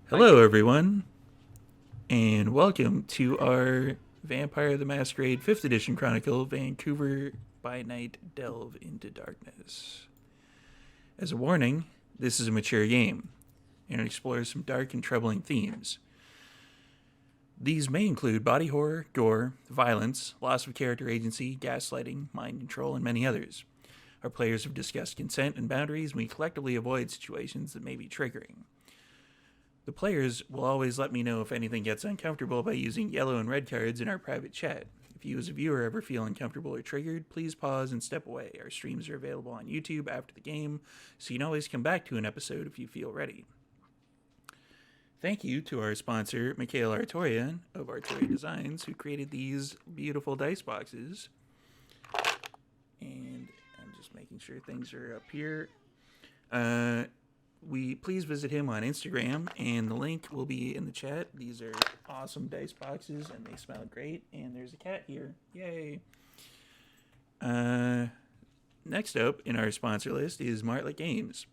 Hello, everyone, and welcome to our Vampire the Masquerade 5th Edition Chronicle Vancouver by Night Delve into Darkness. As a warning, this is a mature game, and it explores some dark and troubling themes. These may include body horror, gore, violence, loss of character agency, gaslighting, mind control, and many others. Our players have discussed consent and boundaries, and we collectively avoid situations that may be triggering. The players will always let me know if anything gets uncomfortable by using yellow and red cards in our private chat. If you as a viewer ever feel uncomfortable or triggered, please pause and step away. Our streams are available on YouTube after the game, so you can always come back to an episode if you feel ready. Thank you to our sponsor, Mikhail Artorian of Artoria Designs, who created these beautiful dice boxes. And I'm just making sure things are up here. Please visit him on Instagram, and the link will be in the chat. These are awesome dice boxes, and they smell great. And there's a cat here. Yay! Next up in our sponsor list is Martlet Games.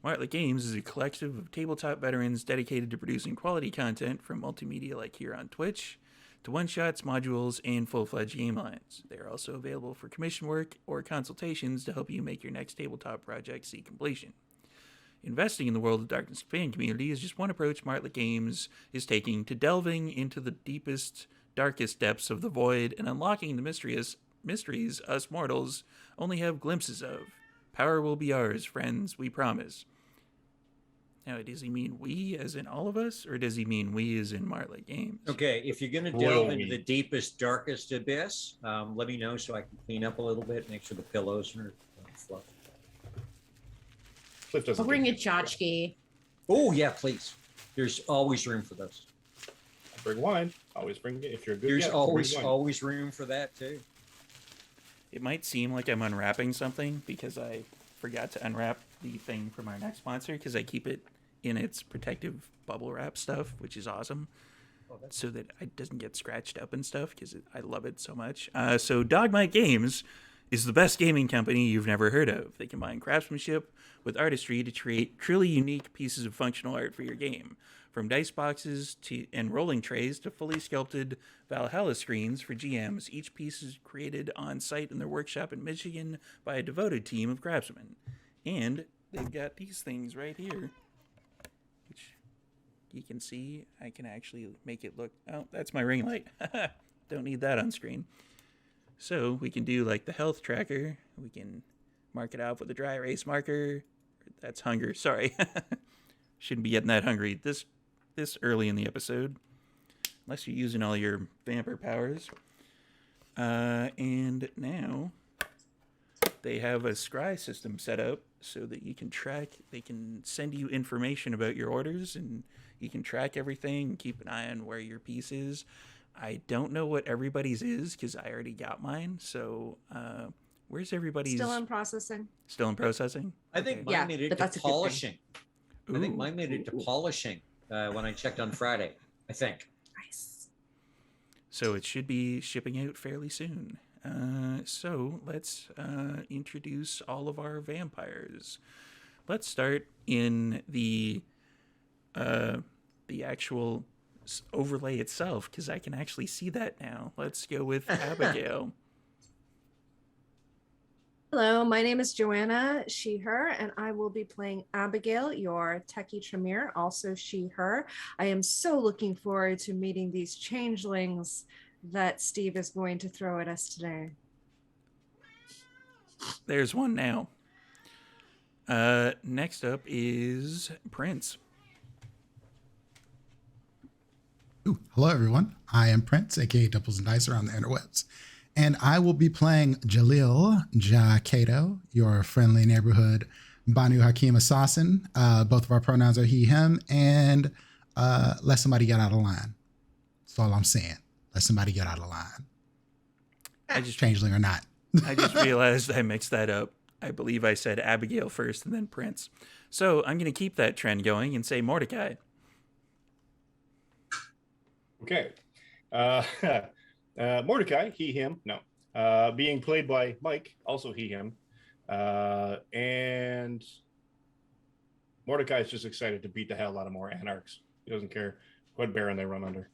Martlet Games is a collective of tabletop veterans dedicated to producing quality content from multimedia like here on Twitch to one-shots, modules, and full-fledged game lines. They are also available for commission work or consultations to help you make your next tabletop project see completion. Investing in the World of Darkness fan community is just one approach Martlet Games is taking to delving into the deepest, darkest depths of the void and unlocking the mysteries us mortals only have glimpses of. Power will be ours, friends, we promise. Now, does he mean we as in all of us, or does he mean we as in Martlet Games? Okay, if you're going to delve into the deepest, darkest abyss, let me know so I can clean up a little bit, make sure the pillows are fluff. I'll bring a tchotchke. Oh, yeah, please. There's always room for those. Bring wine. Always bring it. If you're a good There's guest, always room for that, too. It might seem like I'm unwrapping something because I forgot to unwrap the thing from our next sponsor because I keep it in its protective bubble wrap stuff, which is awesome, so that it doesn't get scratched up and stuff because I love it so much. So Dogmite Games is the best gaming company you've never heard of. They combine craftsmanship with artistry to create truly unique pieces of functional art for your game. From dice boxes and rolling trays to fully sculpted Valhalla screens for GMs, each piece is created on site in their workshop in Michigan by a devoted team of craftsmen. And they've got these things right here, which you can see. I can actually make it look... Oh, that's my ring light. Don't need that on screen. So we can do like the health tracker. We can mark it off with a dry erase marker. That's hunger. Sorry. Shouldn't be getting that hungry this early in the episode. Unless you're using all your vampire powers. And now they have a scry system set up so that you can track. They can send you information about your orders and you can track everything and keep an eye on where your piece is. I don't know what everybody's is because I already got mine. So where's everybody's? Still in processing. Still in processing? I think Okay. mine made it to polishing. I think Ooh. mine made it to polishing when I checked on Friday, I think. Nice. So it should be shipping out fairly soon. So let's introduce all of our vampires. Let's start in the actual overlay itself because I can actually see that now. Let's go with Abigail. Hello, my name is Joanna, she, her, and I will be playing Abigail, your techie Tremere, also she, her. I am so looking forward to meeting these changelings that Steve is going to throw at us today. There's one now. Next up is Prince. Ooh, hello, everyone. I am Prince, aka Doubles and Dice around the interwebs, and I will be playing Jalil Kato, your friendly neighborhood Banu Hakim assassin. Both of our pronouns are he, him, and let somebody get out of line. That's all I'm saying. Let somebody get out of line. I just Changeling or not. I just realized I mixed that up. I believe I said Abigail first and then Prince. So I'm going to keep that trend going and say Mordecai. Okay. Mordecai, he, him. No. Being played by Mike, also he, him. And Mordecai is just excited to beat the hell out of more anarchs. He doesn't care what baron they run under.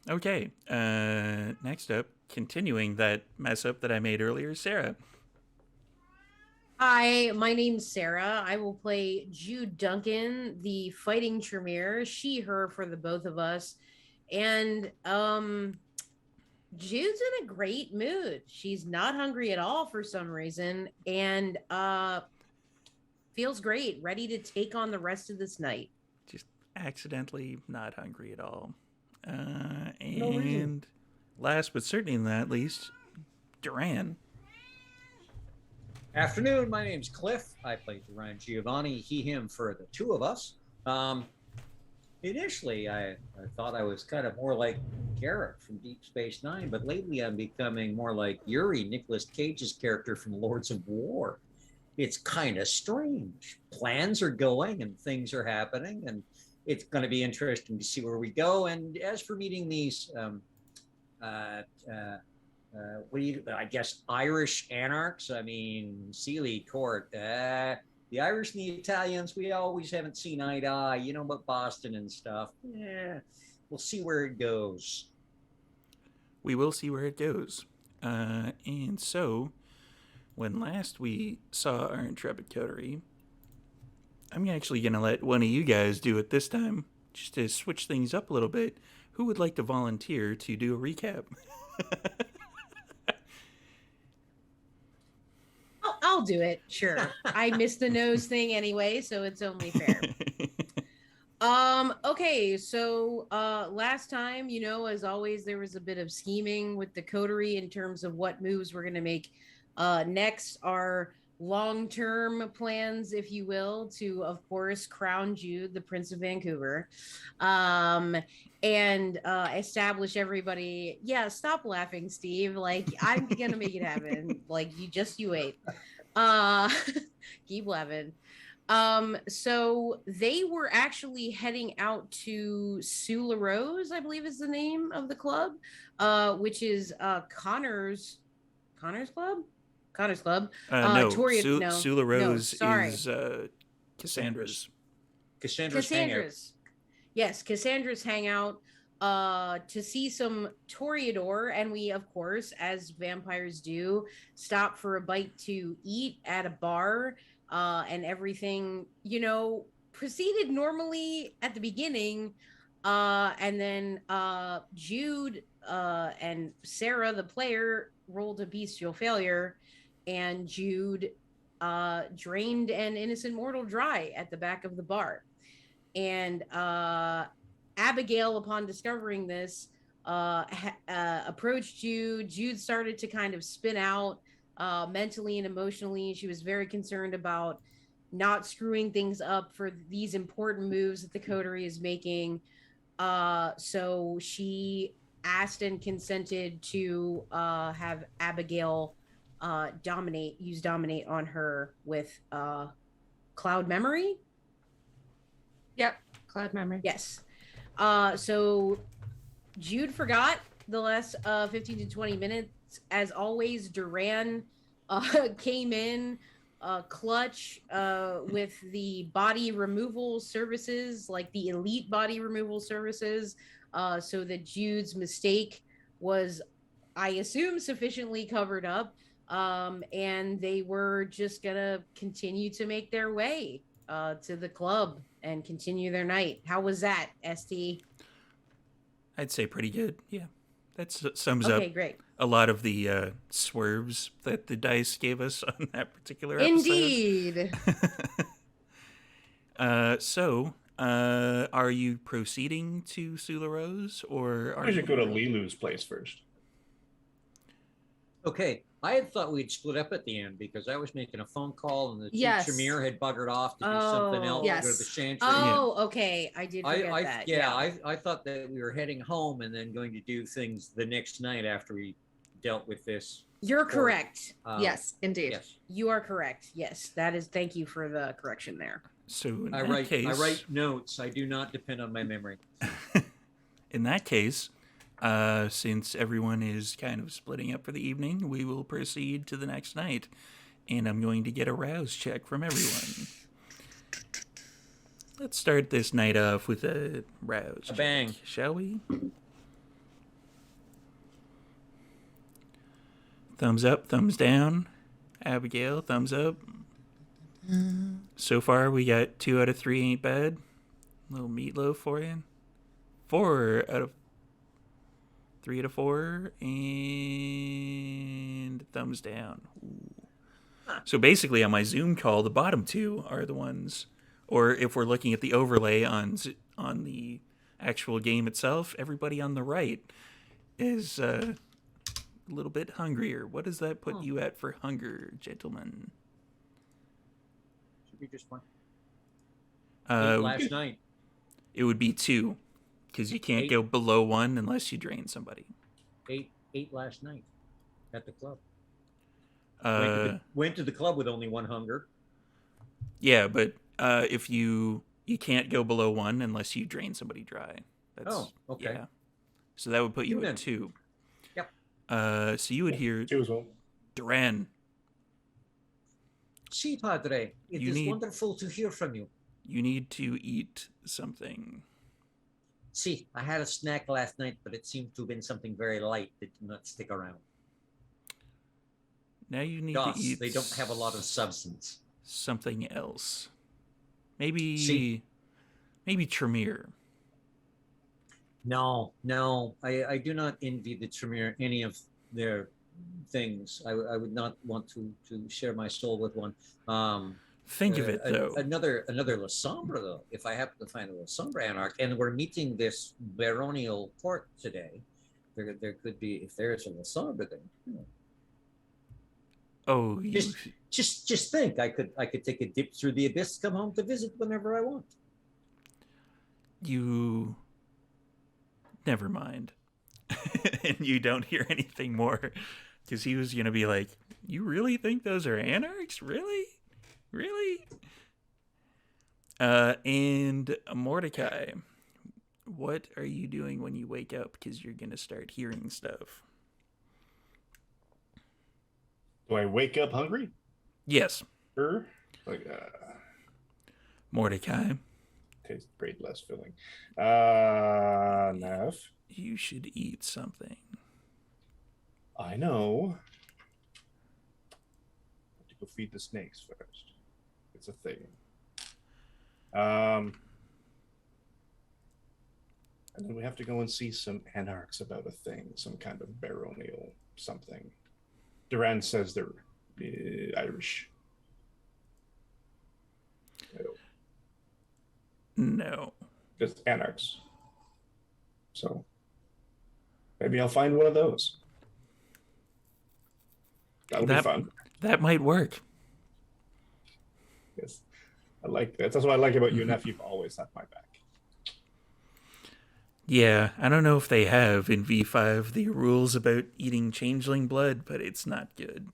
Okay. Next up, continuing that mess up that I made earlier, Sara. Hi, my name's Sara. I will play Jude Duncan, the fighting Tremere, she, her for the both of us. And Jude's in a great mood. She's not hungry at all for some reason and feels great, ready to take on the rest of this night. Just accidentally not hungry at all. No reason. And last but certainly not least, Duran. Afternoon, my name's Cliff. I play Ryan Giovanni, he, him for the two of us. Initially, I thought I was kind of more like Garrett from Deep Space Nine, but lately I'm becoming more like Yuri, Nicolas Cage's character from Lords of War. It's kind of strange. Plans are going and things are happening, and it's going to be interesting to see where we go. And as for meeting these I guess Irish anarchs. I mean, Sealy Court. The Irish and the Italians, we always haven't seen eye to eye. You know about Boston and stuff. Yeah, we'll see where it goes. We will see where it goes. And so, when last we saw our intrepid coterie, I'm actually going to let one of you guys do it this time, just to switch things up a little bit. Who would like to volunteer to do a recap? I'll do it. Sure. I missed the nose thing anyway, so it's only fair. Okay, so last time, you know, as always, there was a bit of scheming with the coterie in terms of what moves we're gonna make next. Our long-term plans, if you will, to of course crown Jude the Prince of Vancouver, and establish everybody. Yeah, stop laughing, Steve. Like, I'm gonna make it happen. Like, you wait. Keep laughing. So they were actually heading out to Sula Rose, I believe is the name of the club, which is Connor's club. Connor's club. No, no, Sula Rose sorry. is Cassandra's. Cassandra's. Yes, Cassandra's hangout to see some Toreador, and we, of course, as vampires do, stop for a bite to eat at a bar, and everything, you know, proceeded normally at the beginning, and then Jude and Sara, the player, rolled a bestial failure, and Jude drained an innocent mortal dry at the back of the bar. And Abigail, upon discovering this, approached Jude. Jude started to kind of spin out mentally and emotionally. She was very concerned about not screwing things up for these important moves that the coterie is making. So she asked and consented to have Abigail use dominate on her with cloud memory. Yep, cloud memory. Yes. So Jude forgot the last 15 to 20 minutes. As always, Duran came in clutch with the body removal services, like the elite body removal services, so that Jude's mistake was, I assume, sufficiently covered up, and they were just gonna continue to make their way to the club and continue their night. How was that, ST? I'd say pretty good. Yeah, that sums Okay, up great. a lot of the swerves that the dice gave us on that particular episode. Indeed. So, are you proceeding to Sula Rose, or are I should you go to Lilu's place first. Okay, I had thought we'd split up at the end because I was making a phone call and the Yes. Tremere had buggered off to do something else, yes. go to the Chantry. Oh, okay. I did forget that. I thought that we were heading home and then going to do things the next night after we dealt with this. You're correct. Yes, indeed. Yes. You are correct. Yes, that is. Thank you for the correction there. So in I that case, write notes. I do not depend on my memory. in that case, since everyone is kind of splitting up for the evening, we will proceed to the next night. And I'm going to get a rouse check from everyone. Let's start this night off with a rouse check, bang. shall we? Thumbs up, thumbs down. Abigail, thumbs up. So far, we got 2 out of 3 ain't bad. Little meatloaf for you. 4 out of 3 out of 4, and thumbs down. Ooh. So basically, on my Zoom call, the bottom 2 are the ones, or if we're looking at the overlay on the actual game itself, everybody on the right is a little bit hungrier. What does that put you at for hunger, gentlemen? Should be just one. Last night. It would be 2, because you can't 8. go below 1 unless you drain somebody. 8 last night at the club. Went to the club with only 1 hunger. Yeah, but if you can't go below 1 unless you drain somebody dry. That's, okay. Yeah. So that would put you You at then. 2. Yep. So you would hear 2 as well. Duran. Si, Padre, it is wonderful to hear from you. You need to eat something. See, I had a snack last night, but it seemed to have been something very light that did not stick around. Now you need Thus, to eat. they don't have a lot of substance. Something else. Maybe. See. Maybe Tremere. No, I do not envy the Tremere any of their things. I would not want to share my soul with one. Think of it though. Another La Sombra though. If I happen to find a La Sombra Anarch, and we're meeting this baronial court today, there could be, if there is a La Sombra, then Oh, you... just think, I could take a dip through the abyss, come home to visit whenever I want. You. Never mind. And you don't hear anything more, because he was gonna be like, "You really think those are anarchs? Really? Really?" And Mordecai, what are you doing when you wake up? Because you're gonna start hearing stuff. Do I wake up hungry? Yes. Like, Mordecai. tastes great, less filling. Enough. You should eat something. I know. I have to go feed the snakes first. It's a thing. And then we have to go and see some anarchs about a thing, some kind of baronial something. Duran says they're Irish. No. Just anarchs. So maybe I'll find one of those. That'll be fun. That might work. Yes. I like that. That's what I like about you, nephew. You've always had my back. Yeah, I don't know if they have in V5 the rules about eating changeling blood, but it's not good.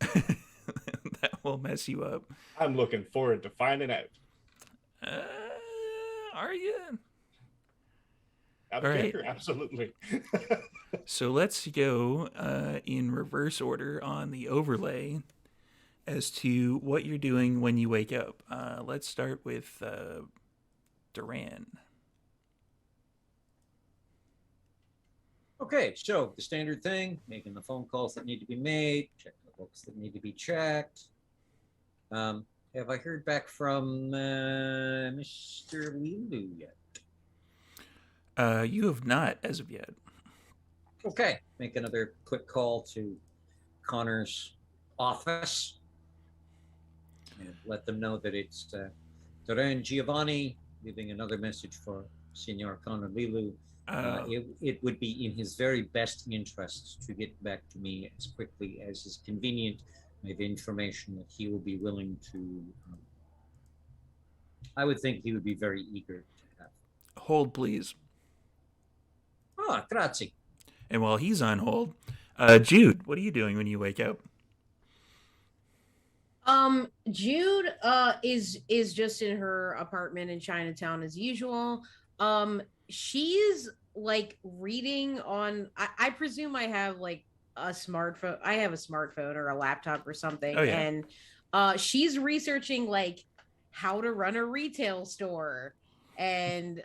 That will mess you up. I'm looking forward to finding out. Are you? Right. Absolutely. So let's go in reverse order on the overlay as to what you're doing when you wake up. Let's start with Duran. Okay, so the standard thing, making the phone calls that need to be made, checking the books that need to be checked. Have I heard back from Mr. Lilu yet? You have not as of yet. Okay, make another quick call to Connor's office and let them know that it's Duran Giovanni leaving another message for Senor Connor Lilu. It would be in his very best interest to get back to me as quickly as is convenient. I have information that he will be willing to. I would think he would be very eager to have. Hold, please. Ah, grazie. And while he's on hold, Jude, what are you doing when you wake up? Jude is just in her apartment in Chinatown as usual. She's like reading on, I presume I have like a smartphone. I have a smartphone or a laptop or something, Oh, yeah. and she's researching like how to run a retail store and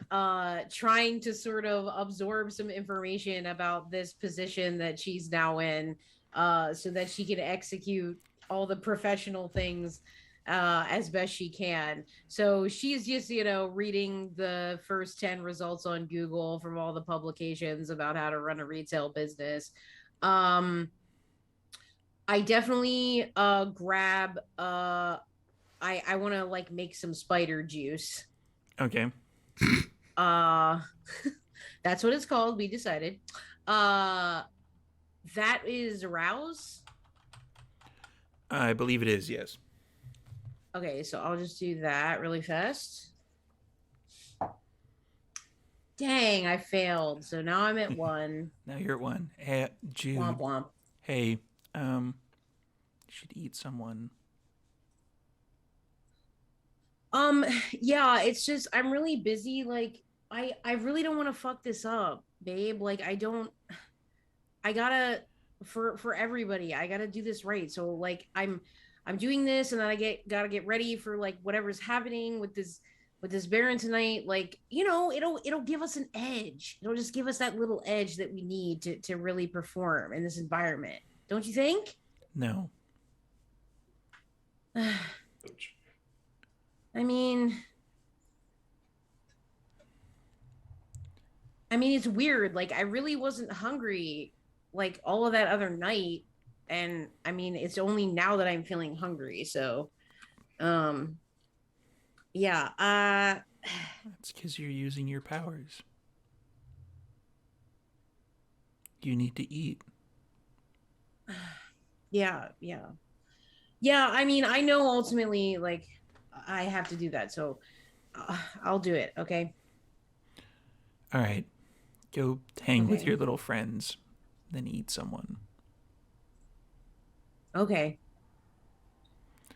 trying to sort of absorb some information about this position that she's now in, so that she can execute all the professional things as best she can. So she's just, reading the first 10 results on Google from all the publications about how to run a retail business. I definitely grab I want to like make some spider juice. Okay. Uh that's what it's called. We decided. That is rouse. I believe it is, yes. Okay, so I'll just do that really fast. Dang, I failed. So now I'm at 1. Now you're at 1. Hey, Jude. Womp womp. Hey, you should eat someone. Yeah, it's just I'm really busy. Like, I really don't want to fuck this up, babe. Like, I gotta for everybody, I gotta do this right. So like I'm doing this, and then gotta get ready for like whatever's happening with this Baron tonight. Like, it'll give us an edge. It'll just give us that little edge that we need to really perform in this environment. Don't you think? No. I mean, it's weird. Like, I really wasn't hungry like all of that other night, and I mean, it's only now that I'm feeling hungry. So, yeah. That's because you're using your powers. You need to eat. Yeah. I mean, I know ultimately, like, I have to do that. So, I'll do it. Okay. All right. Go hang with Okay. your little friends, then eat someone. Okay.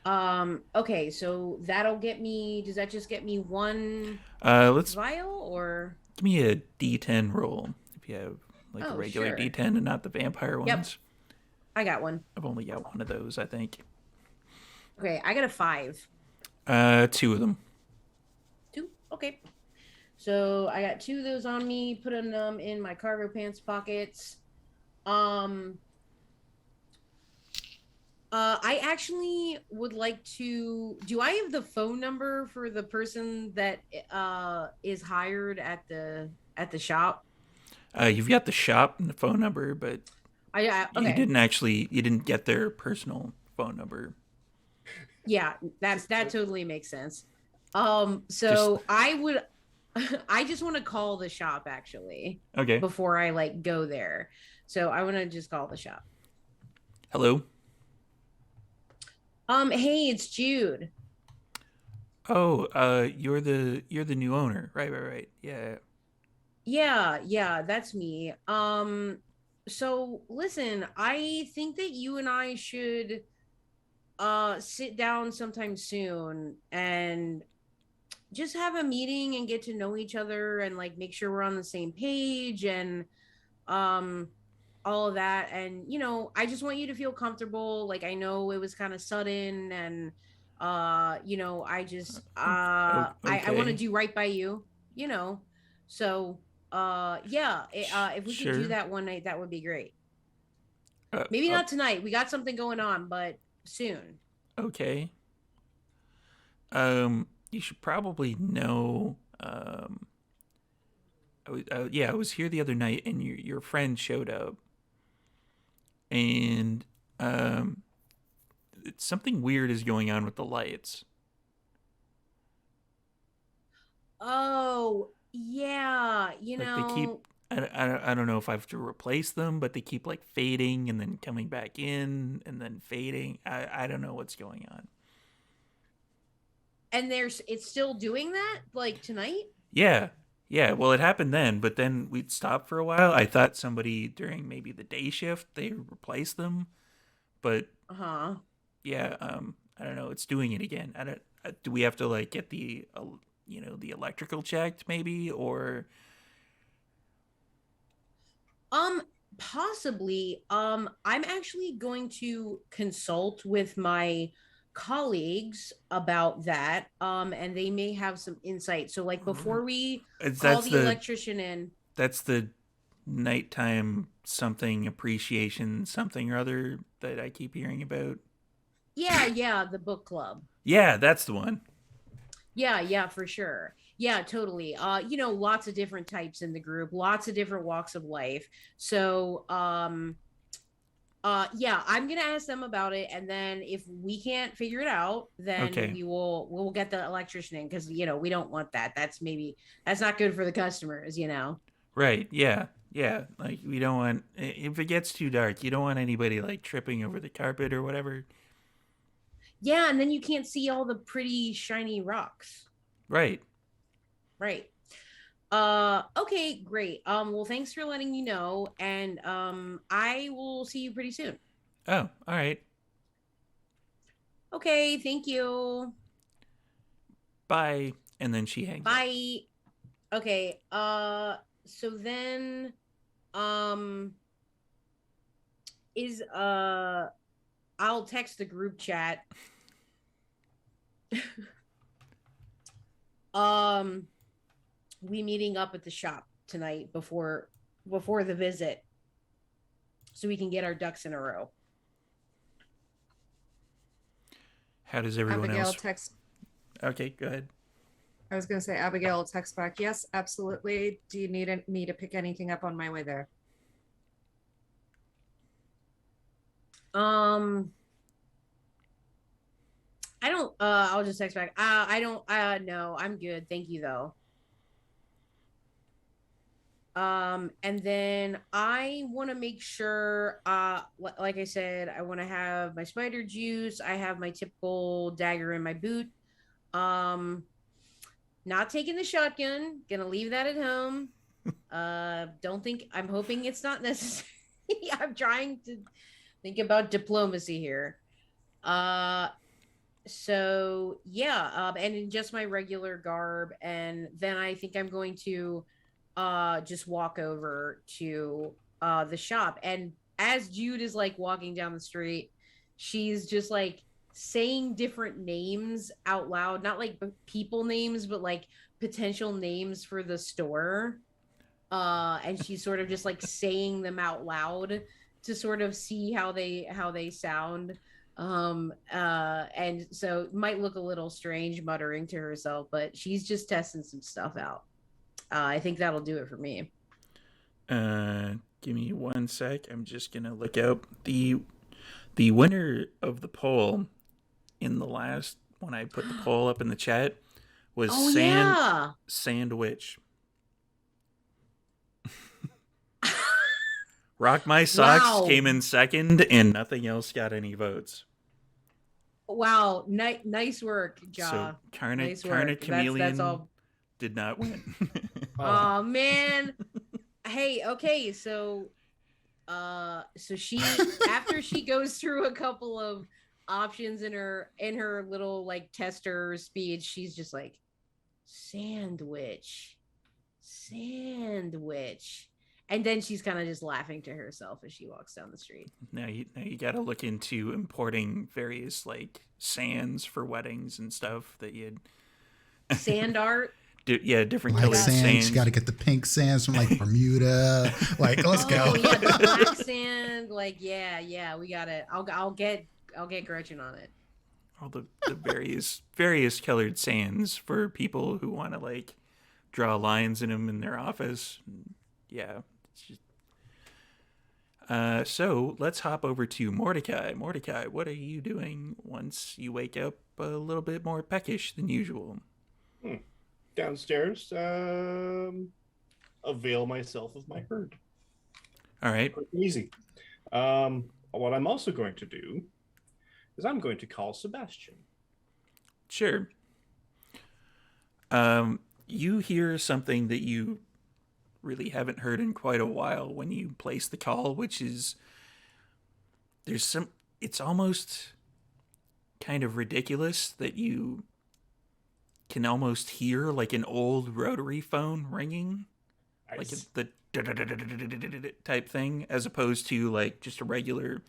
Okay, so that'll get me. Does that just get me 1 Let's vial, or? give me a D10 roll if you have like a Oh, regular sure. D10 and not the vampire Yep. ones. I got 1. I've only got one of those, I think. Okay, I got a 5. 2 of them. 2. Okay. So I got 2 of those on me, putting them in my cargo pants pockets. I actually would like to. Do I have the phone number for the person that is hired at the shop? You've got the shop and the phone number, but Okay. you didn't get their personal phone number. Yeah, that totally makes sense. So I would. I just want to call the shop actually Okay. before I like go there. So I want to just call the shop. Hello. Hey, it's Jude. Oh, you're the new owner. Right. Yeah. Yeah, that's me. So listen, I think that you and I should sit down sometime soon and just have a meeting and get to know each other and like make sure we're on the same page and um all of that. And I just want you to feel comfortable. Like, I know it was kind of sudden, and I just I want to Okay. do right by you, so yeah, if we could do Sure. that one night, that would be great. Uh, Maybe uh, not tonight, we got something going on, but soon. okay. You should probably know. I was here the other night, and your friend showed up, and something weird is going on with the lights. Oh yeah, Like they keep. I don't know if I have to replace them, but they keep like fading and then coming back in and then fading. I don't know what's going on. and it's still doing that like tonight. Yeah. Yeah, well, it happened then, but then we'd stop for a while. I thought somebody during maybe the day shift they replaced them, but Uh-huh. yeah, I don't know. It's doing it again. I don't. Do we have to like get the the electrical checked maybe or? Um, Possibly. I'm actually going to consult with my colleagues about that. And they may have some insight. So like before we It's call that's the the electrician in. that's the nighttime something appreciation something or other that I keep hearing about. Yeah, yeah, the book club. Yeah, that's the one. Yeah, yeah, for sure. Yeah, totally. Lots of different types in the group, lots of different walks of life. So, yeah, I'm gonna ask them about it, and then if we can't figure it out, then Okay. we'll get the electrician in, because we don't want that. That's not good for the customers. Right. Yeah. Yeah. Like we don't want if it gets too dark, you don't want anybody like tripping over the carpet or whatever. Yeah, and then you can't see all the pretty shiny rocks. Right. Right. Okay, great. Well, thanks for letting me know, and I will see you pretty soon. Oh, all right. Okay, thank you. Bye. And then she hangs up. Bye. Okay, so then um is I'll text the group chat. um we meeting up at the shop tonight before the visit, so we can get our ducks in a row. How does everyone Abigail else? text. Okay, go ahead. I was going to say Abigail will text back. Yes, absolutely. Do you need me to pick anything up on my way there? I don't I'll just text back. I don't no, I'm good. Thank you though. And then I want to make sure, like I said, I want to have my spider juice. I have my typical dagger in my boot. Um, Not taking the shotgun. Gonna leave that at home. Don't think. I'm hoping it's not necessary. I'm trying to think about diplomacy here. Uh, so yeah, and in just my regular garb, and then I think I'm going to just walk over to the shop. And as Jude is like walking down the street, she's just like saying different names out loud, not like people names, but like potential names for the store. And she's sort of just like saying them out loud to sort of see how they sound. And so it might look a little strange muttering to herself, but she's just testing some stuff out. I think that'll do it for me. Give me 1 sec. I'm just gonna look up the winner of the poll in the last when I put the poll up in the chat was Oh yeah. Sandwich. Rock My Socks Wow. came in second, and nothing else got any votes. Wow, nice work, Ja. So Carnage Nice work. Chameleon That's all. did not win. Oh man. Hey, okay, so she after she goes through a couple of options in her little like tester speech, she's just like sandwich. And then she's kind of just laughing to herself as she walks down the street. Now you got to look into importing various like sands for weddings and stuff that you'd Sand art. Different Like colored sands, sands. you got to get the pink sands from like Bermuda. Like, let's go. Oh yeah, the black sand. Like yeah, we got it. I'll get Gretchen on it. All the various colored sands for people who want to like draw lines in them in their office. Yeah. It's just... So let's hop over to Mordecai. Mordecai, what are you doing once you wake up a little bit more peckish than usual? Downstairs, avail myself of my herd. All right. Quick and easy. What I'm also going to do is I'm going to call Sebastian. Sure. You hear something that you really haven't heard in quite a while when you place the call, which is it's almost kind of ridiculous that you can almost hear like an old rotary phone ringing like Nice. the type thing, as opposed to like just a regular,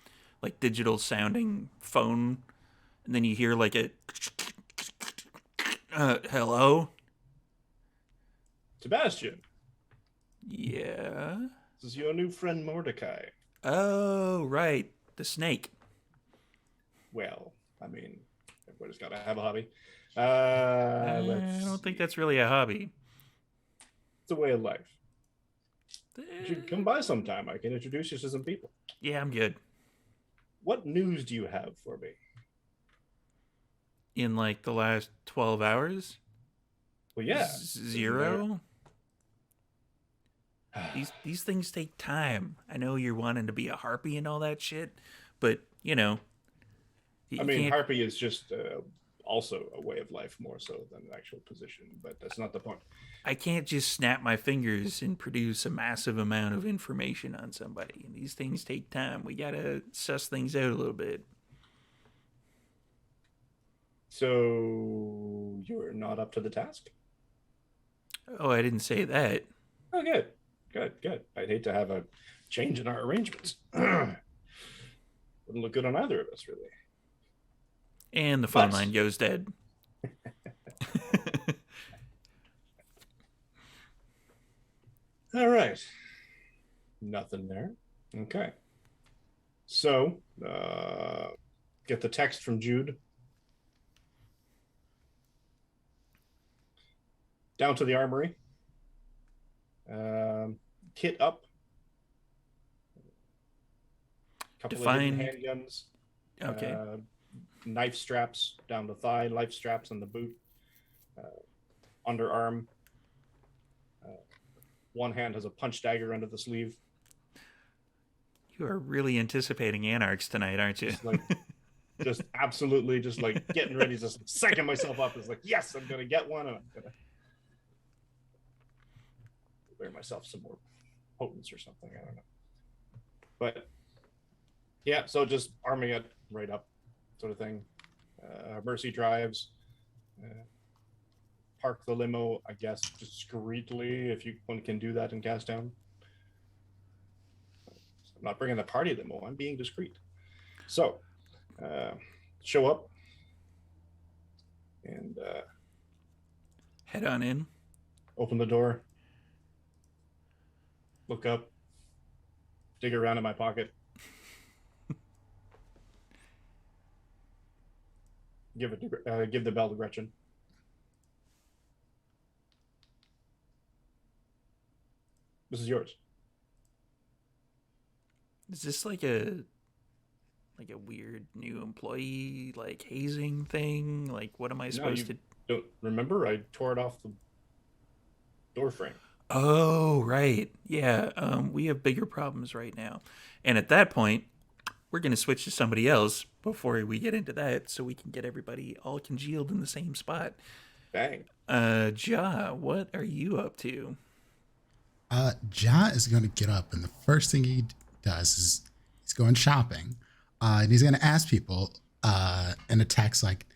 like digital sounding phone, and then you hear like a hello. Sebastian, Yeah. this is your new friend Mordecai. Oh, right, the snake. Well, I mean, everybody's got to have a hobby. I Let's don't think see. that's really a hobby. It's a way of life. You should come by sometime. I can introduce you to some people. Yeah, I'm good. What news do you have for me? In like the last 12 hours? Well, yeah. Zero? These things take time. I know you're wanting to be a harpy and all that shit, but you know. I mean, harpy is just also a way of life more so than an actual position, but that's not the point. I can't just snap my fingers and produce a massive amount of information on somebody. These things take time. We gotta suss things out a little bit. So you're not up to the task? Oh, I didn't say that. Oh, good. I'd hate to have a change in our arrangements. Wouldn't look good on either of us, really. And the phone But- line goes dead. All right. Nothing there. Okay. So, get the text from Jude. Down to the armory. Kit up. Couple of hidden Define- handguns. Okay. Knife straps down the thigh, knife straps on the boot, underarm. One hand has a punch dagger under the sleeve. You are really anticipating anarchs tonight, aren't you? Just absolutely just like getting ready, just psyching myself up. It's like, yes, I'm gonna get one, and I'm gonna wear myself some more potence or something. I don't know. But yeah, so just arming it right up, sort of thing. Mercy drives. Park the limo, I guess, discreetly, if one can do that in Gastown. I'm not bringing the party limo. I'm being discreet. So, show up and Head on in. open the door. Look up. Dig around in my pocket. Give the bell to Gretchen. This is yours. Is this like a weird new employee like hazing thing? Like what am I supposed to Don't remember? I tore it off the door frame. Oh, right. Yeah, we have bigger problems right now. And at that point, we're going to switch to somebody else before we get into that so we can get everybody all congealed in the same spot. Bang. Ja, what are you up to? Ja is going to get up, and the first thing he does is he's going shopping, and he's going to ask people in a text like,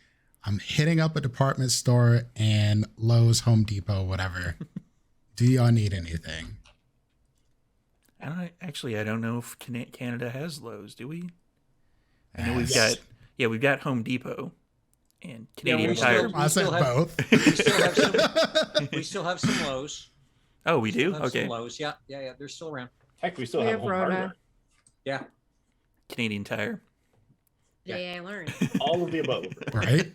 "I'm hitting up a department store and Lowe's, Home Depot, whatever. Do y'all need anything?" I don't know if Canada has Lowe's, do we? I know Yes. we've got Home Depot and Yeah, Canadian we Tire. still- I said have- both. We still have some Lowe's. Oh, we do? Still have some Okay. Lowe's. Yeah. They're still around. Heck, we still We have have home Rhoda. hardware. Yeah. Canadian Tire. Day I learned. All of the above. Right?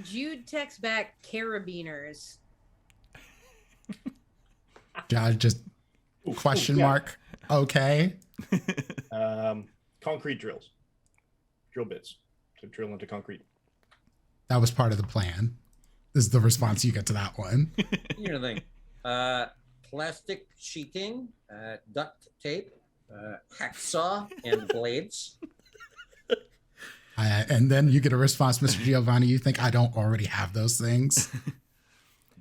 Jude texts back carabiners. Ja just Ooh, question ooh, yeah. mark. Okay. Concrete drills. Drill bits to drill into concrete. That was part of the plan. This is the response you get to that one. You know the thing. Plastic sheeting, duct tape, hacksaw, and blades. And then you get a response, Mr. Giovanni, you think I don't already have those things?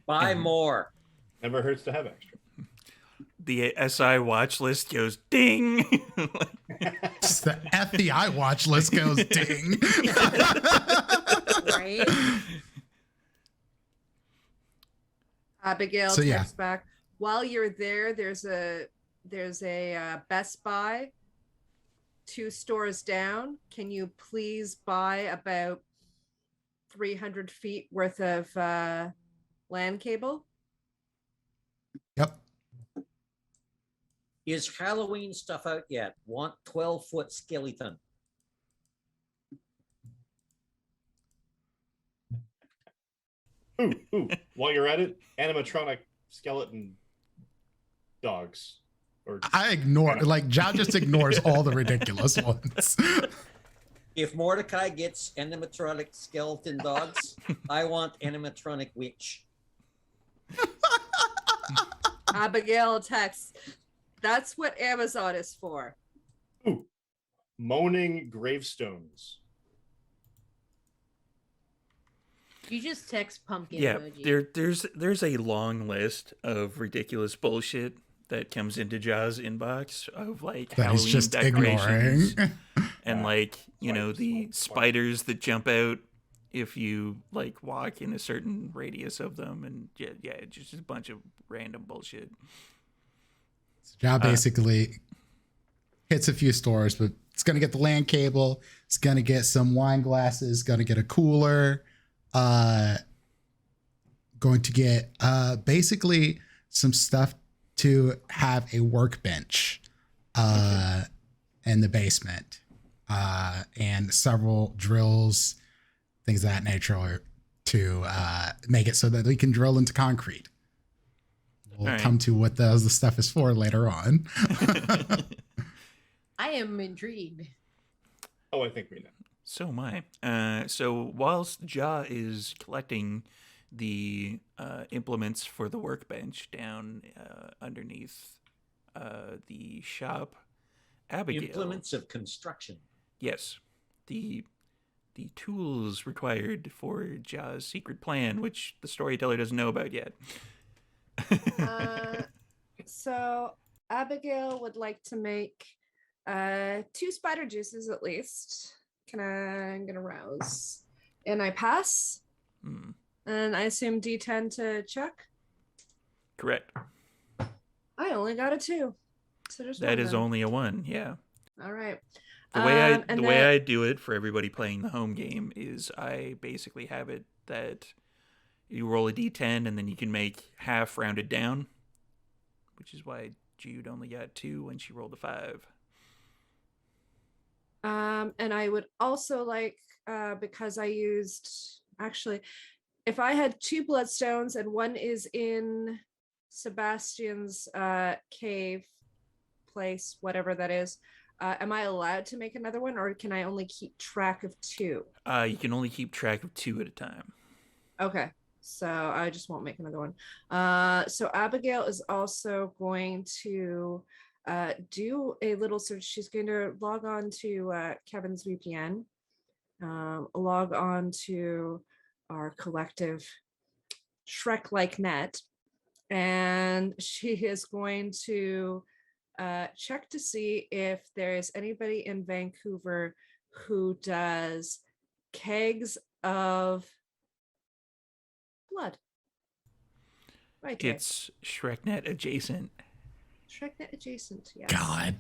Buy more. Never hurts to have extra. The SI watch list goes ding. Just the FBI watch list goes ding. Right? Abigail So, yeah. texts back, while you're there, there's a Best Buy 2 stores down. Can you please buy about 300 feet worth of LAN cable? Yep. Is Halloween stuff out yet? Want 12-foot skeleton. Ooh, while you're at it, animatronic skeleton dogs. Or I ignore, like, John just ignores all the ridiculous ones. If Mordecai gets animatronic skeleton dogs, I want animatronic witch. Abigail texts. That's what Amazon is for. Ooh, moaning gravestones. You just text pumpkin Yeah, emoji. there's a long list of ridiculous bullshit that comes into Ja's inbox of like That he's Halloween just decorations ignoring. and like, you know, the spiders that jump out if you like walk in a certain radius of them, and yeah, just a bunch of random bullshit. John basically hits a few stores, but it's gonna get the LAN cable, it's gonna get some wine glasses, gonna get a cooler, going to get basically some stuff to have a workbench in the basement, and several drills, things of that nature, to make it so that we can drill into concrete. We'll come to what the stuff is for later on. I am intrigued. Oh, I think we know. So am I. So whilst Ja is collecting the implements for the workbench down underneath the shop, Abigail. Implements of construction. Yes, the tools required for Ja's secret plan, which the storyteller doesn't know about yet. So Abigail would like to make 2 spider juices at least. I'm gonna rouse, and I pass. And I assume D10 to check. Correct. I only got a 2, so just that is only a 1. Yeah. All right. The way I do it for everybody playing the home game is I basically have it that you roll a D10 and then you can make half rounded down, which is why Jude only got 2 when she rolled a 5. And I would also like, because I used, actually, if I had 2 bloodstones and one is in Sebastian's cave place, whatever that is, am I allowed to make another one, or can I only keep track of 2? You can only keep track of 2 at a time. Okay, so I just won't make another one. So Abigail is also going to do a little search. She's going to log on to Kevin's VPN, log on to our collective Shrek-like net, and she is going to check to see if there is anybody in Vancouver who does kegs of blood. Right. It's ShrekNet adjacent. ShrekNet adjacent, yeah. God.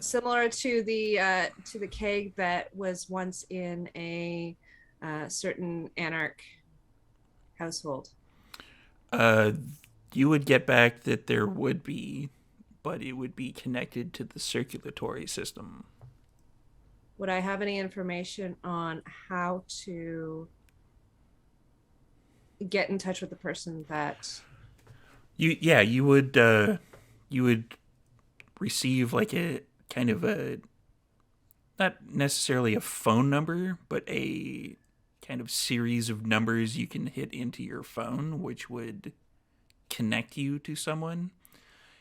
Similar to the keg that was once in a certain anarch household. You would get back that there would be, but it would be connected to the circulatory system. Would I have any information on how to get in touch with the person that you would receive like a kind of a, not necessarily a phone number, but a kind of series of numbers you can hit into your phone, which would connect you to someone.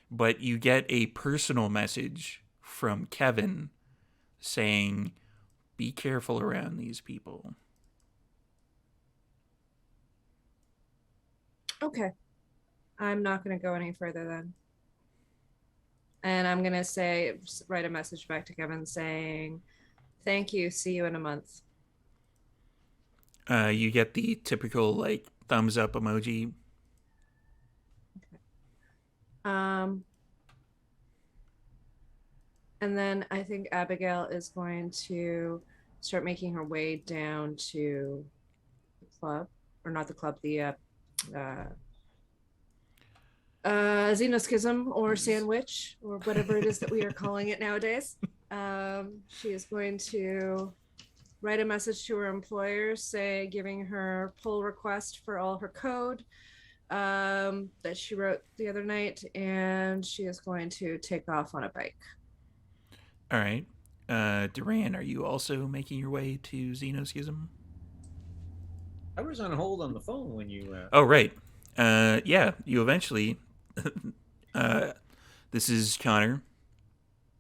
But you get a personal message from Kevin saying, be careful around these people. Okay. I'm not going to go any further then. And I'm going to write a message back to Kevin saying, thank you, see you in a month. You get the typical, like, thumbs up emoji. And then I think Abigail is going to start making her way down to the club, or not the club, the Xenoschism or Sandwich or whatever it is that we are calling it nowadays. She is going to write a message to her employer, giving her pull request for all her code that she wrote the other night, and she is going to take off on a bike. All right. Duran, are you also making your way to Xenoschism? I was on hold on the phone when you. Oh, right. Yeah, you eventually. This is Connor.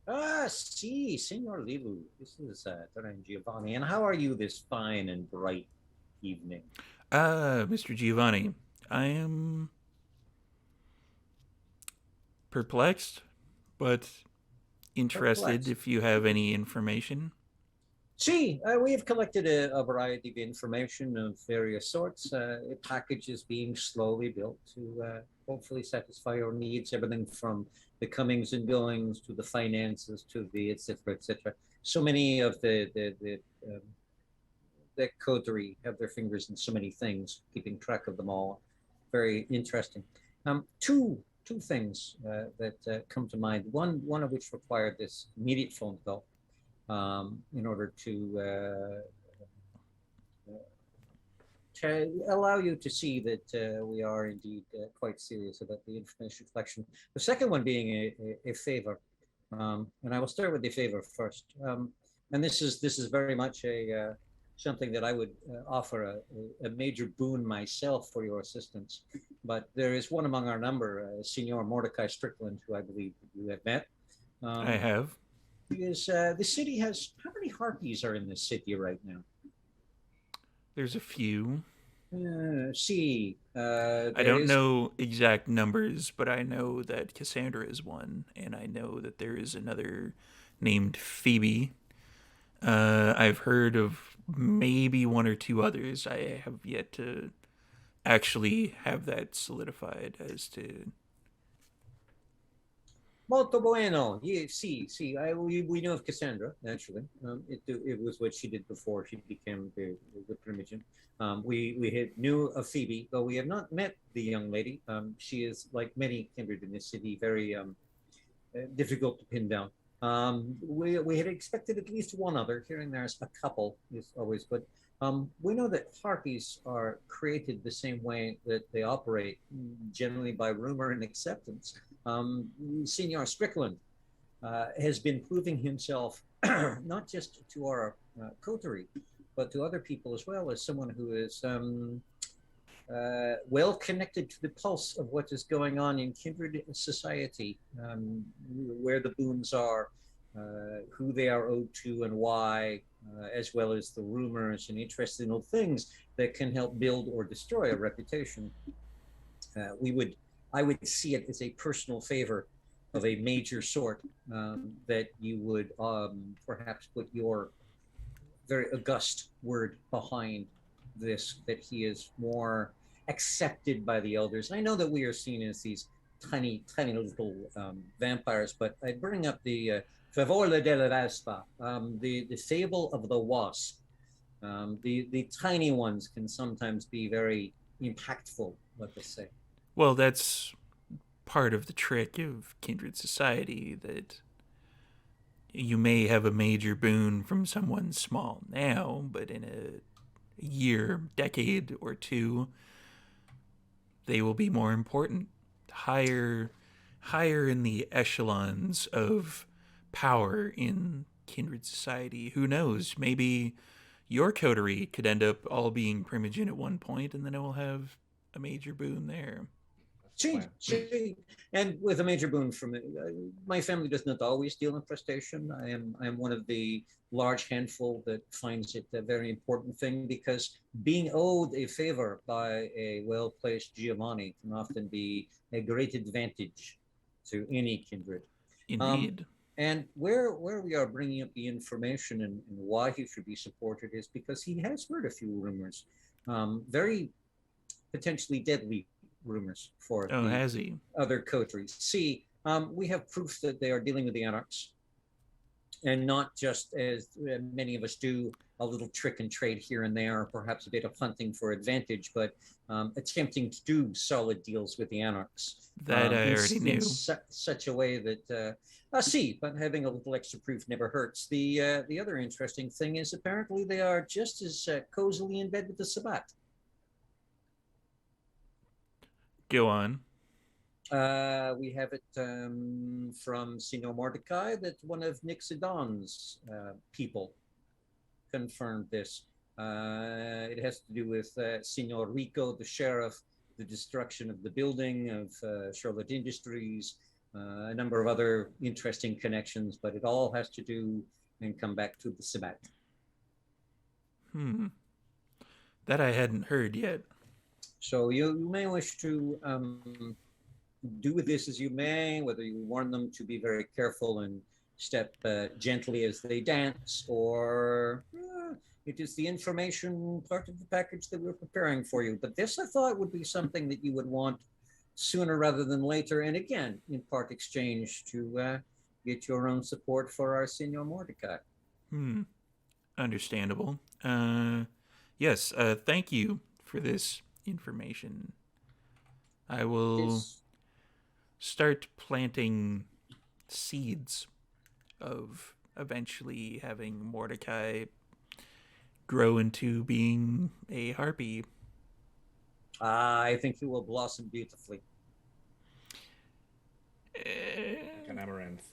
Senor Lilu. This is Duran Giovanni. And how are you this fine and bright evening? Mr. Giovanni, I am perplexed, but interested Perplexed. if you have any information. We have collected a variety of information of various sorts. A package is being slowly built to hopefully satisfy your needs, everything from the comings and goings to the finances to the et cetera, et cetera. So many of the Coterie have their fingers in so many things, keeping track of them all. Very interesting. Two things that come to mind. One of which required this immediate phone call. In order to allow you to see that we are indeed quite serious about the information collection. The second one being a favor, and I will start with the favor first. And this is very much something that I would offer a major boon myself for your assistance. But there is one among our number, Signor Mordecai Strickland, who I believe you have met. I have. Because the city has, how many harpies are in this city right now? There's a few. I don't know exact numbers, but I know that Cassandra is one, and I know that there is another named Phoebe. I've heard of maybe one or two others. I have yet to actually have that solidified as to. Molto bueno. Yeah, we know of Cassandra, naturally. It was what she did before she became the Primogen. We knew of Phoebe, though we have not met the young lady. She is, like many kindred in this city, very difficult to pin down. We had expected at least one other. Here and there's a couple is always good. We know that harpies are created the same way that they operate, generally by rumor and acceptance. Senior Strickland has been proving himself not just to our coterie, but to other people as well, as someone who is well connected to the pulse of what is going on in kindred society, where the boons are, who they are owed to and why, as well as the rumors and interesting little things that can help build or destroy a reputation. I would see it as a personal favor of a major sort, that you would perhaps put your very august word behind this, that he is more accepted by the elders. And I know that we are seen as these tiny little vampires, but I bring up the Favore della Vespa, the Fable of the Wasp. The tiny ones can sometimes be very impactful, let us say. Well, that's part of the trick of kindred society, that you may have a major boon from someone small now, but in a year, decade, or two, they will be more important, higher in the echelons of power in kindred society. Who knows? Maybe your coterie could end up all being Primogen at one point, and then it will have a major boon there. And with a major boon from it, my family does not always deal in prestation. I am one of the large handful that finds it a very important thing, because being owed a favor by a well-placed Giovanni can often be a great advantage to any kindred. Indeed. And where we are bringing up the information and why he should be supported is because he has heard a few rumors, very potentially deadly rumors for Oh, the has he? other coteries. C, we have proof that they are dealing with the anarchs, and not just as many of us do, a little trick and trade here and there, or perhaps a bit of hunting for advantage, but attempting to do solid deals with the anarchs. That I already knew. In such a way that see, but having a little extra proof never hurts. The other interesting thing is apparently they are just as cozily in bed with the Sabbat. Go on. We have it from Signor Mordecai that one of Nick Zidon's people confirmed this. It has to do with Signor Rico, the sheriff, the destruction of the building of Charlotte Industries, a number of other interesting connections, but it all has to do and come back to the Sabbat. That I hadn't heard yet. So you may wish to do with this as you may, whether you warn them to be very careful and step gently as they dance, or it is the information part of the package that we're preparing for you. But this, I thought, would be something that you would want sooner rather than later, and again, in part exchange to get your own support for our Signor Mordecai. Understandable. Yes, thank you for this information. I will start planting seeds of eventually having Mordecai grow into being a harpy. I think he will blossom beautifully. An amaranth.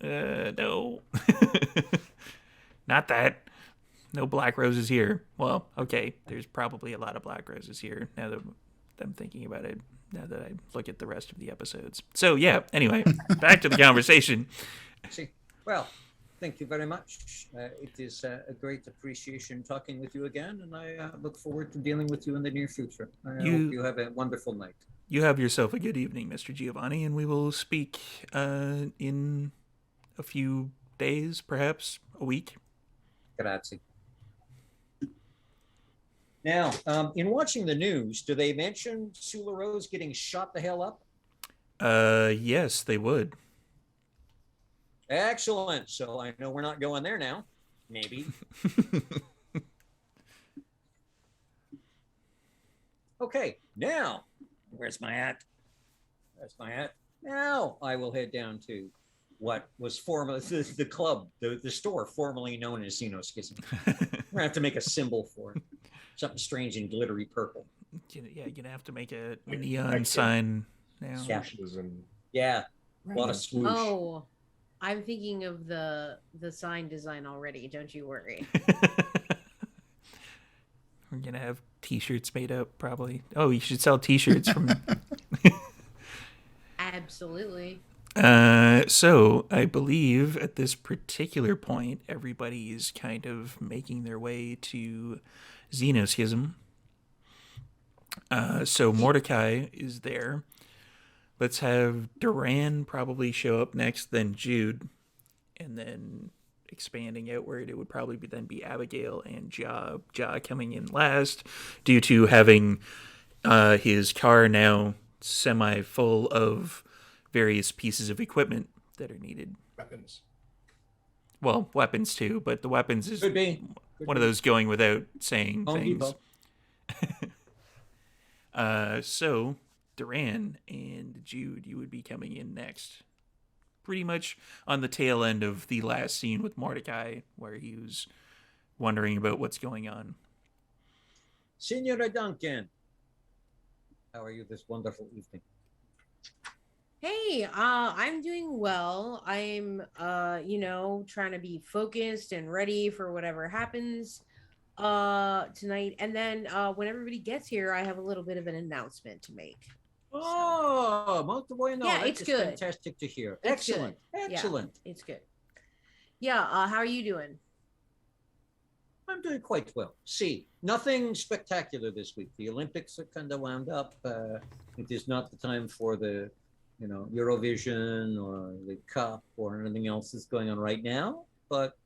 No. Not that. No black roses here. Well, okay, there's probably a lot of black roses here now that I'm thinking about it, now that I look at the rest of the episodes. So, yeah, anyway, back to the conversation. See, well, thank you very much. It is a great appreciation talking with you again, and I look forward to dealing with you in the near future. I hope you have a wonderful night. You have yourself a good evening, Mr. Giovanni, and we will speak in a few days, perhaps a week. Grazie. Now, in watching the news, do they mention Sula Rose getting shot the hell up? Yes, they would. Excellent. So I know we're not going there now. Maybe. Okay, now, where's my hat? That's my hat. Now I will head down to what was formerly the club, the store formerly known as Xenoschism. We're going to have to make a symbol for it. Something strange and glittery purple. Yeah, you're going to have to make a neon sign now. Yeah. A lot of swoosh. Oh, I'm thinking of the sign design already. Don't you worry. We're going to have t-shirts made up, probably. Oh, you should sell t-shirts from... Absolutely. So I believe at this particular point, everybody is kind of making their way to Xenoschism. So Mordecai is there. Let's have Duran probably show up next, then Jude, and then expanding outward, it would probably then be Abigail and Ja coming in last, due to having his car now semi-full of various pieces of equipment that are needed. Weapons. Well, weapons too, but the weapons is Could be. One of those going without saying Home things. Depot. So Duran and Jude, you would be coming in next. Pretty much on the tail end of the last scene with Mordecai, where he was wondering about what's going on. Signora Duncan, how are you this wonderful evening? Hey, I'm doing well. I'm, trying to be focused and ready for whatever happens tonight. And then when everybody gets here, I have a little bit of an announcement to make. Oh, molto bueno. Yeah, That it's is good. Fantastic to hear. It's Excellent. good. Excellent. Yeah, it's good. Yeah, how are you doing? I'm doing quite well. See, nothing spectacular this week. The Olympics are kind of wound up. It is not the time for the, Eurovision or the Cup or anything else that's going on right now. But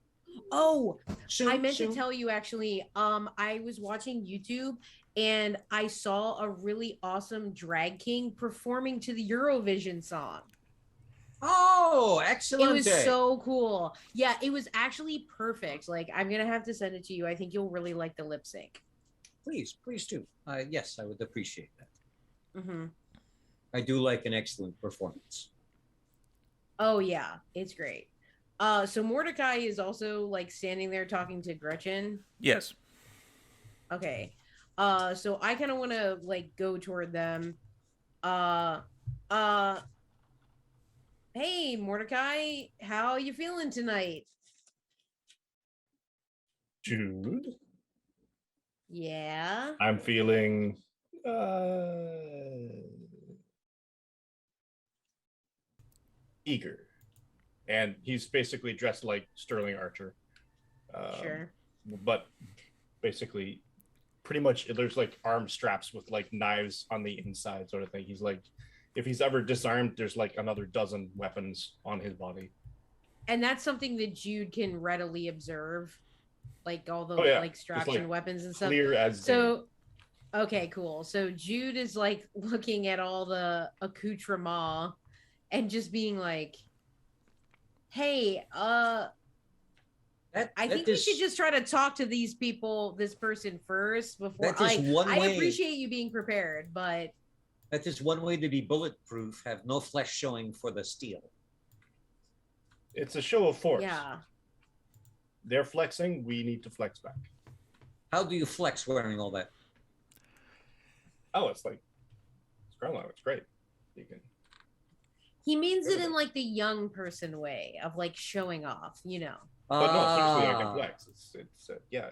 Oh, soon, I meant soon. to tell you actually, I was watching YouTube and I saw a really awesome drag king performing to the Eurovision song. Oh, It excellent. was so cool. Yeah, it was actually perfect. Like, I'm gonna have to send it to you. I think you'll really like the lip sync. Please do. Yes, I would appreciate that. Mm-hmm. I do like an excellent performance. Oh yeah, it's great. So Mordecai is also like standing there talking to Gretchen. Yes. Okay. So I kind of want to like go toward them. Uh, uh, hey Mordecai, how you feeling tonight? Jude, Yeah. I'm feeling eager. And he's basically dressed like Sterling Archer. Sure. But basically, pretty much there's like arm straps with like knives on the inside, sort of thing. He's like, if he's ever disarmed, there's like another dozen weapons on his body. And that's something that Jude can readily observe, like all the like straps like, and weapons and stuff. Clear as so day. Okay, cool. So Jude is like looking at all the accoutrement and just being like, hey, I think we should just try to talk to these people, this person first before I appreciate you being prepared, but that is one way to be bulletproof, have no flesh showing for the steel. It's a show of force. Yeah. They're flexing, we need to flex back. How do you flex wearing all that? Oh, it's like it's great. You can. He means it in like the young person way of like showing off, you know. But no, seriously, I can flex. It's yeah.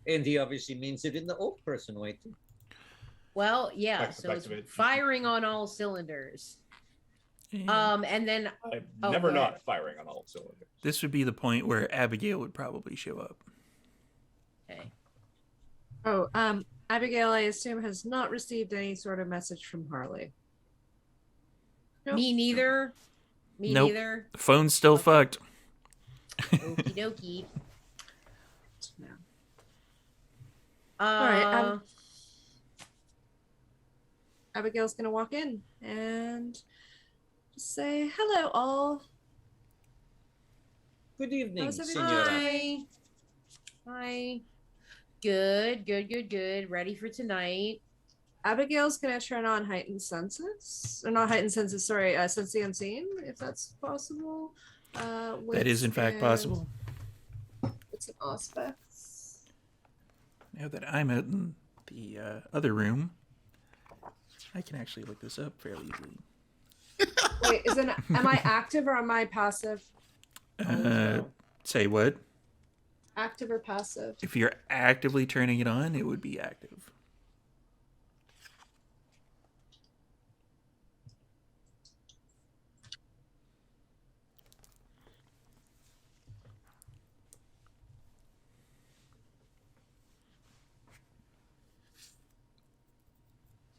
And he obviously means it in the old person way too. Well, yeah. So it's firing on all cylinders. And then I'm never not firing on all cylinders. This would be the point where Abigail would probably show up. Okay. Oh, Abigail, I assume, has not received any sort of message from Harley. Nope. Me neither. Me nope. neither. The phone's still fucked. Okie dokie. No. All right. Abigail's gonna walk in and just say, "Hello, all. Good evening, Senora. Hi. Good. Ready for tonight. Abigail's gonna turn on heightened senses, or not heightened senses. Sorry, sense the unseen, if that's possible. That is in fact possible. It's an aspect. Now that I'm out in the other room, I can actually look this up fairly easily. Wait, am I active or am I passive? Say what? Active or passive? If you're actively turning it on, it would be active.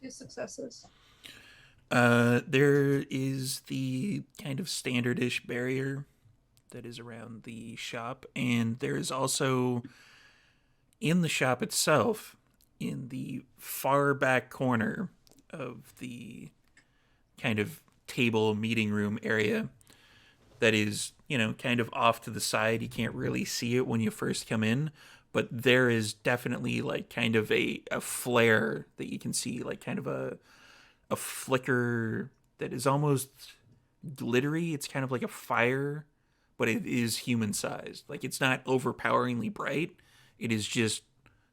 Two successes. There is the kind of standardish barrier that is around the shop, and there is also in the shop itself, in the far back corner of the kind of table meeting room area, that is, kind of off to the side. You can't really see it when you first come in, but there is definitely like kind of a flare that you can see, like kind of a flicker that is almost glittery. It's kind of like a fire, but it is human sized. Like, it's not overpoweringly bright. It is just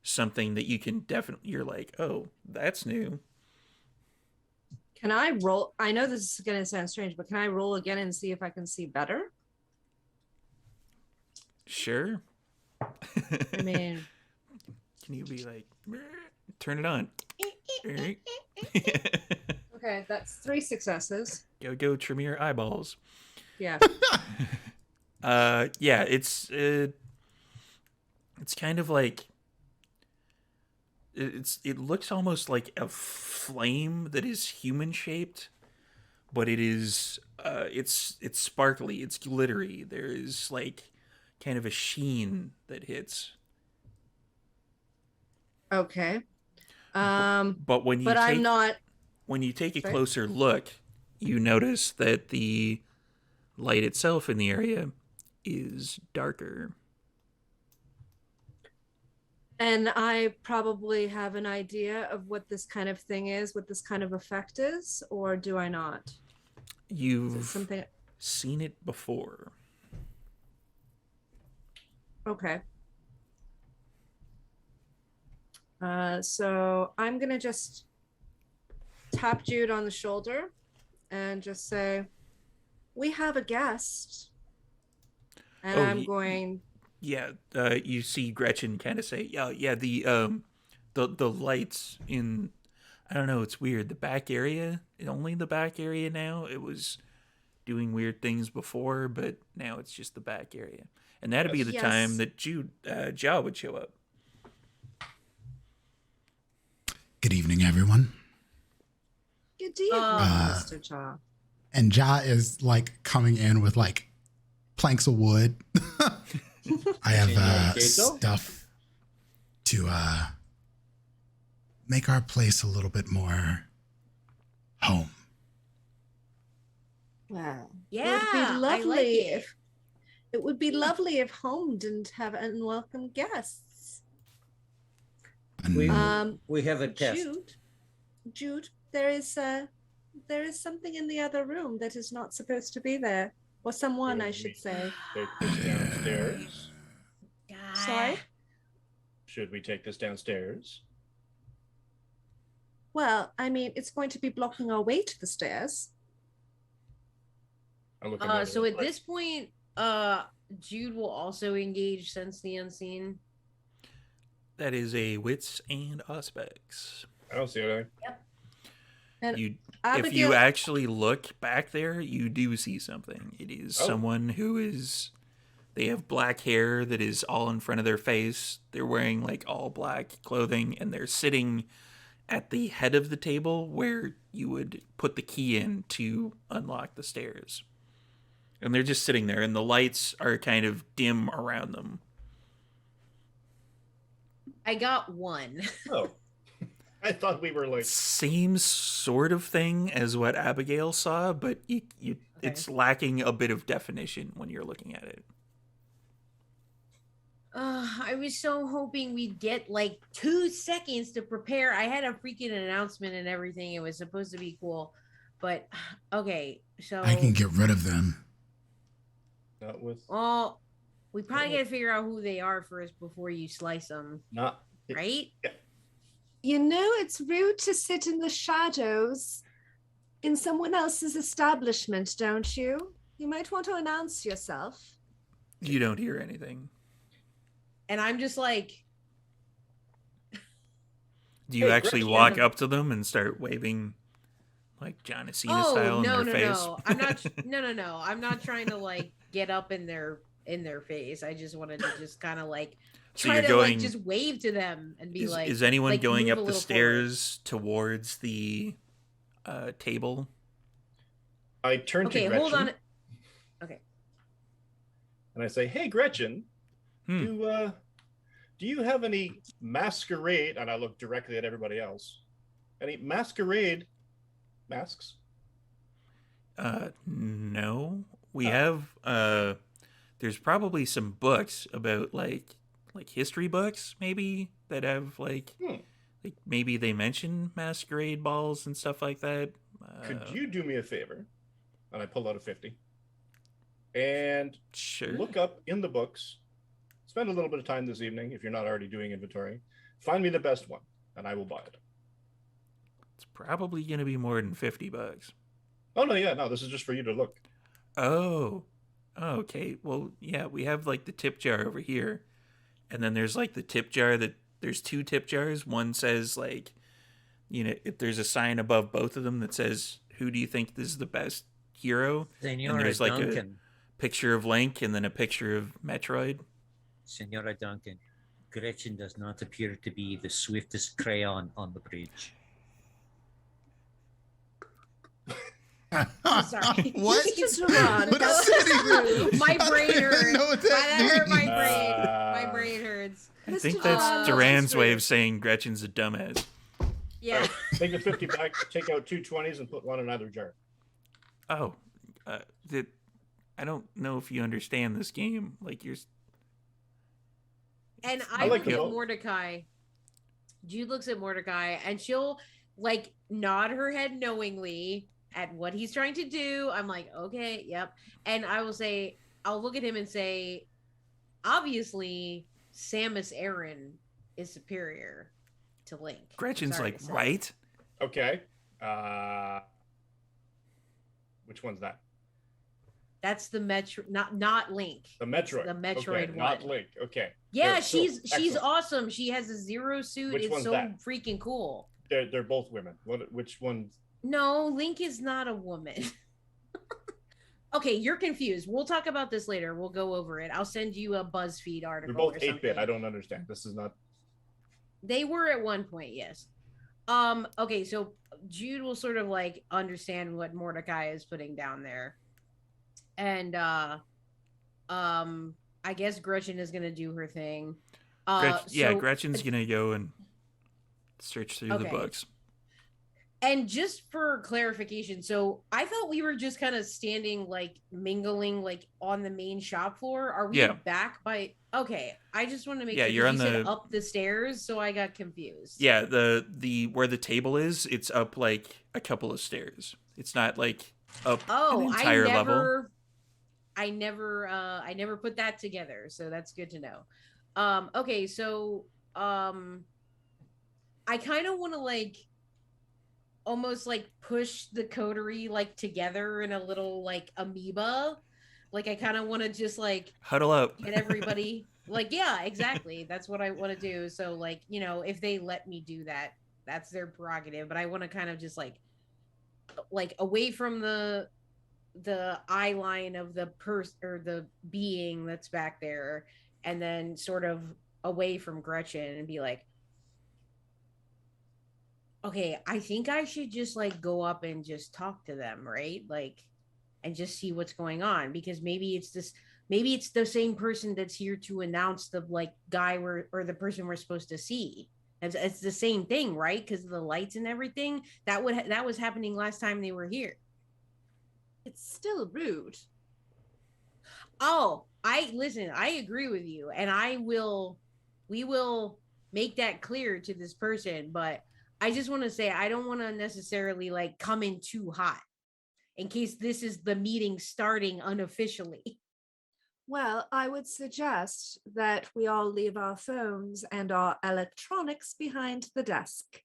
something that you can definitely, you're like, oh, that's new. Can I roll? I know this is going to sound strange, but can I roll again and see if I can see better? Sure. I mean, can you be like, turn it on? Okay, that's 3 successes. Go trim your eyeballs. Yeah. Yeah, it's kind of like it looks almost like a flame that is human shaped, but it is it's sparkly, it's glittery. There is like kind of a sheen that hits. Okay. But when you But take, I'm not. when you take a Sorry? closer look, you notice that the light itself in the area is darker. And I probably have an idea of what this kind of thing is, what this kind of effect is, or do I not? Is it You've something? seen it before. Okay. So I'm gonna just tap Jude on the shoulder and just say, "We have a guest," and Oh, I'm going. Yeah, you see Gretchen kind of say, "Yeah, the lights in, I don't know, it's weird. The back area, only the back area now. It was doing weird things before, but now it's just the back area, and that'd be the Yes. time that Ja would show up." Good evening, everyone. Good evening, Mr. Cha. And Ja is like coming in with like planks of wood. I have Señor Keto? stuff to make our place a little bit more home. Wow. Yeah, it would be I lovely like it. if it would be lovely if home didn't have unwelcome guests. And We have a test. Jude, there is something in the other room that is not supposed to be there, or someone, I should say. Take this downstairs. Sorry. Should we take this downstairs? Well, I mean, it's going to be blocking our way to the stairs. I'm looking at So it. at this point, Jude will also engage Sense the Unseen. That is a wits and aspects. I don't see anything. And You, if Abigail, you actually look back there, you do see something. It is Oh. someone who is. They have black hair that is all in front of their face. They're wearing like all black clothing, and they're sitting at the head of the table where you would put the key in to unlock the stairs. And they're just sitting there, and the lights are kind of dim around them. I got one. Oh. I thought we were like, Same sort of thing as what Abigail saw, but it's lacking a bit of definition when you're looking at it. I was so hoping we'd get like 2 seconds to prepare. I had a freaking announcement and everything. It was supposed to be cool. But okay, so I can get rid of them. not with, well, we probably gotta figure out who they are first before you slice them, not. right? you know it's rude to sit in the shadows in someone else's establishment, don't you? You might want to announce yourself. You don't hear anything. And I'm just like, Do you Hey, actually Gretchen. walk up to them and start waving like John Cena style in no, their face? no. I'm not. No. I'm not trying to like get up in their face. I just wanted to just kind of like So try you're to going. like just wave to them and be like, is anyone like, going move up a the little stairs towards the table? I turn forward. Okay, to Gretchen hold on. Okay. and I say, "Hey, Gretchen, Hmm. do you have any masquerade?" And I look directly at everybody else. Any masquerade masks? No. We have there's probably some books about like history books maybe that have like maybe they mention masquerade balls and stuff like that. Could you do me a favor? And I pull out a 50. And Sure. look up in the books. Spend a little bit of time this evening if you're not already doing inventory. Find me the best one, and I will buy it. It's probably going to be more than $50. Oh no, this is just for you to look. Oh, okay. Well, yeah, we have like the tip jar over here, and then there's like the tip jar that there's 2 tip jars. One says like, if there's a sign above both of them that says, "Who do you think is the best hero?" Senora there's like Duncan. Picture of Link and then a picture of Metroid. Senora Duncan. Gretchen does not appear to be the swiftest crayon on the bridge. Sorry. What? Mr. Ron, What that's city? rude. My I brain don't even hurts. know what That hurt that my means. brain. My brain hurts. I think Mr. that's John, Duran's way rude. of saying Gretchen's a dumbass. Yeah. Take the 50 back, take out 2 20s and put one in either jar. Oh, that I don't know if you understand this game. Like you're. And I I like look the at vote. Mordecai. Jude looks at Mordecai and she'll like nod her head knowingly at what he's trying to do. I'm like, okay, yep. And I will say, I'll look at him and say, obviously, Samus Aran is superior to Link. I'm Gretchen's sorry like, to say. right? Okay. Which one's that? That's the Metro, not Link. The It's Metroid. the Metroid okay, one. not Link. Okay. Yeah, Good, she's cool. Excellent. awesome. She has a zero suit. Which It's one's so that? freaking cool. They're both women. Which one? No, Link is not a woman. Okay, you're confused. We'll talk about this later. We'll go over it. I'll send you a BuzzFeed article. They're both or 8-bit. something. I don't understand. This is not. They were at one point, yes. Okay, so Jude will sort of like understand what Mordecai is putting down there. And I guess Gretchen is gonna do her thing. Gretchen's gonna go and search through the Okay. books. And just for clarification, so I thought we were just kind of standing like mingling like on the main shop floor. Are we Yeah. back by okay? I just want to make Yeah, sure you're 'cause on you said the- up the stairs, so I got confused. Yeah, the where the table is, it's up like a couple of stairs. It's not like up an entire level. I never put that together, so that's good to know. Okay, so I kind of want to like almost like push the coterie like together in a little like amoeba. Like I kind of want to just like Huddle up. get everybody like yeah, exactly. That's what I want to do. So like, you know, if they let me do that, that's their prerogative, but I want to kind of just like away from the eye line of the person or the being that's back there, and then sort of away from Gretchen and be like, okay, I think I should just like go up and just talk to them, right? Like, and just see what's going on, because maybe it's the same person that's here to announce the like guy or the person we're supposed to see. It's the same thing, right? Because of the lights and everything that was happening last time they were here. It's still rude. Oh, I agree with you, and we will make that clear to this person, but I just want to say I don't want to necessarily like come in too hot in case this is the meeting starting unofficially. Well, I would suggest that we all leave our phones and our electronics behind the desk.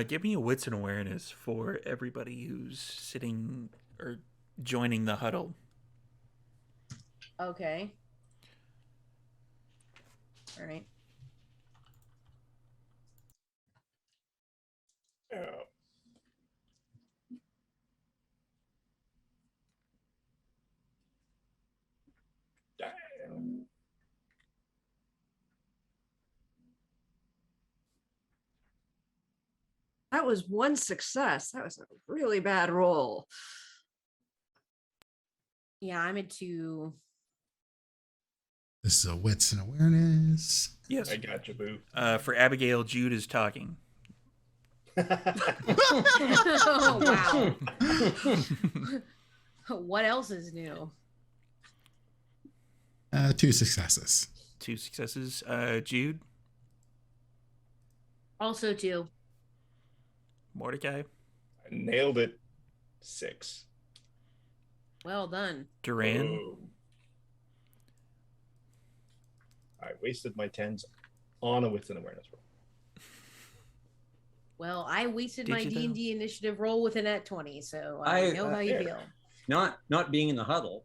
Give me a wits and awareness for everybody who's sitting or joining the huddle. Okay. All right. Oh. Damn. That was one success. That was a really bad roll. Yeah, I'm at 2. This is a wits and awareness. Yes. I got you, boo. For Abigail, Jude is talking. Oh wow. What else is new? 2 successes. 2 successes. Jude, Also 2. Mordecai, I nailed it. 6. Well done. Duran, Boom. I wasted my 10s on a wits and awareness roll. Well, I wasted Did my you, though? D&D initiative roll with an at 20, so I know how you yeah. feel. Not being in the huddle,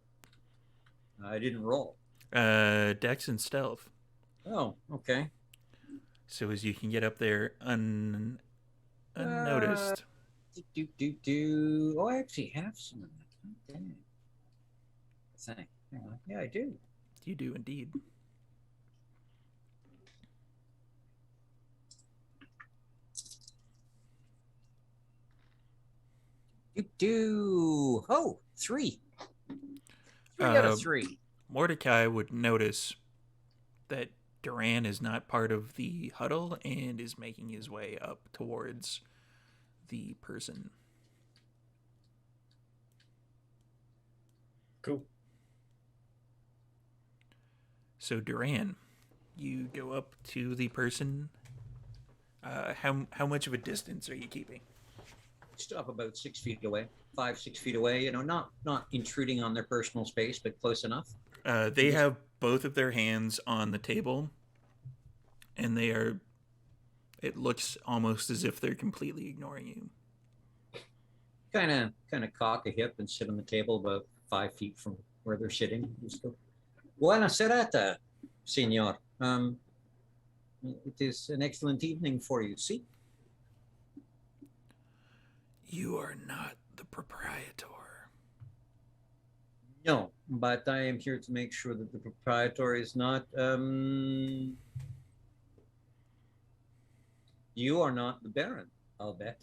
I didn't roll. Dex, and Stealth. Oh, okay. So as you can get up there unnoticed. Oh, I actually have some of that. Dang. Thank. Yeah, I do. You do indeed. Oh, 3. 3 out of 3. Mordecai would notice that Duran is not part of the huddle and is making his way up towards the person. Cool. So Duran, you go up to the person. How much of a distance are you keeping? Stop about 6 feet away, 6 feet away. You know, not intruding on their personal space, but close enough. They have both of their hands on the table, and they are. It looks almost as if they're completely ignoring you. Kind of cock a hip and sit on the table about 5 feet from where they're sitting. Just go, Buona serata, signor. It is an excellent evening for you. See? You are not the proprietor. No, but I am here to make sure that the proprietor is not. You are not the Baron, I'll bet.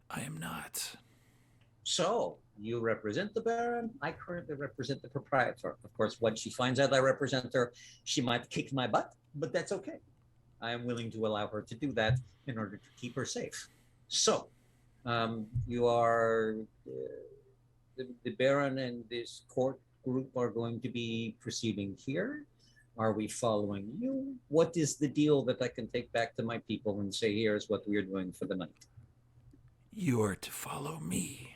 I am not. So, you represent the Baron. I currently represent the proprietor. Of course, when she finds out I represent her, she might kick my butt, but that's okay. I am willing to allow her to do that in order to keep her safe. So, you are the Baron and this court group are going to be proceeding here. Are we following you? What is the deal that I can take back to my people and say, here's what we're doing for the night? You are to follow me.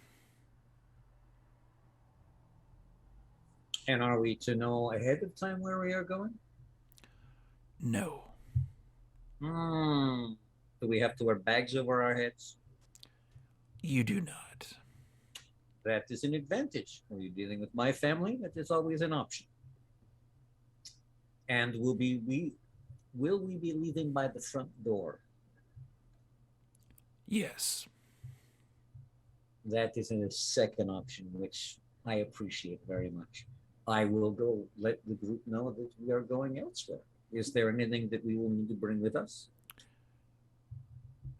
And are we to know ahead of time where we are going? No. Do we have to wear bags over our heads? You do not. That is an advantage. When you're dealing with my family, that is always an option. And will we be leaving by the front door? Yes. That is a second option, which I appreciate very much. I will go let the group know that we are going elsewhere. Is there anything that we will need to bring with us?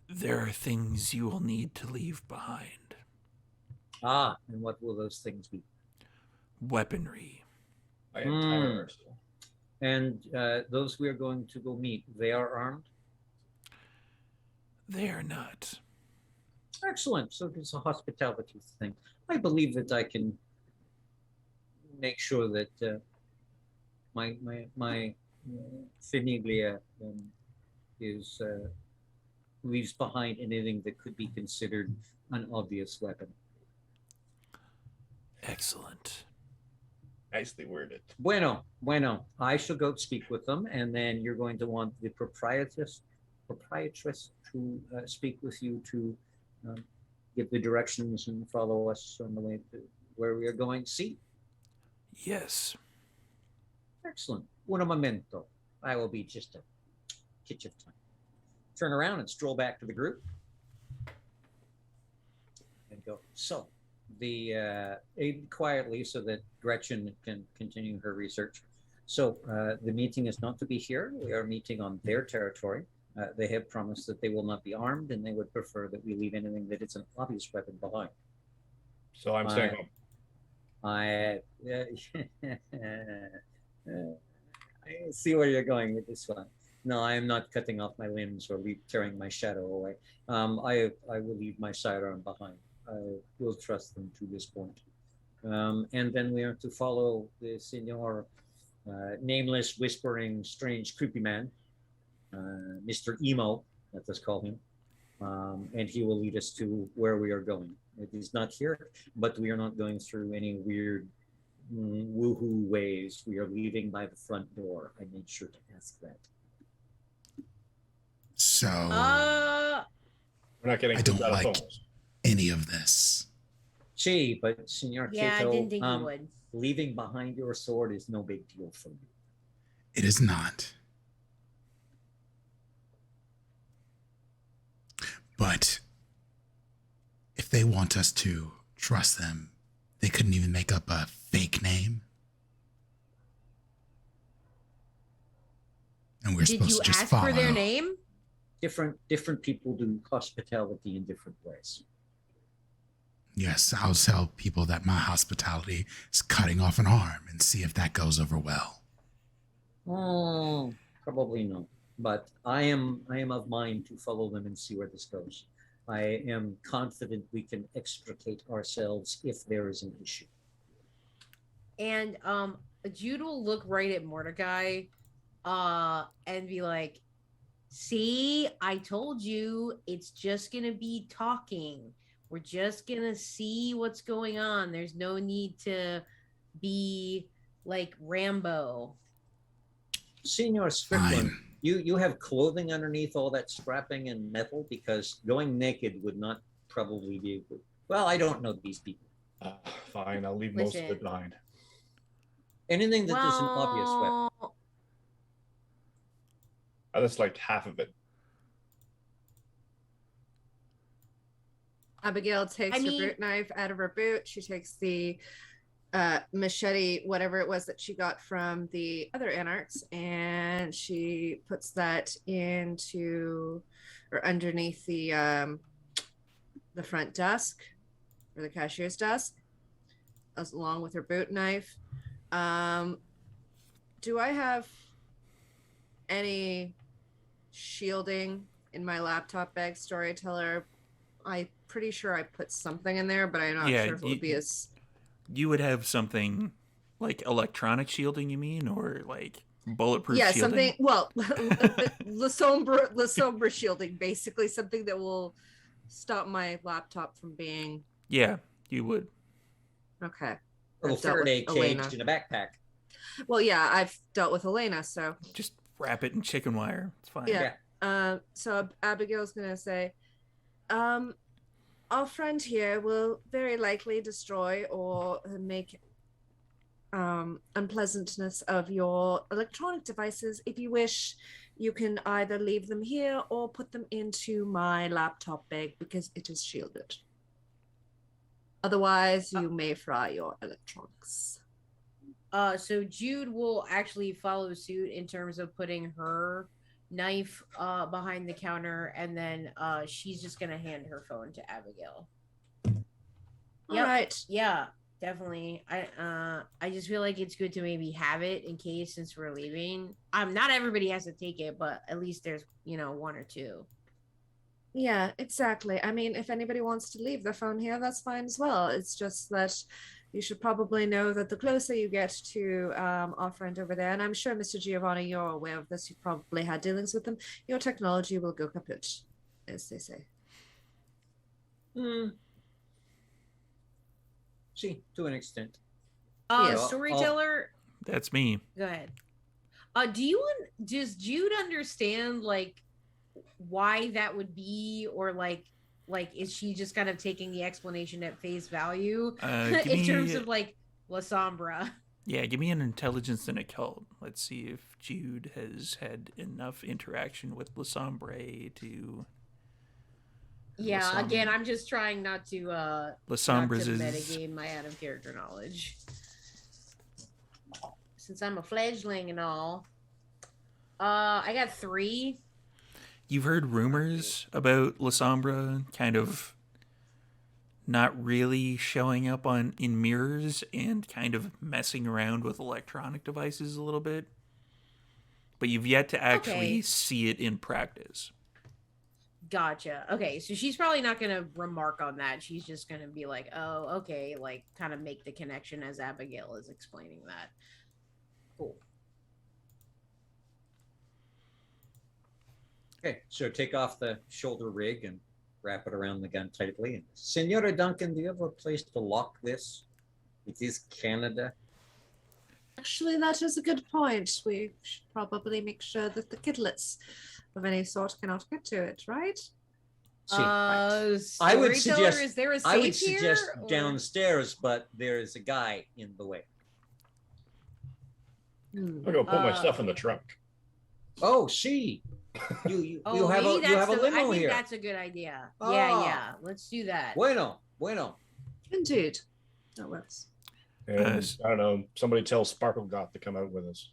There are things you will need to leave behind. Ah, and what will those things be? Weaponry. My entire arsenal. And those we are going to go meet, they are armed? They are not. Excellent. So it's a hospitality thing. I believe that I can make sure that my Finiglia is leaves behind anything that could be considered an obvious weapon. Excellent. Nicely worded. Bueno. I shall go speak with them, and then you're going to want the proprietress to speak with you to give the directions and follow us on the way to where we are going. See? Yes. Excellent. Un momento. I will be just a kitch of time. Turn around and stroll back to the group and go. So, quietly so that Gretchen can continue her research. So, the meeting is not to be here. We are meeting on their territory. They have promised that they will not be armed, and they would prefer that we leave anything that is an obvious weapon behind. So I'm staying home. I see where you're going with this one. No, I am not cutting off my limbs or tearing my shadow away. I will leave my sidearm behind. I will trust them to this point. And then we are to follow the Senor, nameless, whispering, strange, creepy man, Mr. Emo, let us call him. And he will lead us to where we are going. It is not here, but we are not going through any weird woohoo ways. We are leaving by the front door. I made sure to ask that. So We're not getting I don't kicked out of like homes. any of this. Gee, but Senor Yeah, Cato, I didn't think you would. leaving behind your sword is no big deal for me. It is not. But if they want us to trust them, they couldn't even make up a fake name. And we're Did supposed you to just ask follow. for their name? Different people do hospitality in different ways. Yes, I'll tell people that my hospitality is cutting off an arm and see if that goes over well. Oh, probably not. But I am of mind to follow them and see where this goes. I am confident we can extricate ourselves if there is an issue. And Jude will look right at Mordecai and be like, see, I told you it's just gonna be talking. We're just gonna see what's going on. There's no need to be like Rambo. Senior Strickland, Fine. you have clothing underneath all that strapping and metal, because going naked would not probably be a good. Well, I don't know these people. Fine, I'll leave most of Listen. it behind. Anything that is an obvious weapon. Well, That's like half of it. Abigail takes I her mean- boot knife out of her boot. She takes the machete, whatever it was that she got from the other anarchs, and she puts that into or underneath the front desk or the cashier's desk, as along with her boot knife. Do I have any shielding in my laptop bag, storyteller? I'm pretty sure I put something in there, but I'm not Yeah, sure if it would be as. You would have something like electronic shielding, you mean, or like bulletproof Yeah, shielding? something. Well, La Sombra shielding, basically something that will stop my laptop from being. Yeah, you would. Okay. A little I've dealt with Faraday Elena. cage in a backpack. Well, yeah, I've dealt with Elena, so Just wrap it in chicken wire. It's fine. yeah. So Abigail's gonna say, our friend here will very likely destroy or make unpleasantness of your electronic devices. If you wish, you can either leave them here or put them into my laptop bag because it is shielded. Otherwise, you may fry your electronics. So Jude will actually follow suit in terms of putting her knife behind the counter, and then she's just gonna hand her phone to Abigail. All Yep. right. Yeah, definitely. I just feel like it's good to maybe have it in case, since we're leaving. Not everybody has to take it, but at least there's one or two. Yeah, exactly. I mean, if anybody wants to leave their phone here, that's fine as well. It's just that you should probably know that the closer you get to our friend over there, and I'm sure, Mr. Giovanni, you're aware of this, you've probably had dealings with them, your technology will go kaput, as they say. See, to an extent. Yes. Storyteller, That's me. go ahead. Does Jude understand like why that would be, or like is she just kind of taking the explanation at face value Give in me- terms of like La Sombra? Yeah, give me an intelligence and occult. Let's see if Jude has had enough interaction with La Sombre to. Yeah, again, I'm just trying not to La not Sombra's to is. metagame my out of character knowledge, since I'm a fledgling and all. I got 3. You've heard rumors about La Sombra kind of not really showing up in mirrors and kind of messing around with electronic devices a little bit. But you've yet to actually Okay. see it in practice. Gotcha. Okay, so she's probably not gonna remark on that. She's just gonna be like, "Oh, okay," like kind of make the connection as Abigail is explaining that. Cool. Okay, so take off the shoulder rig and wrap it around the gun tightly. Senora Duncan, do you have a place to lock this? It is Canada. Actually, that is a good point. We should probably make sure that the kidlets of any sort cannot get to it, right? See, I would suggest- Is there a safe I would suggest here, or- downstairs, but there is a guy in the way. Hmm. I'll go put my Uh, stuff in the trunk. Oh, see, you Oh, have maybe you have a I limo think here. that's a good idea. Ah. Yeah, let's do that. Bueno. Indeed. That works. And Nice. I don't know, somebody tell Sparkle Goth to come out with us.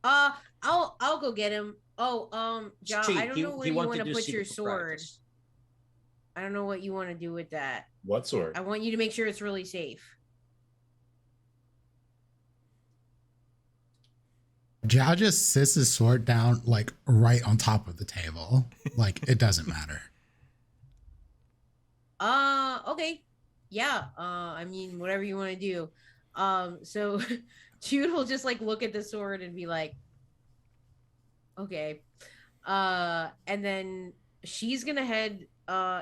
I'll go get him. Oh, John, See, I don't know where you want to wanted put see your the sword. practice. I don't know what you want to do with that. What sword? I want you to make sure it's really safe. Ja just sits his sword down like right on top of the table. Like it doesn't matter. Okay. Yeah. I mean, whatever you want to do. So Jude will just like look at the sword and be like, okay. And then she's gonna head.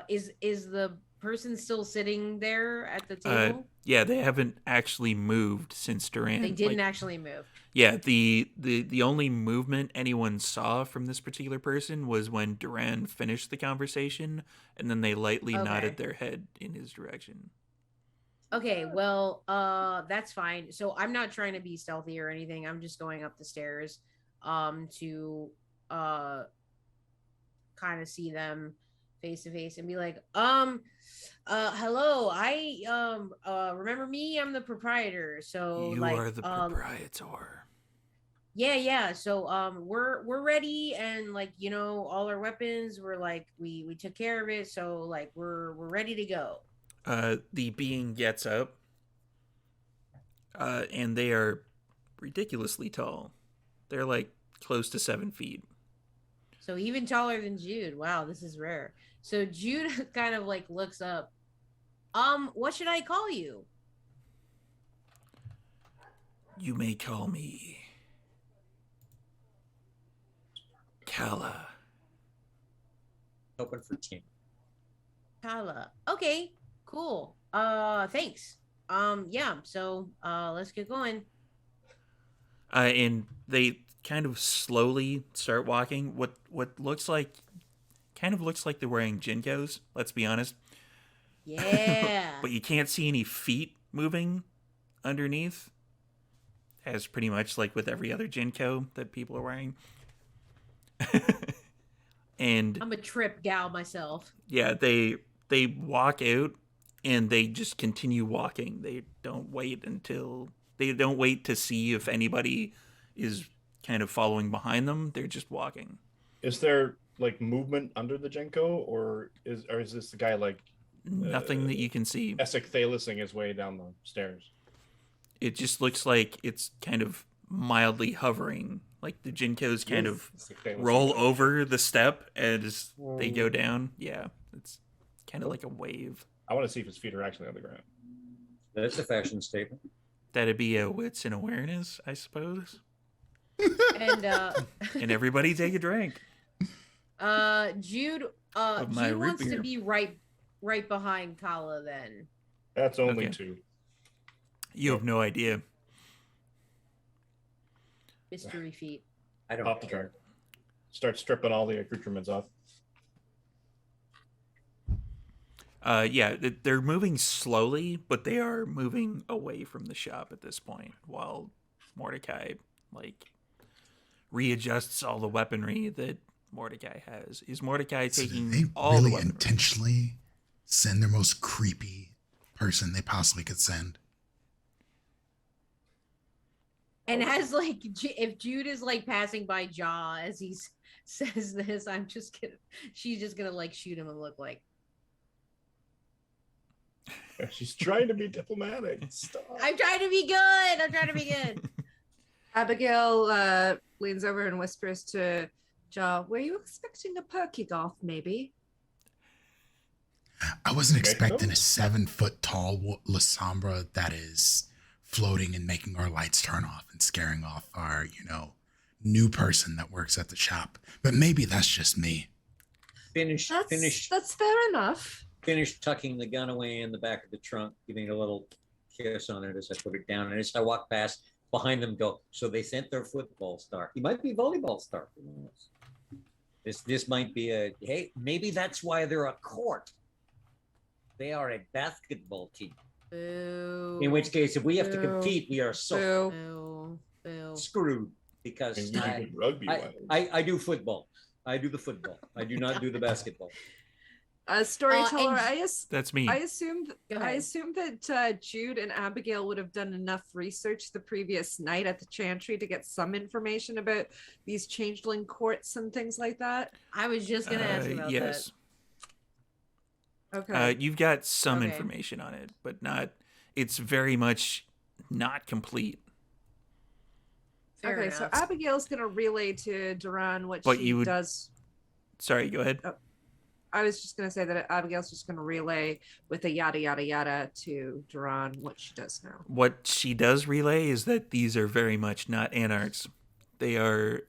Is the person still sitting there at the table? Yeah, they haven't actually moved since Durant. They didn't actually move. Yeah, the only movement anyone saw from this particular person was when Duran finished the conversation, and then they lightly nodded their head in his direction. Okay, well, that's fine. So I'm not trying to be stealthy or anything. I'm just going up the stairs, to kind of see them face to face and be like, hello, I remember me? I'm the proprietor. So You like, are the proprietor. Yeah. So we're ready, and like, you know, all our weapons were like we took care of it. So like we're ready to go. The being gets up, and they are ridiculously tall. They're like close to 7 feet. So even taller than Jude. Wow, this is rare. So Jude kind of like looks up. What should I call you? You may call me Kala. Open for team. Kala. Okay, cool. Thanks. Yeah, so let's get going. And they kind of slowly start walking. What looks like they're wearing Jinkos, let's be honest. Yeah. But you can't see any feet moving underneath, as pretty much like with every other Jinko that people are wearing. And I'm a trip gal myself. yeah, they walk out and they just continue walking. They don't wait to see if anybody is kind of following behind them. They're just walking. Is there like movement under the Jenko, or is this the guy like Nothing that you can see. Essek Thalising his way down the stairs? It just looks like it's kind of mildly hovering. Like the Jinkos kind of roll over the step as they go down. Yeah, it's kind of like a wave. I want to see if his feet are actually on the ground. That's a fashion statement. That'd be a wits and awareness, I suppose. And And everybody take a drink. Jude Of my Jude root wants beer. to be right behind Kala then. That's only Okay. 2. You have no idea. Mystery feet. I don't Pop the care. trunk. Start stripping all the accoutrements off. Yeah, they're moving slowly, but they are moving away from the shop at this point, while Mordecai like readjusts all the weaponry that Mordecai has. Is Mordecai So taking did they all the really weaponry? intentionally send their most creepy person they possibly could send? And as like if Jude is like passing by Jaw as he says this, she's just gonna like shoot him and look like, She's trying to be diplomatic. Stop. I'm trying to be good. Abigail leans over and whispers to Jaw, were you expecting a perky goth, maybe? I wasn't Okay, expecting cool. a 7-foot tall La Sombra that is floating and making our lights turn off and scaring off our, new person that works at the shop. But maybe that's just me. Finish That's fair enough. tucking the gun away in the back of the trunk, giving it a little kiss on it as I put it down. And as I walk past, behind them go, so they sent their football star. He might be volleyball star. Who knows? This might be hey, maybe that's why they're a court. They are a basketball team. Boo. In which case, if we have to Boo. compete, we are so Boo. screwed because And you do rugby. I do football. I do the football. I do not do the basketball. Storyteller, and- That's me. I assume Go I ahead. assume that Jude and Abigail would have done enough research the previous night at the Chantry to get some information about these changeling courts and things like that. I was just gonna ask about yes. Okay. You've got some Okay. information on it, but not. It's very much not complete. Fair Okay, enough. so Abigail's gonna relay to Duran what But she you would- does. Sorry, go ahead. I was just gonna say that Abigail's just gonna relay with a yada yada yada to Duran what she does now. What she does relay is that these are very much not anarchs. They are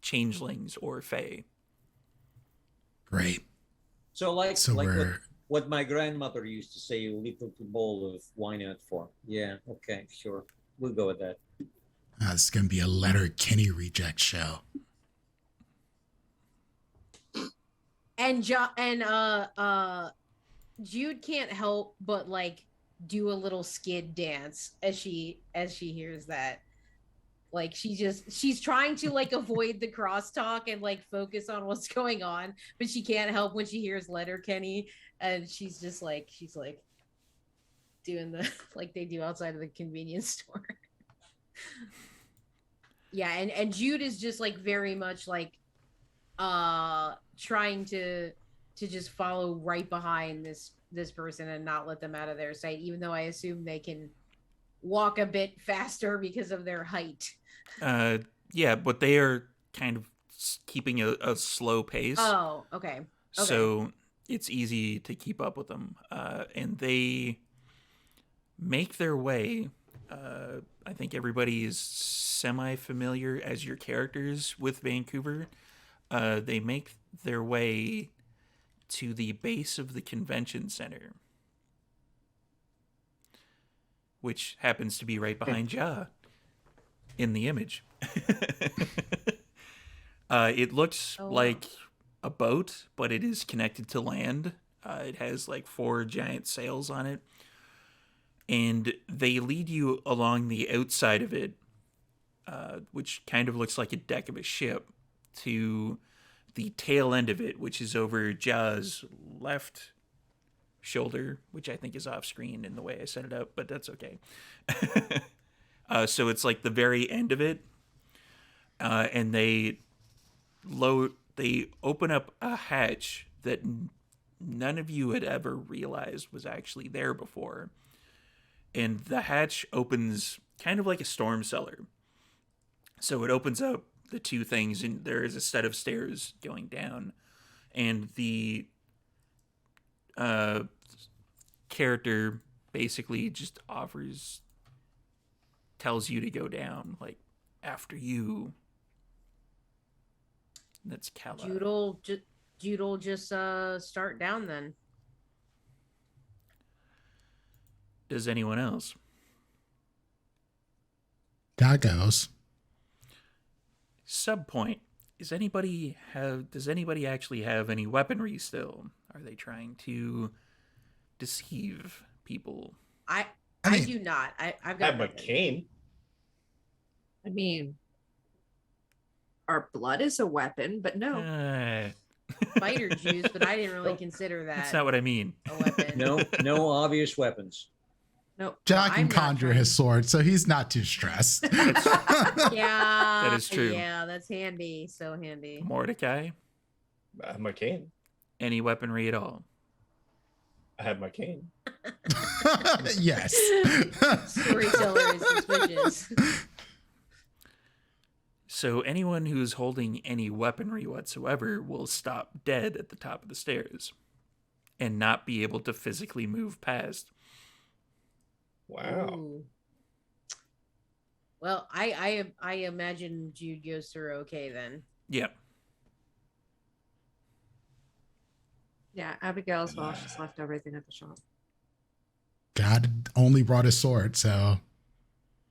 changelings or fae. Great. So like So like we're what my grandmother used to say, a little bowl of wine out for. Yeah, okay, sure. We'll go with that. this is gonna be a Letter Kenny reject show. And Jude can't help but like do a little skid dance as she hears that. Like she's trying to like avoid the crosstalk and like focus on what's going on, but she can't help when she hears Letter Kenny, and she's doing the like they do outside of the convenience store. Yeah, and Jude is just like very much like trying to just follow right behind this person and not let them out of their sight, even though I assume they can walk a bit faster because of their height. Yeah, but they are kind of keeping a slow pace. Oh, okay. So it's easy to keep up with them. And they make their way. I think everybody is semi-familiar as your characters with Vancouver. They make their way to the base of the convention center, which happens to be right behind Ja in the image. It looks like a boat, but it is connected to land. It has like 4 giant sails on it. And they lead you along the outside of it, which kind of looks like a deck of a ship, to the tail end of it, which is over Ja's left shoulder, which I think is off screen in the way I set it up, but that's okay. So it's like the very end of it, and they open up a hatch that none of you had ever realized was actually there before. And the hatch opens kind of like a storm cellar. So it opens up the 2 things, and there is a set of stairs going down. And the character basically just tells you to go down, like, after you. That's Kala. Jude'll just start down then. Does anyone else? That goes. Subpoint. Does anybody actually have any weaponry still? Are they trying to deceive people? I mean, do not. I've I got have my nothing. cane. I mean, our blood is a weapon, but no. Fighter juice, but I didn't really consider that That's not what I mean. a weapon. No obvious weapons. No. Ja I'm can not conjure trying- his sword, so he's not too stressed. Yeah, That is true. Yeah, that's handy. So handy. Mordecai, I have my cane. any weaponry at all? I have my cane. Yes. Storyteller is suspicious. So anyone who's holding any weaponry whatsoever will stop dead at the top of the stairs and not be able to physically move past. Wow. Ooh. Well, I imagine Jude goes through okay then. Yeah. Yeah, Abigail as well. She's left everything at the shop. God only brought his sword, so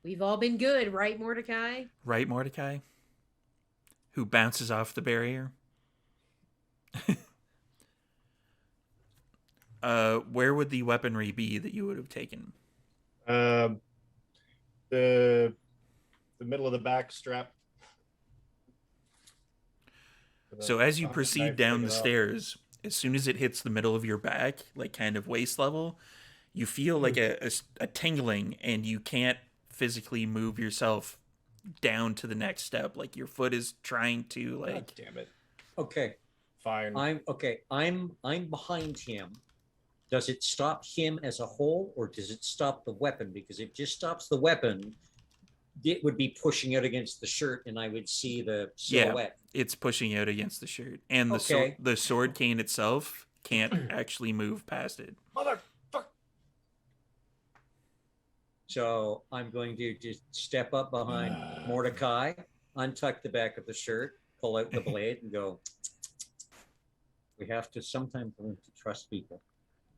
We've all been good, right, Mordecai? Right, Mordecai? Who bounces off the barrier? Where would the weaponry be that you would have taken? The middle of the back strap. So as you Pocket proceed knife, down take the it off. stairs, as soon as it hits the middle of your back, like kind of waist level, you feel like a tingling, and you can't physically move yourself down to the next step. Like your foot is trying to God like. damn it. Okay. Fine. I'm behind him. Does it stop him as a whole, or does it stop the weapon? Because if it just stops the weapon, it would be pushing out against the shirt, and I would see the silhouette. It's pushing out against the shirt, and Okay. the sword cane itself can't actually move past it. Motherfucker. So I'm going to just step up behind Mordecai, untuck the back of the shirt, pull out the blade, and go. We have to sometimes learn to trust people.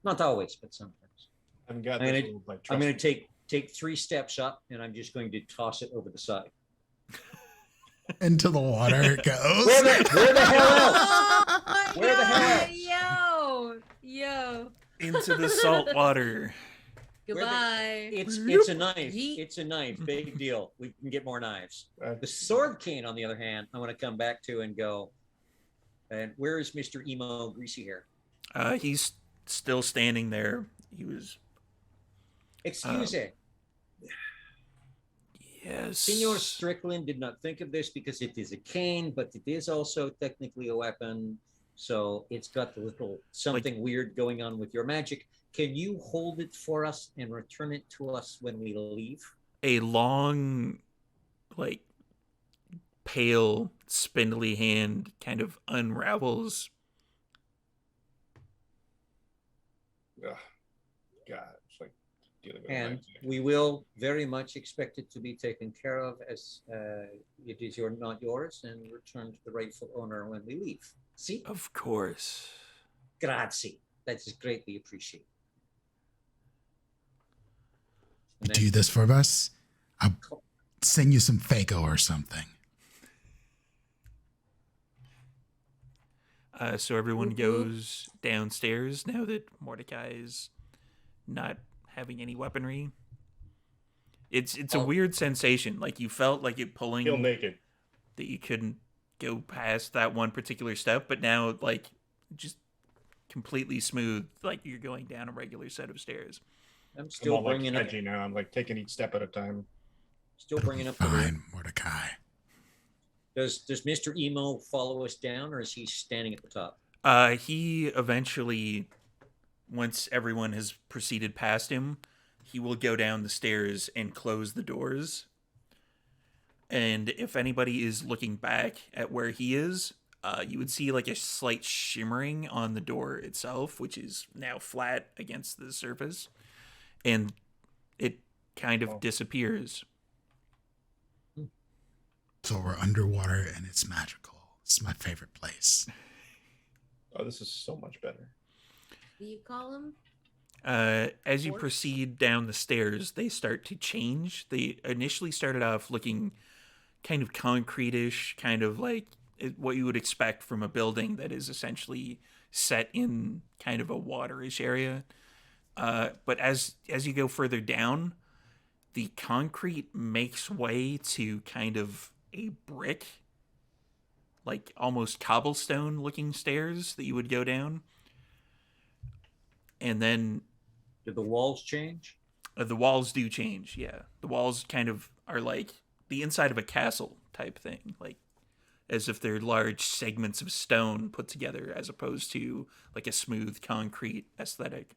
Not always, but sometimes. I've got I'm this gonna, little, like, I'm going trust- to take 3 steps up, and I'm just going to toss it over the side. Into the water it goes. Where the hell else? Oh my Where the hell God, yo. Into the salt water. Goodbye. It's a knife. Yeet. It's a knife. Big deal. We can get more knives. Uh, The sword cane, on the other hand, I want to come back to and go. And where is Mr. Emo Greasy Hair? He's still standing there. He was. Excuse me. Yes. Senor Strickland did not think of this because it is a cane, but it is also technically a weapon. So it's got the little something weird going on with your magic. Can you hold it for us and return it to us when we leave? A long, like, pale, spindly hand kind of unravels. ugh, God, it's like dealing with And knives. we will very much expect it to be taken care of as it is not yours and returned to the rightful owner when we leave. See? Of course. Grazie. That is greatly appreciated. You And then- do this for us, I'll send you some Fago or something. So everyone goes downstairs now that Mordecai is not having any weaponry. It's a weird sensation. Like, you felt like it pulling Feel naked. that you couldn't go past that one particular step, but now, like, just completely smooth, like you're going down a regular set of stairs. I'm I'm still all like bringing up, edgy now. I'm like taking each step at a time. still It'll bringing be up the rear. fine, Mordecai. Does Mr. Emo follow us down, or is he standing at the top? He eventually, once everyone has proceeded past him, he will go down the stairs and close the doors. And if anybody is looking back at where he is, you would see like a slight shimmering on the door itself, which is now flat against the surface. And it kind of Oh. disappears. So we're underwater and it's magical. It's my favorite place. Oh, this is so much better. What do you call him? As you Force? proceed down the stairs, they start to change. They initially started off looking kind of concrete-ish, kind of like what you would expect from a building that is essentially set in kind of a waterish area. But as you go further down, the concrete makes way to kind of a brick, like almost cobblestone-looking stairs that you would go down. And then Did the walls change? the walls do change, yeah. The walls kind of are like the inside of a castle type thing, like as if they're large segments of stone put together as opposed to like a smooth concrete aesthetic.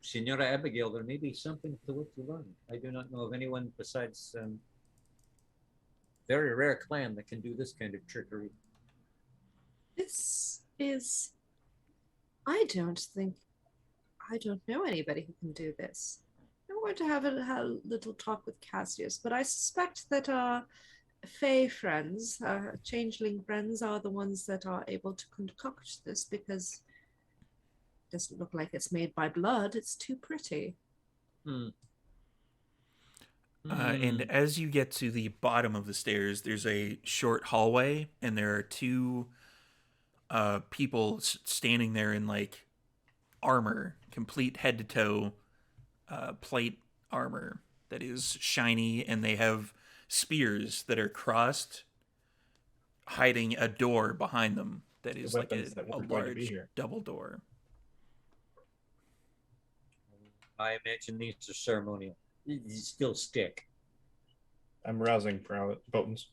Senora Abigail, there may be something to what you learn. I do not know of anyone besides very rare clan that can do this kind of trickery. This is. I don't know anybody who can do this. I'm going to have a little talk with Cassius, but I suspect that our Fey friends, our changeling friends, are the ones that are able to concoct this because it doesn't look like it's made by blood. It's too pretty. And as you get to the bottom of the stairs, there's a short hallway, and there are two people standing there in like armor, complete head to toe plate armor that is shiny, and they have spears that are crossed, hiding a door behind them that is like weapons that a were going to be large here. double door. I imagine these are ceremonial. These still stick. I'm rousing potence.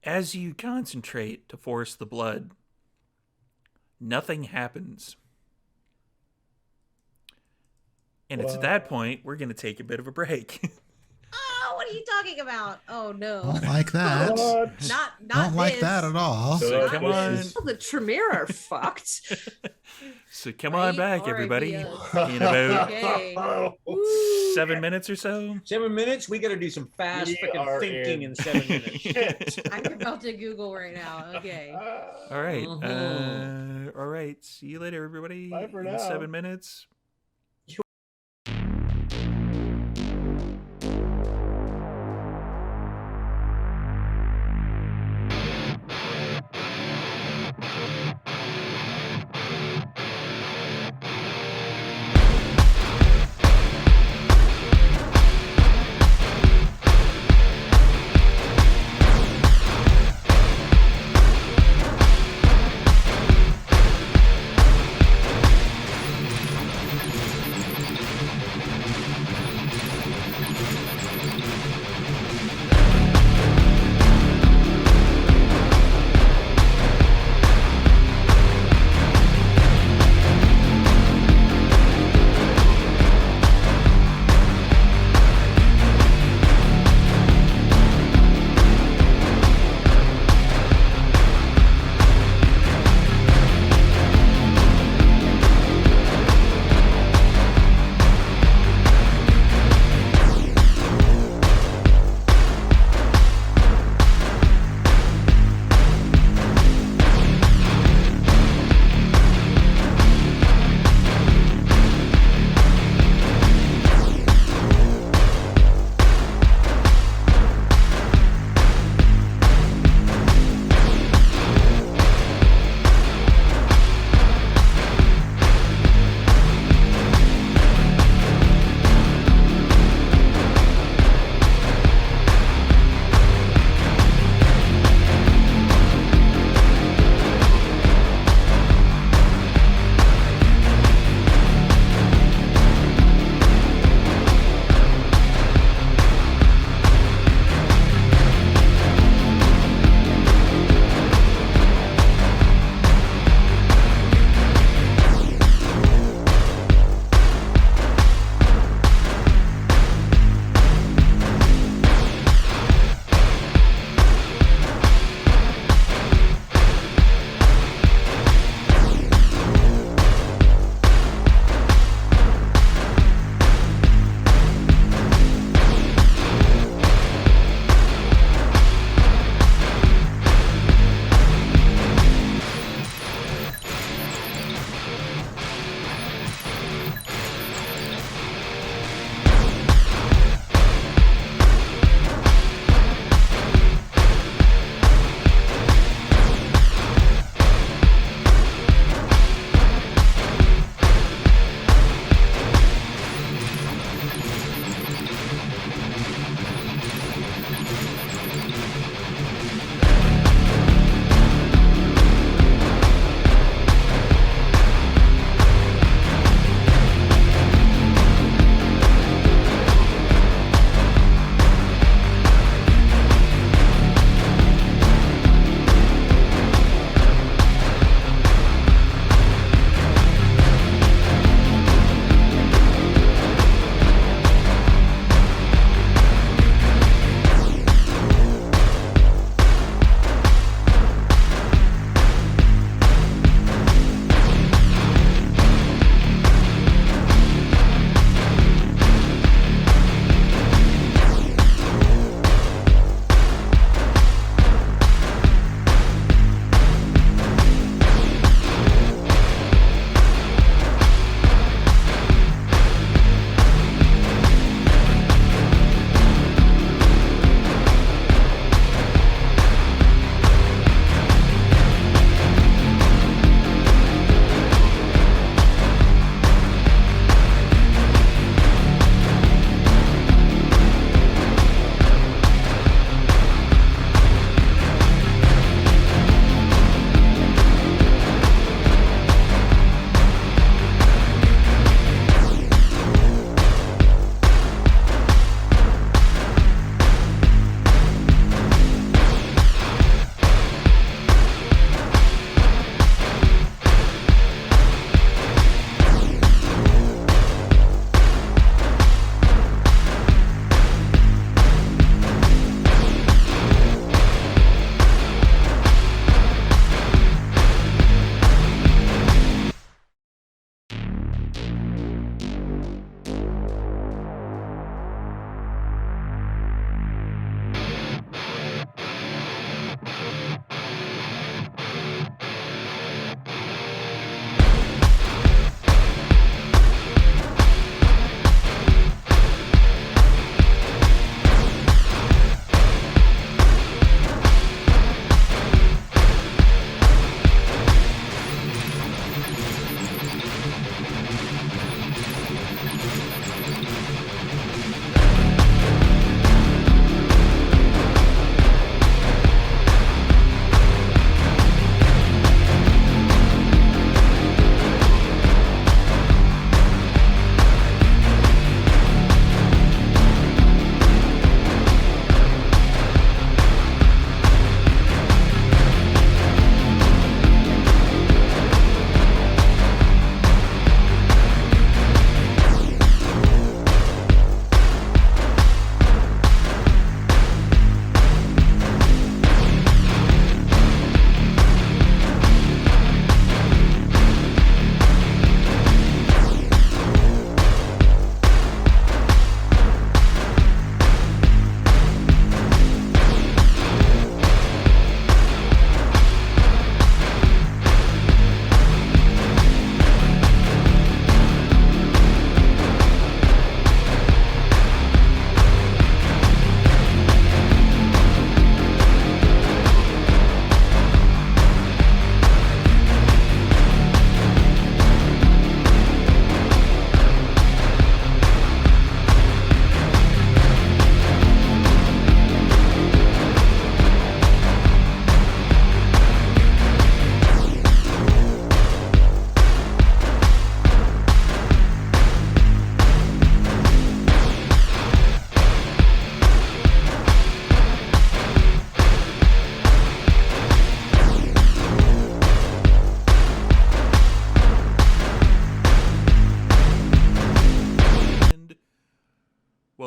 As you concentrate to force the blood, nothing happens. And it's at that point we're gonna take a bit of a break. Oh, what are you talking about? Oh no. Don't like that. What? Not Don't like this. that at all. So come this on. is- Well, the Tremere are fucked. So come on Right? back, everybody. R.I.P. In about Okay. 7 minutes or so. 7 minutes? We got to do some fast We freaking are thinking in. in 7 minutes. Shit. I'm about to Google right now. Okay. All right. Mhm. All right. See you later, everybody. Bye for in now. 7 minutes.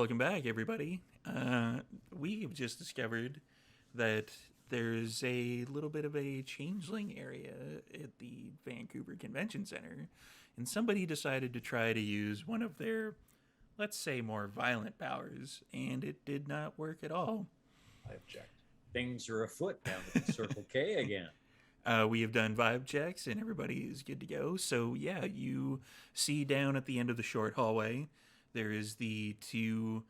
welcome back, everybody. We've just discovered that there's a little bit of a changeling area at the Vancouver Convention Center, and somebody decided to try to use one of their, let's say, more violent powers, and it did not work at all. I object. Things are afoot down at the Circle K again. We have done vibe checks, and everybody is good to go. So, yeah, you see down at the end of the short hallway, there is the two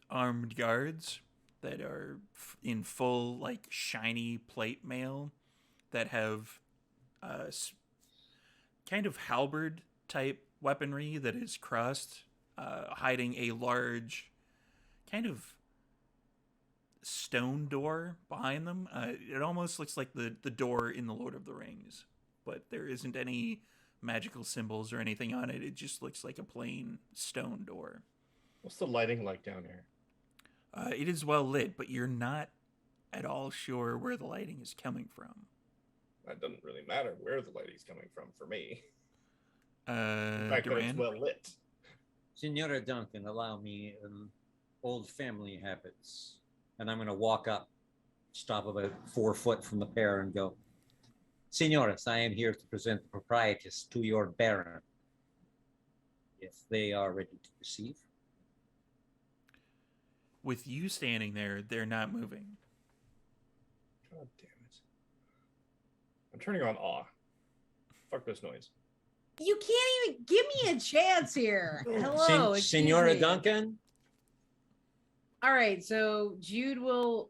armed guards that are in full, like, shiny plate mail that have kind of halberd type weaponry that is crossed, hiding a large kind of stone door behind them. It almost looks like the door in the Lord of the Rings, but there isn't any magical symbols or anything on it. It just looks like a plain stone door. What's the lighting like down here? It is well lit, but you're not at all sure where the lighting is coming from. That doesn't really matter where the lighting's coming from for me. The fact that Duran? it's well lit. Senora Duncan, allow me old family habits. And I'm going to walk up, stop about 4 foot from the pair and go, Senores, I am here to present the proprieties to your baron. If they are ready to receive. With you standing there, they're not moving. God damn it. I'm turning on awe. Fuck this noise. You can't even give me a chance here. Hello, excuse Senora me. Duncan? All right, so Jude will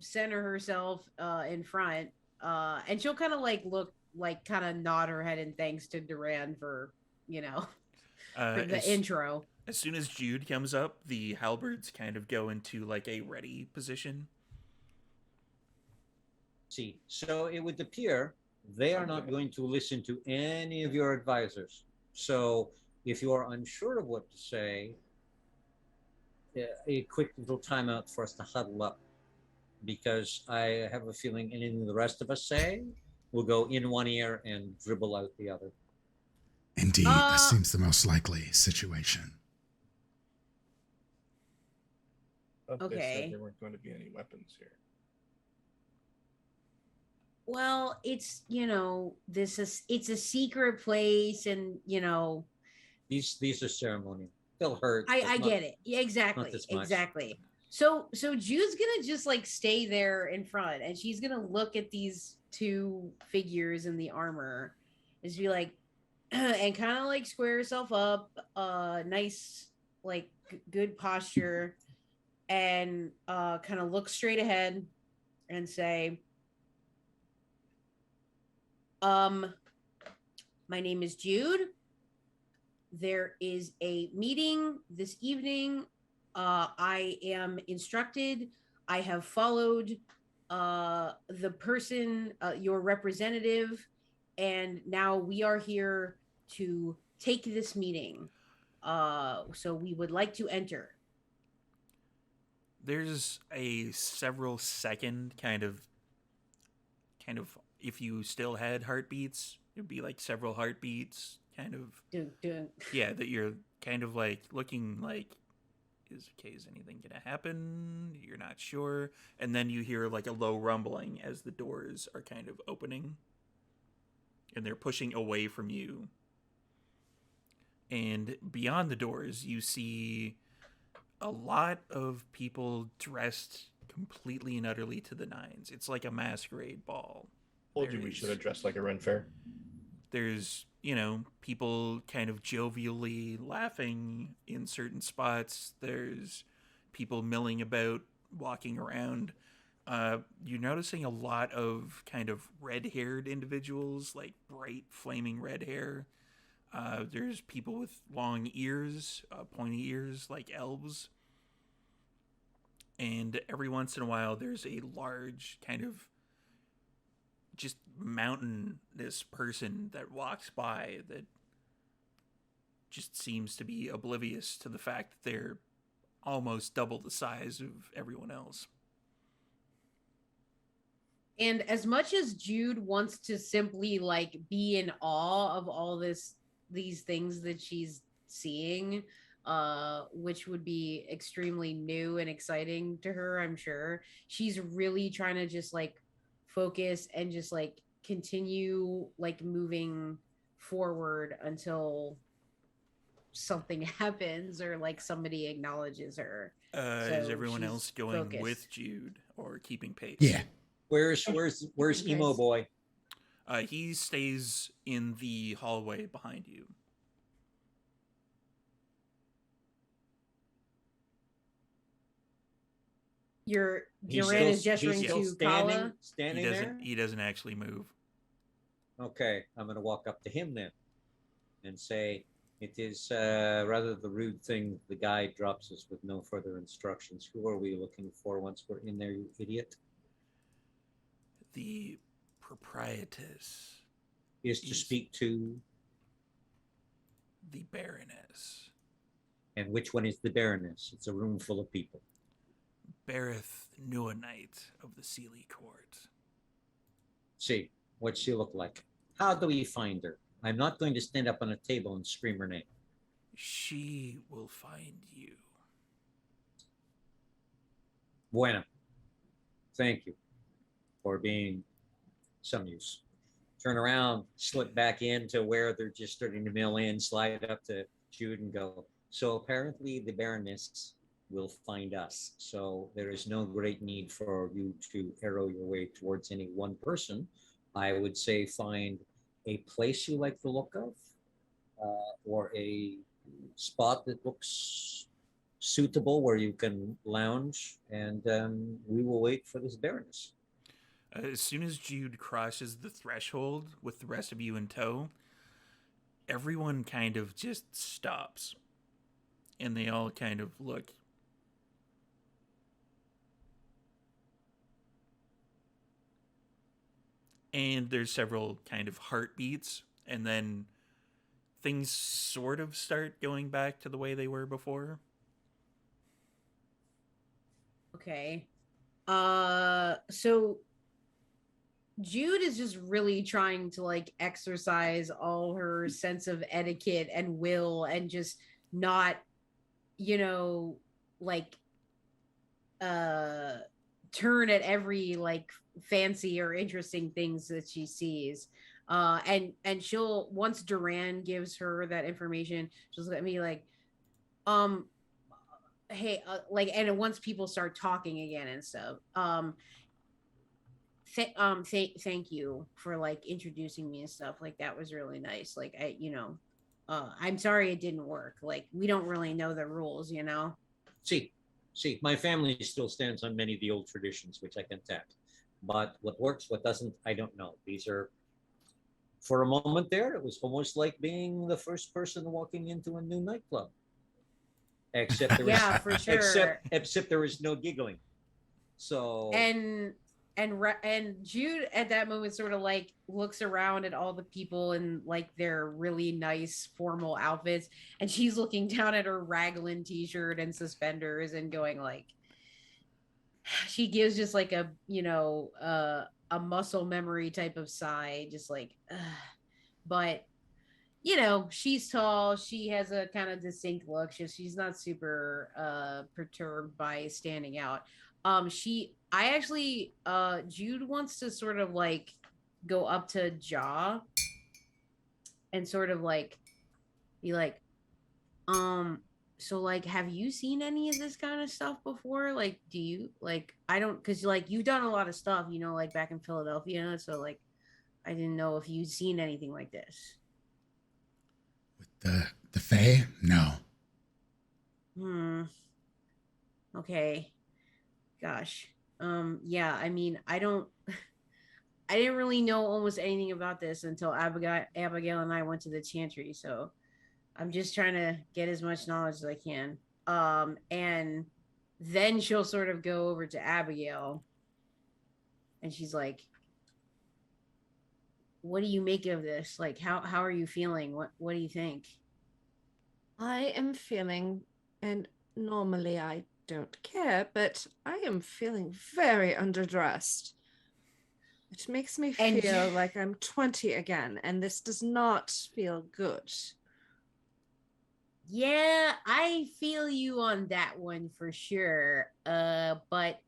center herself in front, and she'll kind of like look, like kind of nod her head in thanks to Duran for, for the intro. As soon as Jude comes up, the halberds kind of go into like a ready position. See, so it would appear they are not going to listen to any of your advisors. So if you are unsure of what to say, a quick little timeout for us to huddle up, because I have a feeling anything the rest of us say will go in one ear and dribble out the other. Indeed, that seems the most likely situation. They Okay. said there weren't going to be any weapons here. Well, it's it's a secret place, and These are ceremonial. They'll hurt. I get it. Yeah, exactly. this much. Exactly. So Jude's gonna just like stay there in front, and she's gonna look at these two figures in the armor and just be like, and kind of like square herself up, nice, like good posture, and kind of look straight ahead and say, my name is Jude. There is a meeting this evening. I am instructed. I have followed the person, your representative, and now we are here to take this meeting. So we would like to enter. There's a several second kind of if you still had heartbeats, it'd be like several heartbeats kind of. Dun. Yeah, that you're kind of like looking like, is anything gonna happen? You're not sure. And then you hear like a low rumbling as the doors are kind of opening and they're pushing away from you. And beyond the doors, you see a lot of people dressed completely and utterly to the nines. It's like a masquerade ball. Told you we should have dressed like a Ren Fair. There's, people kind of jovially laughing in certain spots. There's people milling about, walking around. You're noticing a lot of kind of red-haired individuals, like bright, flaming red hair. There's people with long ears, pointy ears, like elves. And every once in a while, there's a large kind of just mountainous person that walks by that just seems to be oblivious to the fact that they're almost double the size of everyone else. And as much as Jude wants to simply like be in awe of all these things that she's seeing, which would be extremely new and exciting to her, I'm sure. She's really trying to just like focus and just like continue like moving forward until something happens or like somebody acknowledges her. Is So everyone she's else going focused. with Jude or keeping pace? Yeah. Where's emo Nice. boy? He stays in the hallway behind you. Joanna is gesturing he's still to standing, Kala. standing there. He doesn't actually move. Okay, I'm going to walk up to him then and say, it is rather the rude thing the guide drops us with no further instructions. Who are we looking for once we're in there, you idiot? The proprietress, Is to speak to, the Baroness. and which one is the Baroness? It's a room full of people. Bereth Nuanite of the Sealy Court. See, what's she look like? How do we find her? I'm not going to stand up on a table and scream her name. She will find you. Buena. Thank you for being some use. Turn around, slip back into where they're just starting to mill in, slide up to Jude and go. So apparently the Baroness will find us. So there is no great need for you to arrow your way towards any one person. I would say find a place you like the look of, or a spot that looks suitable where you can lounge, and we will wait for this Baroness. As soon as Jude crosses the threshold with the rest of you in tow, everyone kind of just stops. And they all kind of look. And there's several kind of heartbeats, and then things sort of start going back to the way they were before. Okay. So Jude is just really trying to like exercise all her sense of etiquette and will and just not, like turn at every like fancy or interesting things that she sees. And she'll, once Duran gives her that information, she'll let me like, hey, like, and once people start talking again and stuff, thank you for like introducing me and stuff. Like that was really nice. Like I'm sorry it didn't work. Like we don't really know the rules, See, my family still stands on many of the old traditions, which I can tap. But what works, what doesn't, I don't know. These are, for a moment there, it was almost like being the first person walking into a new nightclub. Except there was, yeah, for sure. except there was no giggling. So and Jude at that moment sort of like looks around at all the people in like their really nice formal outfits, and she's looking down at her raglan t-shirt and suspenders and going like, she gives just like a a muscle memory type of sigh, just like ugh. But she's tall, she has a kind of distinct look, she's not super perturbed by standing out. I actually Jude wants to sort of like go up to Jaw and sort of like be like, so like, have you seen any of this kind of stuff before? Like, do you like, I don't, because like you've done a lot of stuff, like back in Philadelphia, so like I didn't know if you'd seen anything like this. With the Fae? No. Okay. Gosh. Yeah, I mean, I didn't really know almost anything about this until Abigail and I went to the chantry, so I'm just trying to get as much knowledge as I can. And then she'll sort of go over to Abigail and she's like, what do you make of this? Like, how are you feeling? What do you think? I am feeling, and normally I don't care, but I am feeling very underdressed. It makes me feel like I'm 20 again, and this does not feel good. Yeah, I feel you on that one for sure. But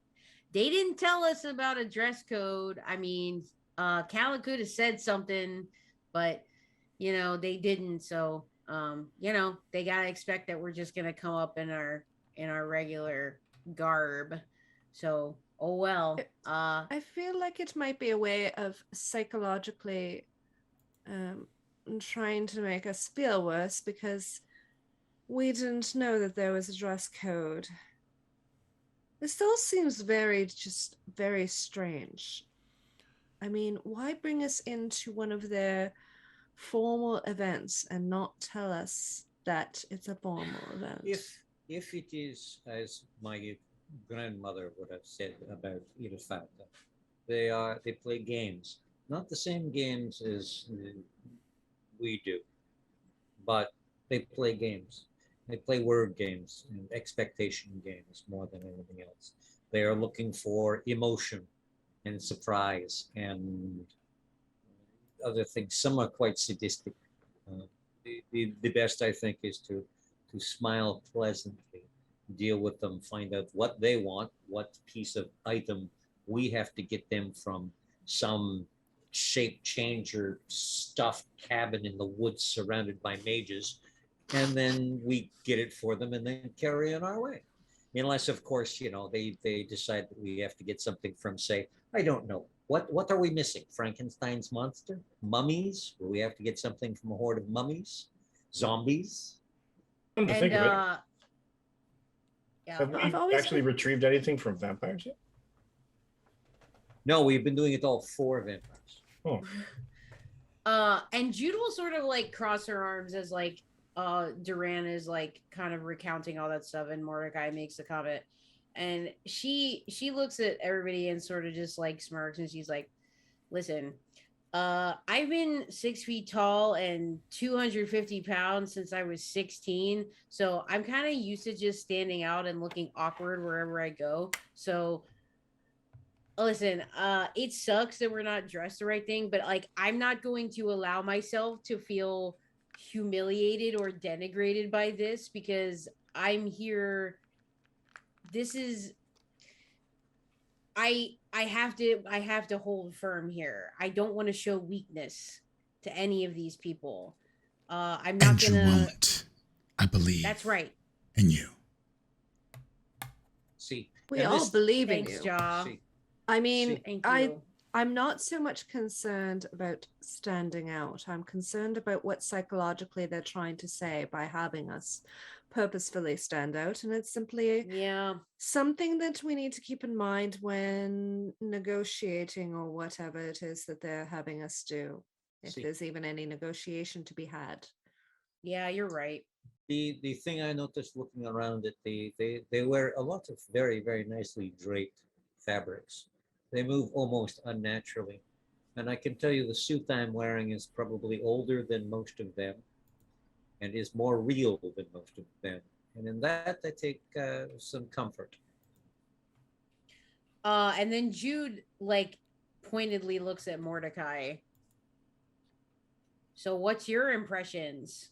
they didn't tell us about a dress code. I mean, Calla could have said something, but they didn't. So, they gotta expect that we're just gonna come up in our regular garb. So, oh well. I feel like it might be a way of psychologically um, trying to make us feel worse because we didn't know that there was a dress code. This all seems just very strange. I mean, why bring us into one of their formal events and not tell us that it's a formal event? If it is as my grandmother would have said about Irifata, they play games, not the same games as we do, but they play games. They play word games and expectation games more than anything else. They are looking for emotion and surprise and other things. Some are quite sadistic. The best, I think, is to smile pleasantly, deal with them, find out what they want, what piece of item we have to get them from some shape changer stuffed cabin in the woods surrounded by mages, and then we get it for them and then carry on our way. Unless, of course, they decide that we have to get something from, say, I don't know. What are we missing? Frankenstein's monster? Mummies? Will we have to get something from a horde of mummies? Zombies? Come to And think of it, yeah. have we I've always actually been- retrieved anything from vampires yet? No, we've been doing it all for vampires. Oh, And Jude will sort of like cross her arms as like Duran is like kind of recounting all that stuff, and Mordecai makes a comment, and she looks at everybody and sort of just like smirks, and she's like, "Listen, I've been 6 feet tall and 250 pounds since I was 16, so I'm kind of used to just standing out and looking awkward wherever I go. So listen, it sucks that we're not dressed the right thing, but like I'm not going to allow myself to feel humiliated or denigrated by this because I'm here. This is I have to hold firm here. I don't want to show weakness to any of these people. I'm not And you gonna. won't. I believe That's right. in you. See, We and all this, believe in Thanks, you. Ja. see, I mean, Thank you. I'm not so much concerned about standing out. I'm concerned about what psychologically they're trying to say by having us purposefully stand out. And it's simply Yeah. something that we need to keep in mind when negotiating or whatever it is that they're having us do, if See. there's even any negotiation to be had. Yeah, you're right. the thing I noticed looking around it, they wear a lot of very, very nicely draped fabrics. They move almost unnaturally. And I can tell you the suit I'm wearing is probably older than most of them and is more real than most of them. And in that, I take some comfort. And then Jude like pointedly looks at Mordecai. So what's your impressions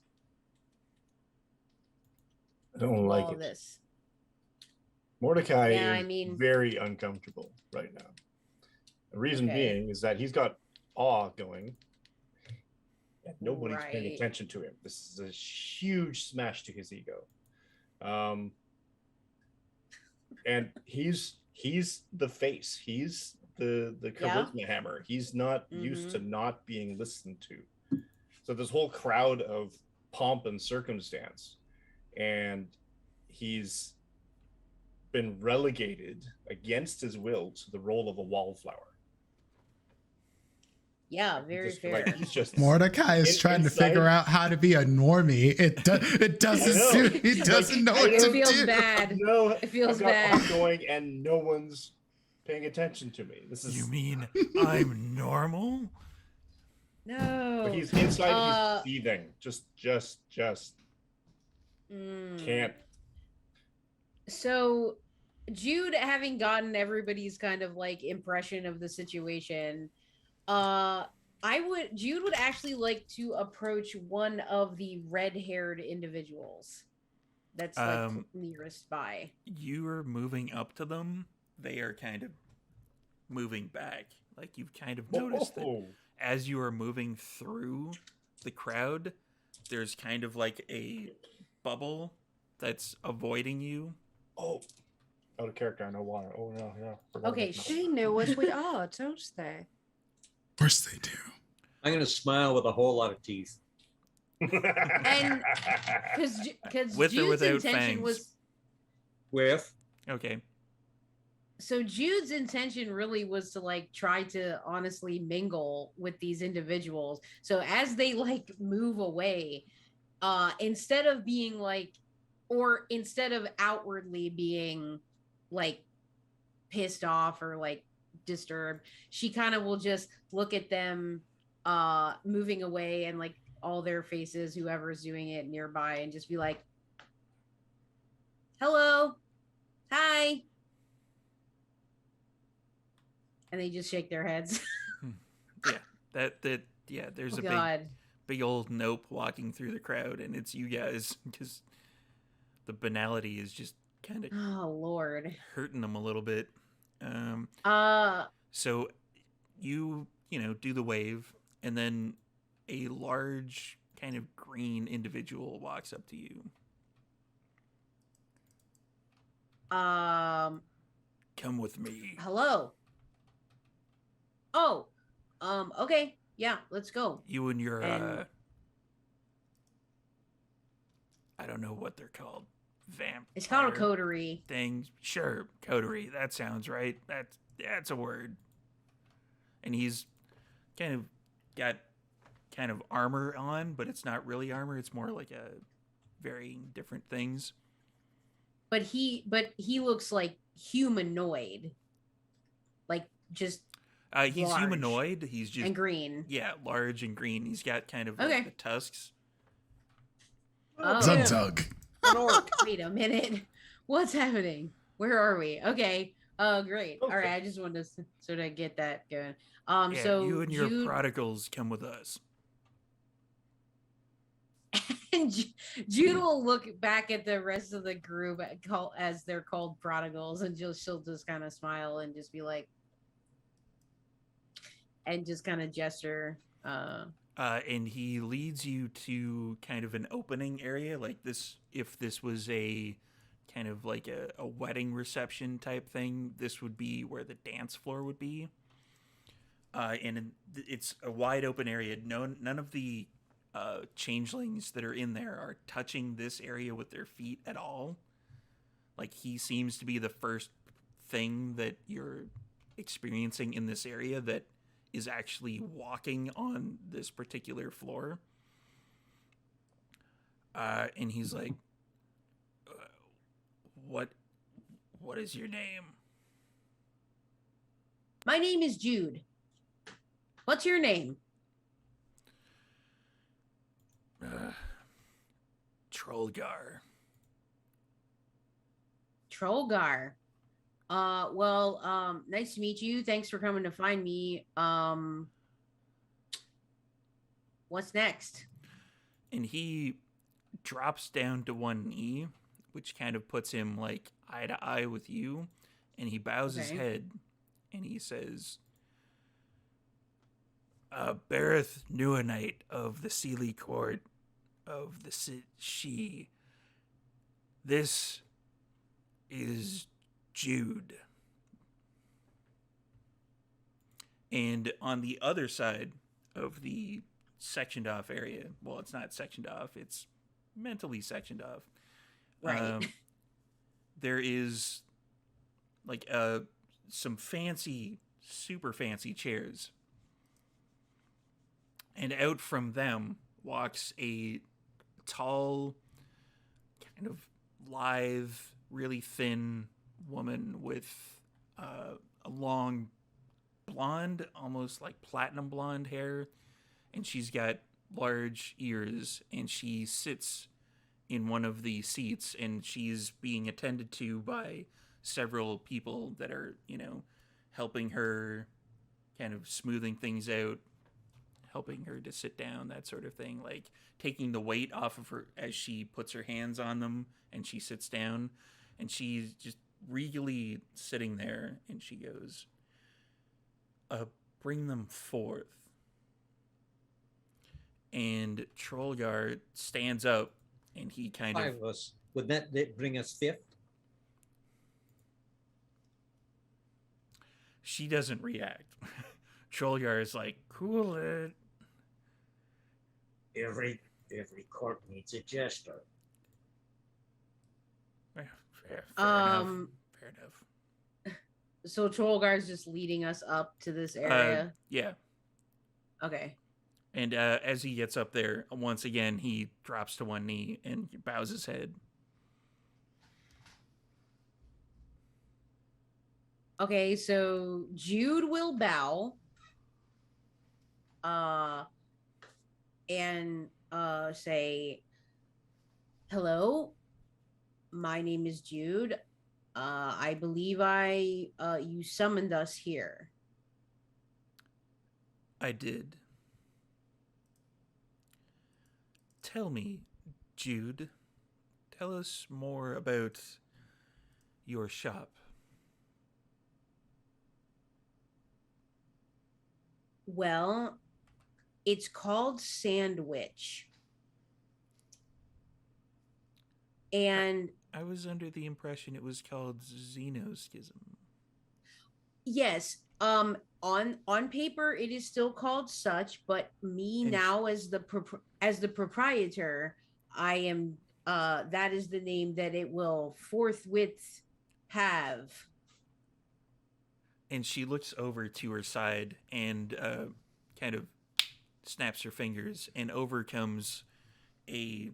I don't of like all it. of this? Mordecai Yeah, is I mean- very uncomfortable right now. The reason Okay. being is that he's got awe going, and nobody's paying Right. attention to him. This is a huge smash to his ego. And he's the face. He's the charisma hammer. He's not used to not being listened to. So this whole crowd of pomp and circumstance, and he's been relegated against his will to the role of a wallflower. Yeah, very Just, fair. like, he's just Mordecai is trying to inside- figure out how to be a normie. It doesn't I know. suit. He doesn't know what it to feels do. bad. No, It feels I've got bad. ongoing, and no one's paying attention to me. This is You mean I'm normal? No. but he's inside. He's seething. Just Mm. can't. So Jude, having gotten everybody's kind of like impression of the situation, Jude would actually like to approach one of the red-haired individuals that's like nearest by. You are moving up to them. They are kind of moving back. Like you've kind of noticed that as you are moving through the crowd, there's kind of like a bubble that's avoiding you. Oh, out of character. I know why. Oh no, yeah. Okay, They know what we are, don't they? Of course they do. I'm gonna smile with a whole lot of teeth. And because With or Jude's without intention fangs? was With Okay. so Jude's intention really was to like try to honestly mingle with these individuals. So as they like move away, instead of being like, or instead of outwardly being like pissed off or like disturbed, she kind of will just look at them moving away and like all their faces, whoever's doing it nearby, and just be like, hello, hi, and they just shake their heads. Yeah, there's Oh, a God. big old nope walking through the crowd, and it's you guys because the banality is just kind of Oh Lord. hurting them a little bit. So you do the wave, and then a large kind of green individual walks up to you. Come with me. Hello. Oh, okay, yeah, let's go. You and your And- I don't know what they're called. Vamp. It's called a coterie. Thing. Sure, coterie. That sounds right. That's a word. And he's kind of got kind of armor on, but it's not really armor. It's more like a varying different things. But he looks like humanoid, like just He's large humanoid. He's just and green. Yeah, large and green. He's got kind of Okay. like the tusks. Oh, Zug zug. an orc. wait a minute. What's happening? Where are we? Okay. Great. All right. I just wanted to sort of get that going. Yeah, So you and your Jude, prodigals come with us. and Jude will look back at the rest of the group as they're called prodigals, and she'll just kind of smile and just be like, and just kind of gesture. And he leads you to kind of an opening area like this. If this was a kind of like a wedding reception type thing, this would be where the dance floor would be. And it's a wide open area. None of the changelings that are in there are touching this area with their feet at all. Like he seems to be the first thing that you're experiencing in this area that is actually walking on this particular floor. And he's like, what is your name? My name is Jude. What's your name? Trollgar. Trollgar. Nice to meet you. Thanks for coming to find me. What's next? And he drops down to one knee, which kind of puts him like eye to eye with you, and he bows his head and he says, Bereth Nuanite of the Sealy Court of the She. This is Jude. And on the other side of the sectioned off area, well, it's not sectioned off, it's mentally sectioned off. Right. There is like some fancy, super fancy chairs. And out from them walks a tall, kind of lithe, really thin woman with a long blonde, almost like platinum blonde hair. And she's got large ears, and she sits in one of the seats, and she's being attended to by several people that are, helping her, kind of smoothing things out. helping her to sit down, that sort of thing, like taking the weight off of her as she puts her hands on them and she sits down, and she's just regally sitting there, and she goes, bring them forth. And Trollgar stands up, and he kind Five of... of us. Would that bring us fifth? She doesn't react. Trollgar is like, cool it. Every court needs a jester. Fair enough. Fair enough. So Trollgar's just leading us up to this area. Yeah. Okay. And as he gets up there, once again, he drops to one knee and bows his head. Okay, so Jude will bow. And say, hello, my name is Jude. I believe you summoned us here. I did. Tell me, Jude, tell us more about your shop. Well, it's called Sandwich. And I was under the impression it was called Xenoschism. yes, on paper it is still called such, but me And now as the proprietor, I am that is the name that it will forthwith have. And she looks over to her side and kind of snaps her fingers, and over comes a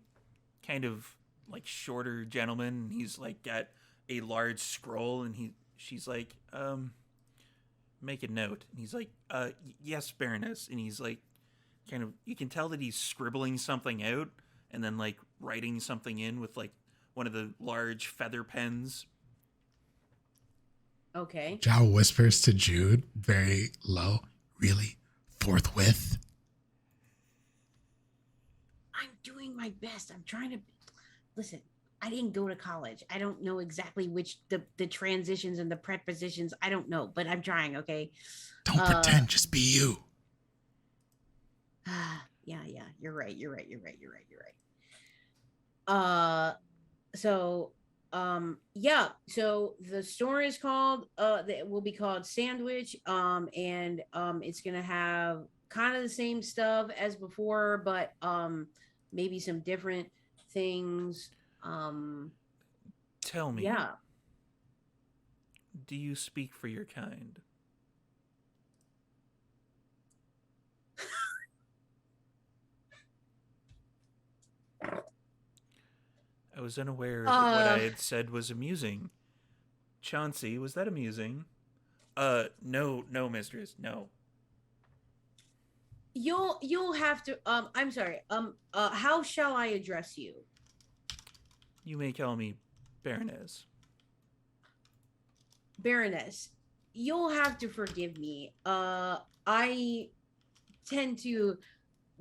kind of like shorter gentleman. He's like got a large scroll, and she's like, make a note. And he's like, yes, Baroness. And he's like, kind of, you can tell that he's scribbling something out and then like writing something in with like one of the large feather pens. Okay. Jao whispers to Jude very low, really? Forthwith? I'm doing my best. I'm trying to listen. I didn't go to college. I don't know exactly which the transitions and the prepositions. I don't know, but I'm trying. Okay. Don't pretend. Just be you. Yeah. You're right. So so the store is called it will be called Sandwich, and it's gonna have kind of the same stuff as before, but maybe some different things. Tell me, Yeah. do you speak for your kind? I was unaware that what I had said was amusing. Chauncey, was that amusing? No, mistress, no. You'll have to I'm sorry. How shall I address you? You may call me Baroness. Baroness, you'll have to forgive me. I tend to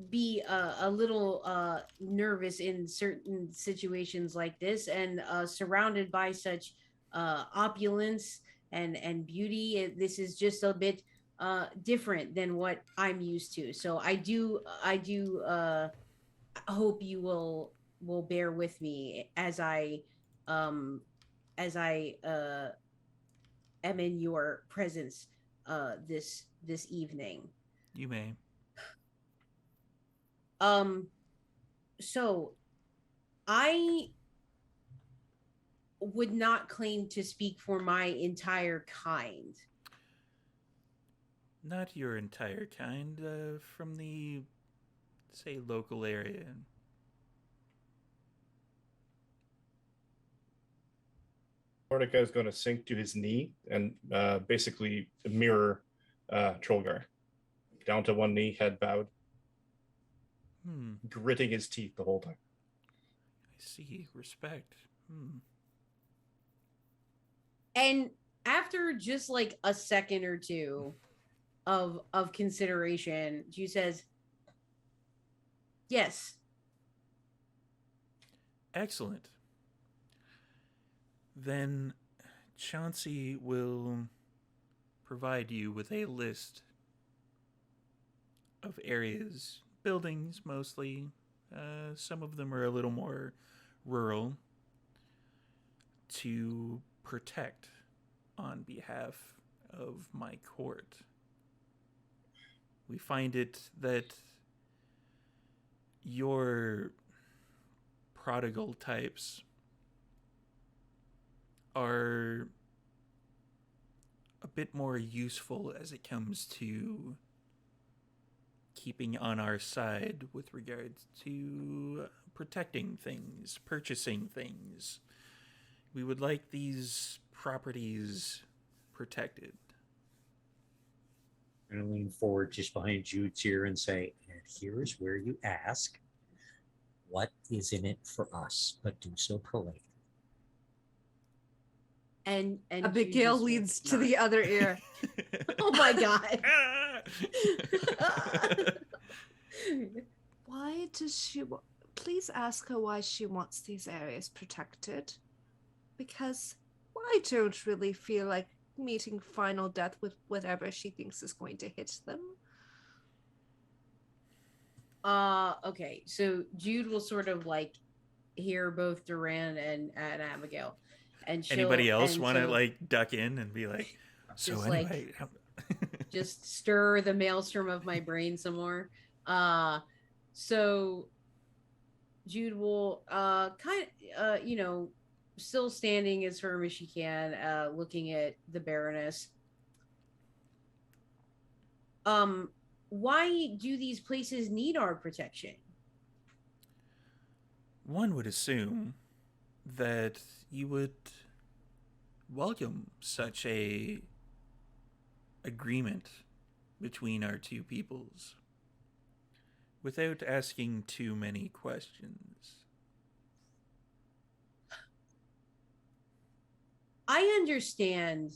be a little nervous in certain situations like this, and surrounded by such opulence and beauty. This is just a bit different than what I'm used to. So I do hope you will bear with me as I am in your presence this evening. You may. So I would not claim to speak for my entire kind. Not your entire kind, from the, say, local area. Mordecai is going to sink to his knee and basically mirror Trollgar. Down to one knee, head bowed. Gritting his teeth the whole time. I see. Respect. And after just like a second or two of consideration, Jude says, Yes. Excellent. Then Chauncey will provide you with a list of areas, buildings mostly. Some of them are a little more rural, to protect on behalf of my court. We find it that your prodigal types are a bit more useful as it comes to keeping on our side with regards to protecting things, purchasing things. We would like these properties protected. I'm going to lean forward just behind Jude's ear and say, and here's where you ask, what is in it for us? But do so politely. And Abigail Jude leads just to the other ear. Oh my god. Why does she? Please ask her why she wants these areas protected. Because I don't really feel like meeting final death with whatever she thinks is going to hit them. Okay, so Jude will sort of like hear both Duran and Abigail, and Anybody else want to like duck in and be like, so just anyway, just stir the maelstrom of my brain some more. So Jude will still standing as firm as she can, looking at the Baroness. Why do these places need our protection? one would assume that you would welcome such a agreement between our two peoples without asking too many questions. I understand,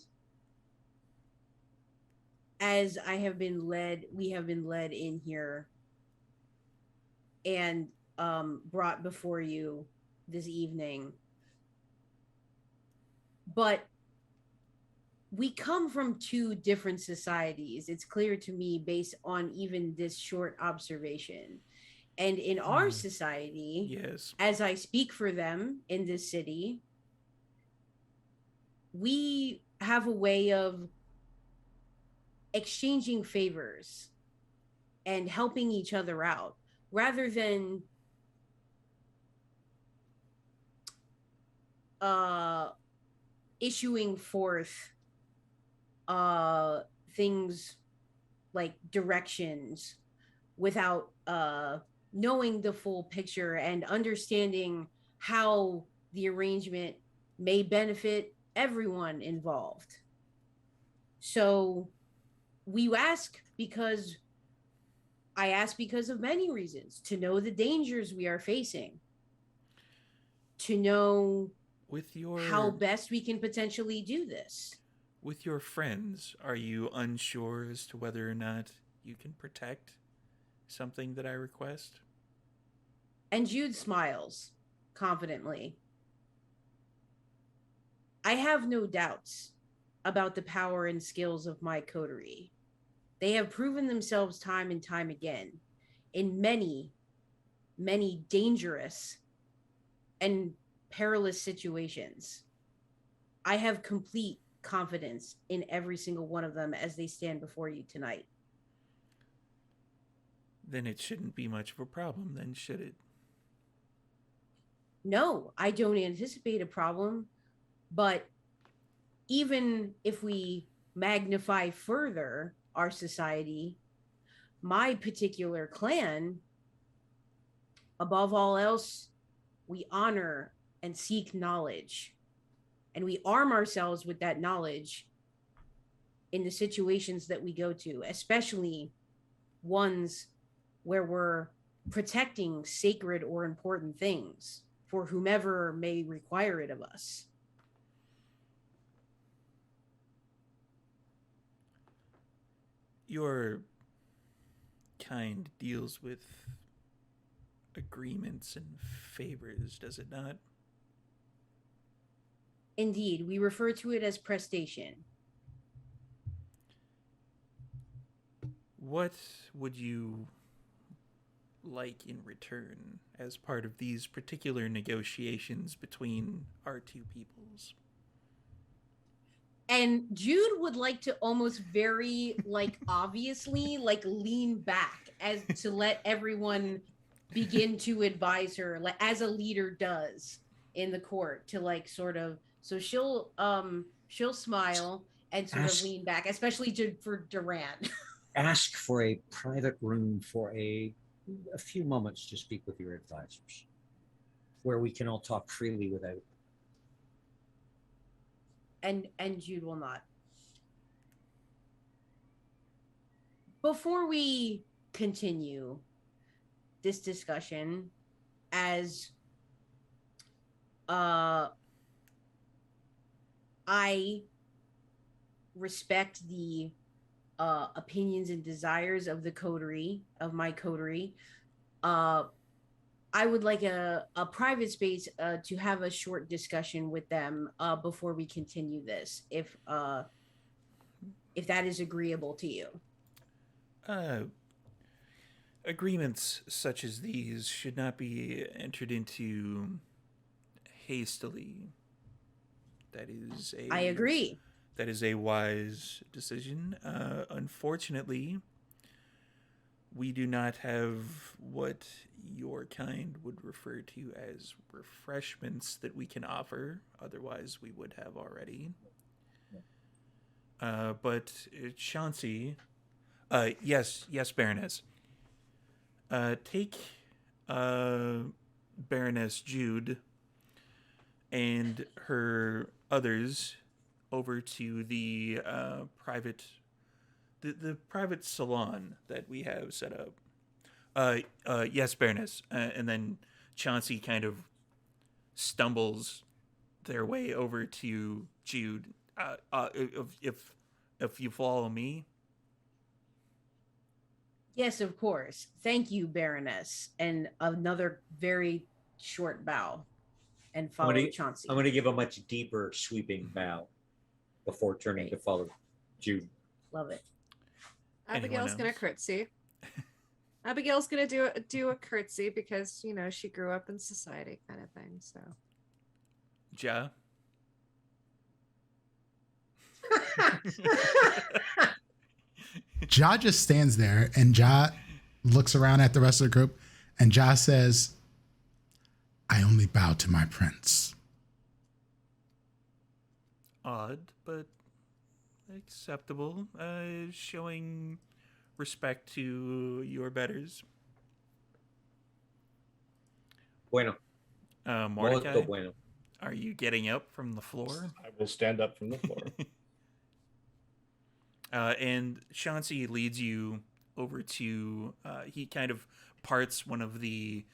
as we have been led in here and brought before you this evening. But we come from two different societies. It's clear to me based on even this short observation. And in our society, yes, as I speak for them in this city, we have a way of exchanging favors and helping each other out rather than issuing forth things like directions without knowing the full picture and understanding how the arrangement may benefit everyone involved. So we ask because of many reasons: to know the dangers we are facing, to know with your how best we can potentially do this. With your friends, are you unsure as to whether or not you can protect something that I request? And Jude smiles confidently. I have no doubts about the power and skills of my coterie. They have proven themselves time and time again in many, many dangerous and perilous situations. I have complete confidence in every single one of them as they stand before you tonight. Then it shouldn't be much of a problem, then, should it? No, I don't anticipate a problem. But even if we magnify further our society, my particular clan, above all else, we honor and seek knowledge. And we arm ourselves with that knowledge in the situations that we go to, especially ones where we're protecting sacred or important things for whomever may require it of us. Your kind deals with agreements and favors, does it not? Indeed, we refer to it as prestation. What would you like in return as part of these particular negotiations between our two peoples? And Jude would like to almost very like obviously like lean back as to let everyone begin to advise her, like as a leader does in the court, to like sort of, so she'll smile and sort of lean back, especially for Durant. Ask for a private room for a few moments to speak with your advisors, where we can all talk freely without. And Jude will not. Before we continue this discussion, as I respect the opinions and desires of the coterie, of my coterie, I would like a private space to have a short discussion with them before we continue this, if that is agreeable to you. Agreements such as these should not be entered into hastily. I agree. That is a wise decision. Unfortunately, we do not have what your kind would refer to as refreshments that we can offer. Otherwise, we would have already. But Chauncey, yes, Baroness. Take Baroness Jude and her others over to the private salon that we have set up. Yes, Baroness. And then Chauncey kind of stumbles their way over to Jude. If you follow me. Yes, of course. Thank you, Baroness. And another very short bow, and follow Chauncey. I'm going to give a much deeper, sweeping bow before turning to follow Jude. Love it. Abigail's going to curtsy. Abigail's going to do a curtsy because, you know, she grew up in society kind of thing. So. Ja. Ja just stands there, and Ja looks around at the rest of the group, and Ja says, I only bow to my prince. Odd, but acceptable. Showing respect to your betters. Bueno. Mordecai, bueno. Are you getting up from the floor? I will stand up from the floor. And Chauncey leads you over to, he kind of parts one of the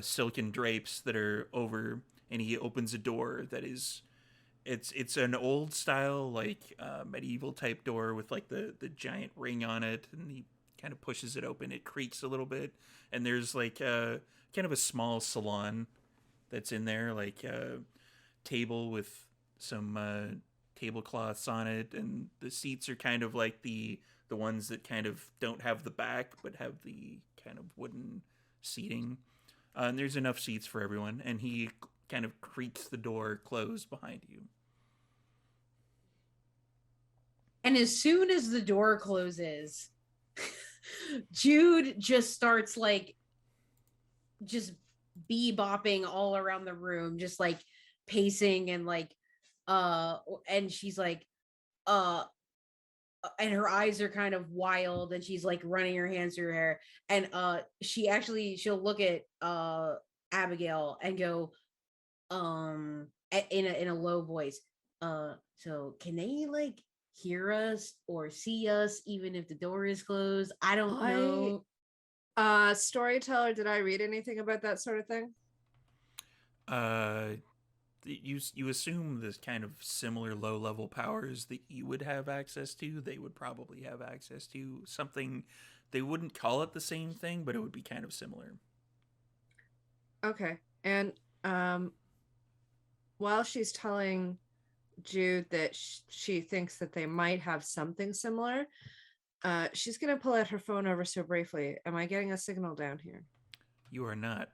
silken drapes that are over, and he opens a door that is, it's an old style, like medieval type door with like the giant ring on it, and he kind of pushes it open. It creaks a little bit, and there's like kind of a small salon that's in there, like a table with some tablecloths on it, and the seats are kind of like the ones that kind of don't have the back but have the kind of wooden seating. And there's enough seats for everyone, and he kind of creaks the door closed behind you. And as soon as the door closes, Jude just starts like just bebopping all around the room, just like pacing and like and she's like and her eyes are kind of wild, and she's like running her hands through her hair, and she'll look at Abigail and go in a low voice, so can they like hear us or see us even if the door is closed? I don't know. Storyteller, did I read anything about that sort of thing? You assume this kind of similar low level powers that you would have access to, they would probably have access to something. They wouldn't call it the same thing, but it would be kind of similar. Okay. And while she's telling Jude that she thinks that they might have something similar, she's going to pull out her phone ever so briefly. Am I getting a signal down here? You are not.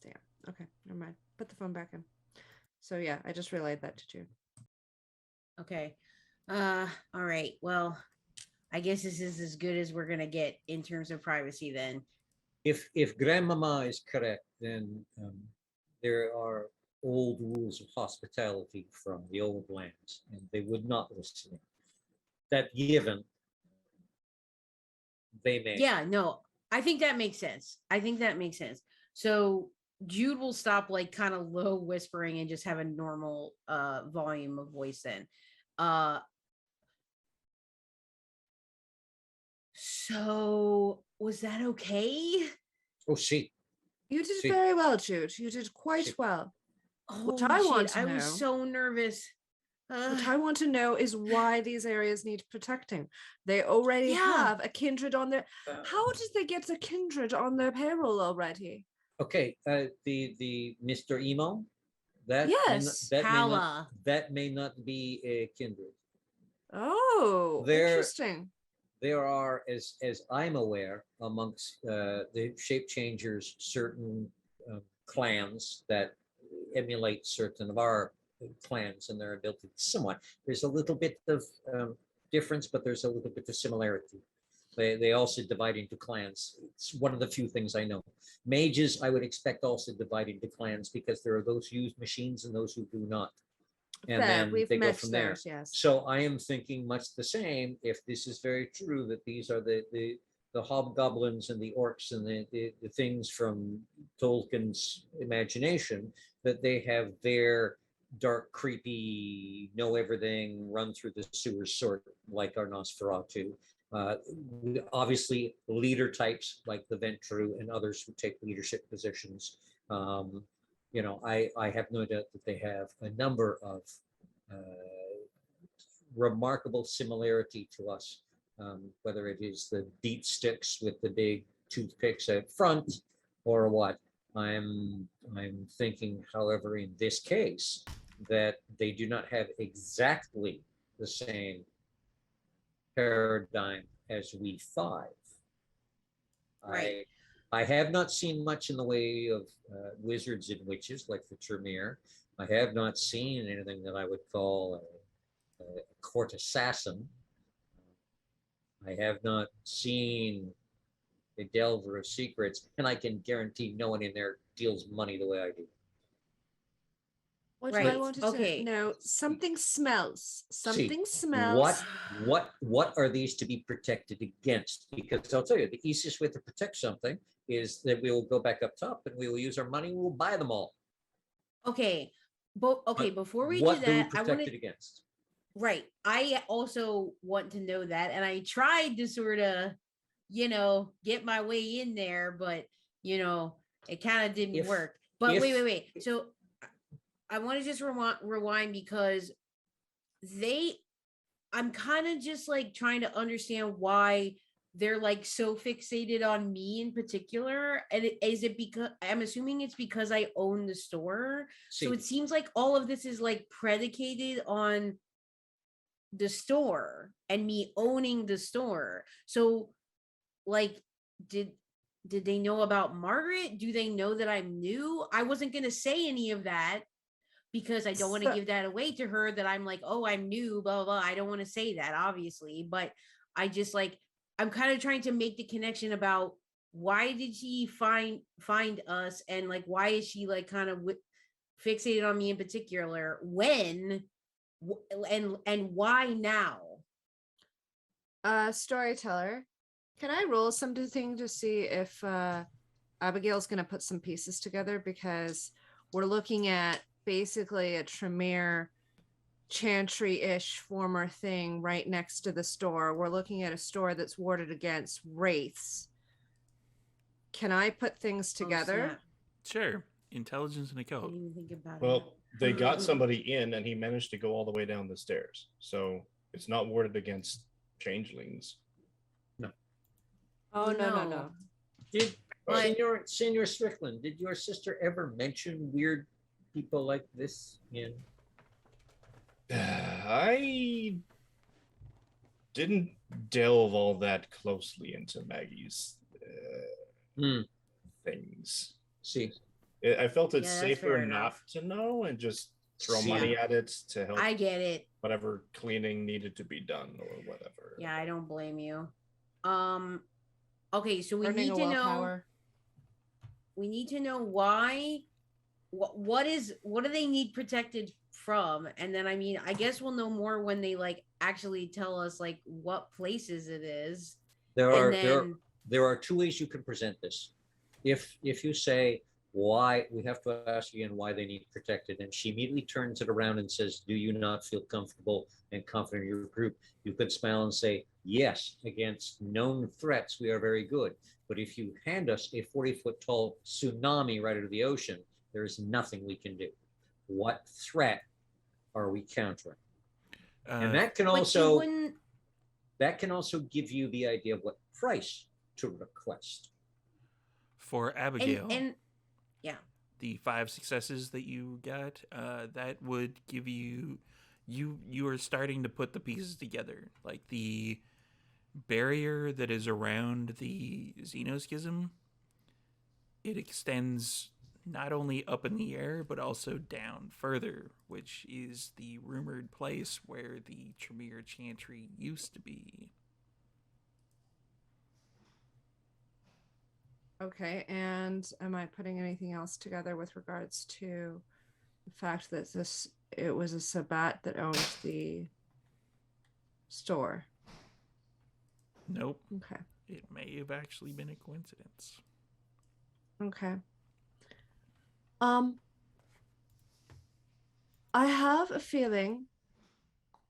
Damn. Okay, never mind. Put the phone back in. So yeah, I just relayed that to Jude. Okay. All right. Well, I guess this is as good as we're gonna get in terms of privacy then. If Grandmama is correct, then there are old rules of hospitality from the old lands, and they would not listen. That given, they may. Yeah, no, I think that makes sense. I think that makes sense. So Jude will stop like kind of low whispering and just have a normal volume of voice then. Uh so was that okay? Oh, see, You did see, very well, Jude. You did quite See. well. What Holy I shit, want to I know, was so nervous. what I want to know is why these areas need protecting. They already Yeah. have a kindred on their. How did they get a kindred on their payroll already? okay. The Mr. Emo, that Yes. that may not be a kindred. Oh, There- interesting. There are, as I'm aware, amongst the shape changers, certain clans that emulate certain of our clans and their ability somewhat. There's a little bit of difference, but there's a little bit of similarity. They also divide into clans. It's one of the few things I know. Mages, I would expect, also divide into clans because there are those who use machines and those who do not. And Fair. then We've they go met from there. those, yes. So I am thinking much the same. If this is very true, that these are the hobgoblins and the orcs and the things from Tolkien's imagination, that they have their dark, creepy, know everything, run through the sewers sort like our Nosferatu. Uh, Obviously, leader types like the Ventru and others who take leadership positions. I have no doubt that they have a number of remarkable similarity to us, whether it is the deep sticks with the big toothpicks out front or what. I'm thinking, however, in this case, that they do not have exactly the same paradigm as we five. Right. I have not seen much in the way of wizards and witches like the Tremere. I have not seen anything that I would call a court assassin. I have not seen a delver of secrets, and I can guarantee no one in there deals money the way I do. What Right. I wanted Okay. to know, something smells. Something See, smells. what are these to be protected against? Because I'll tell you, the easiest way to protect something is that we will go back up top and we will use our money. We will buy them all. Okay. But okay, But before we what do do we that, I protect want it to against? right. I also want to know that. And I tried to sort of, get my way in there, but it kind of didn't work. But wait. So I want to just rewind because I'm kind of just like trying to understand why they're like so fixated on me in particular. And is it because I'm assuming it's because I own the store? So it seems like all of this is like predicated on the store and me owning the store. So like did they know about Margaret? Do they know that I'm new? I wasn't going to say any of that because I don't want to give that away to her that I'm like, oh, I'm new, blah, blah, blah. I don't want to say that, obviously, but I just like, I'm kind of trying to make the connection about why did she find us and like, why is she like kind of fixated on me in particular when and why now? Storyteller, can I roll something to see if Abigail's going to put some pieces together? Because we're looking at basically a Tremere chantry-ish former thing right next to the store. We're looking at a store that's warded against wraiths. Can I put things together? Sure. Intelligence and a I code. didn't even think about Well, it. they got somebody in and he managed to go all the way down the stairs. So it's not warded against changelings. No. Oh, no. Senor Strickland, did your sister ever mention weird people like this in? I didn't delve all that closely into Maggie's things. See, I felt it Yeah, that's safer fair not enough. to know and just throw See. money at it to help I get it. whatever cleaning needed to be done or whatever. Yeah, I don't blame you. Okay, so we Burning need a to know. willpower. We need to know why. What do they need protected from? And then I guess we'll know more when they like actually tell us like what places it is. there And are two ways you can present this. If you say why, we have to ask again why they need protected, and she immediately turns it around and says, "Do you not feel comfortable and confident in your group?" You could smile and say, "Yes, against known threats, we are very good." But if you hand us a 40-foot tall tsunami right out of the ocean, there is nothing we can do. What threat are we countering? And that can also give you the idea of what price to request. For Abigail, and yeah, the 5 successes that you got, that would give you are starting to put the pieces together. Like the barrier that is around the xenoschism, it extends not only up in the air but also down further, which is the rumored place where the Tremere Chantry used to be. Okay, and am I putting anything else together with regards to the fact that it was a Sabbat that owned the store? Nope. Okay. It may have actually been a coincidence. Okay. I have a feeling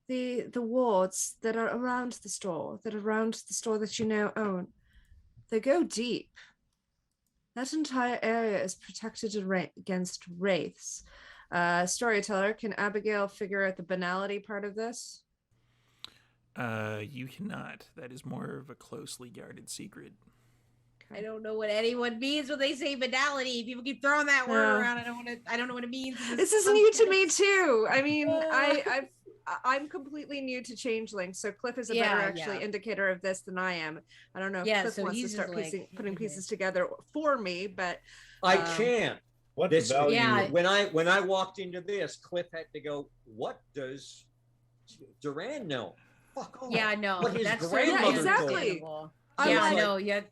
the wards that are around the store, that you now own, they go deep. That entire area is protected against wraiths. Storyteller, can Abigail figure out the banality part of this? You cannot. That is more of a closely guarded secret. I don't know what anyone means when they say banality. People keep throwing that word around. I don't know what it means. This is new to me too. I mean, I'm completely new to changeling, so Cliff is a better indicator of this than I am. I don't know if Cliff wants to start putting pieces together for me, but I can. What value? Yeah. When I walked into this, Cliff had to go, "What does Duran know?" Fuck off. Yeah, no. What his that's grandmother exactly. told him.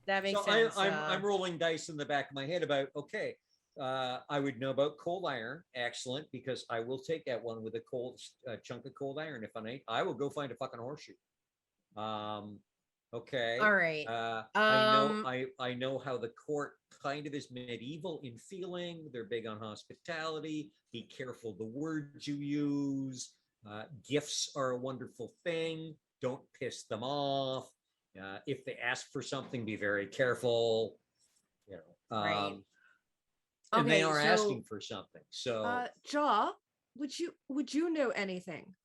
That makes So sense. I'm rolling dice in the back of my head about, okay, I would know about cold iron. Excellent, because I will take that one with a cold chunk of cold iron. If I will go find a fucking horseshoe. Okay. All right. I know how the court kind of is medieval in feeling. They're big on hospitality. Be careful the words you use. Gifts are a wonderful thing. Don't piss them off. If they ask for something, be very careful. You know, Right. And they are asking for something. So, Jaw, would you know anything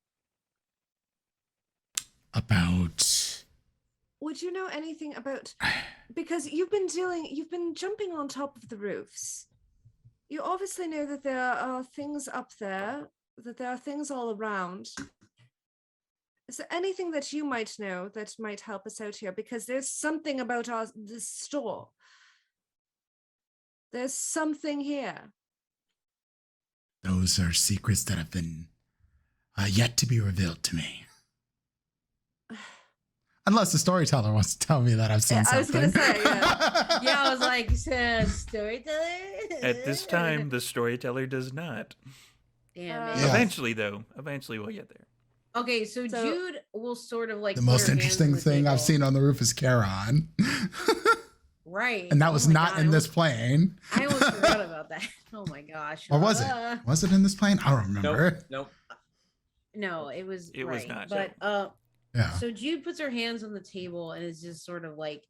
about? Would you know anything about? Because you've been jumping on top of the roofs. You obviously know that there are things up there, that there are things all around. Is there anything that you might know that might help us out here? Because there's something about this store. There's something here. Those are secrets that have been yet to be revealed to me. Unless the storyteller wants to tell me that I've seen something. I was going to say, yeah. Yeah, I was like, storyteller? At this time, the storyteller does not. Damn it. Yeah. Eventually we'll get there. Okay, so Jude will sort of like the most interesting thing I've seen on the roof is Charon. Right. And that was not in this plane. I almost forgot about that. Oh my gosh. Or was it? Was it in this plane? I don't remember. Nope. No, it was was not. But yeah. So Jude puts her hands on the table and is just sort of like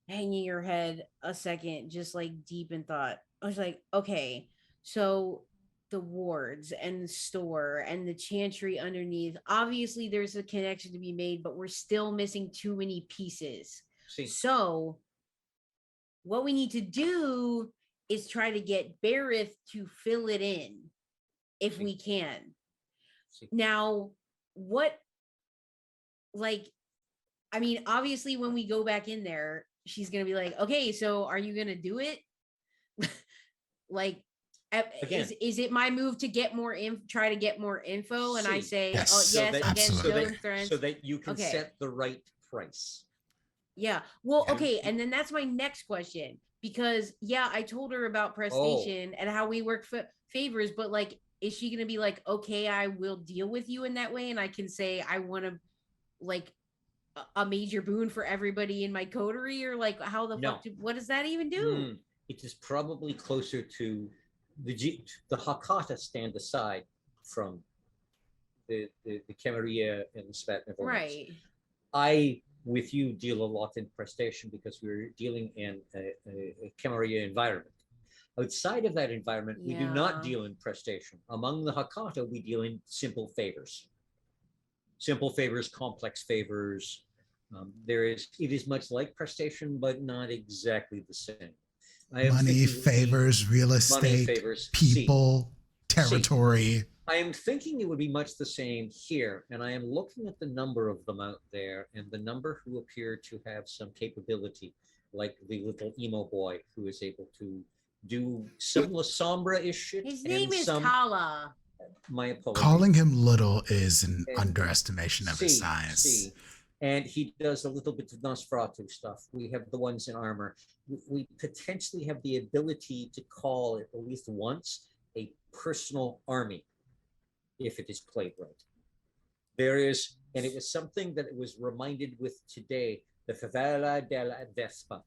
hanging her head a second, just like deep in thought. I was like, okay, so the wards and the store and the chantry underneath, obviously there's a connection to be made, but we're still missing too many pieces. See. So what we need to do is try to get Barith to fill it in if we can. Now, what, like, I mean, obviously, when we go back in there, she's going to be like, okay, so are you going to do it? Like, Again, is it my move to get more try to get more info? And I say, Yes. oh, So yes, that- against absolutely. killing threats. so that you can Okay. set the right price. Yeah. Well, Yeah. okay. And then that's my next question, because yeah, I told her about prestation and how we work for favors, but like, is she going to be like, okay, I will deal with you in that way? And I can say, I want to like a major boon for everybody in my coterie, or like, how the fuck, what does that even do? It is probably closer to the Hakata stand aside from the Camarilla and the Svatnev. Right. I, with you, deal a lot in prestation because we're dealing in a Camarilla environment. Outside of that environment, we do not deal in prestation. Among the Hakata, we deal in simple favors. Simple favors, complex favors. It is much like prestation, but not exactly the same. Money, favors, real estate, favors, people, territory. I am thinking it would be much the same here, and I am looking at the number of them out there, and the number who appear to have some capability, like the little emo boy who is able to do some La Sombra-ish shit. His name is Kala. My apologies. Calling him little is an underestimation of his size. And he does a little bit of Nosferatu stuff. We have the ones in armor. We potentially have the ability to call at least once a personal army, if it is played right. There is, and it was something that it was reminded with today, the Favela della Vespa,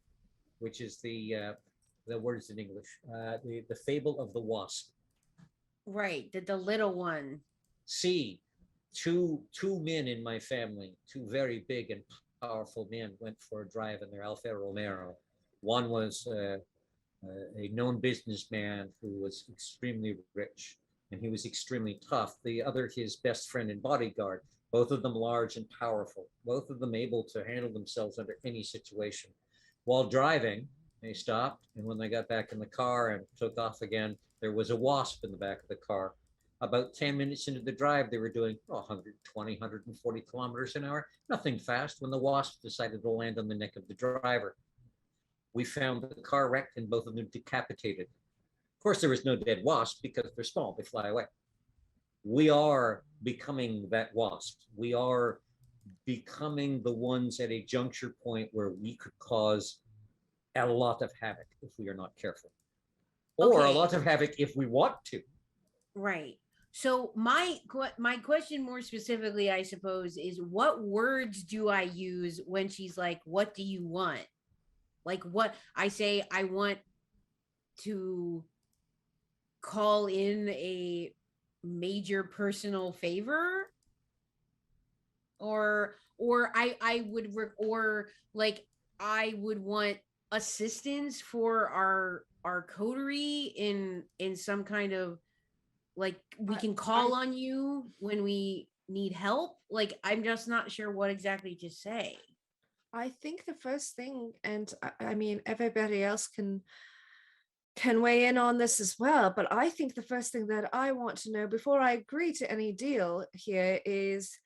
which is the words in English, the Fable of the Wasp. Right, the little one. See, two men in my family, two very big and powerful men, went for a drive in their Alfa Romero. One was a known businessman who was extremely rich, and he was extremely tough. The other, his best friend and bodyguard, both of them large and powerful, both of them able to handle themselves under any situation. While driving, they stopped, and when they got back in the car and took off again, there was a wasp in the back of the car. About 10 minutes into the drive, they were doing 120, 140 kilometers an hour, nothing fast, when the wasp decided to land on the neck of the driver. We found the car wrecked and both of them decapitated. Of course, there was no dead wasp because they're small, they fly away. We are becoming that wasp. We are becoming the ones at a juncture point where we could cause a lot of havoc if we are not careful. Or a lot of havoc if we want to. Right. So my question more specifically, I suppose, is what words do I use when she's like, what do you want? Like, what I say, I want to call in a major personal favor, or I would want assistance for our coterie in some kind of, like, we can call on you when we need help. Like, I'm just not sure what exactly to say. I think the first thing, and I mean, everybody else can weigh in on this as well, but I think the first thing that I want to know before I agree to any deal here is,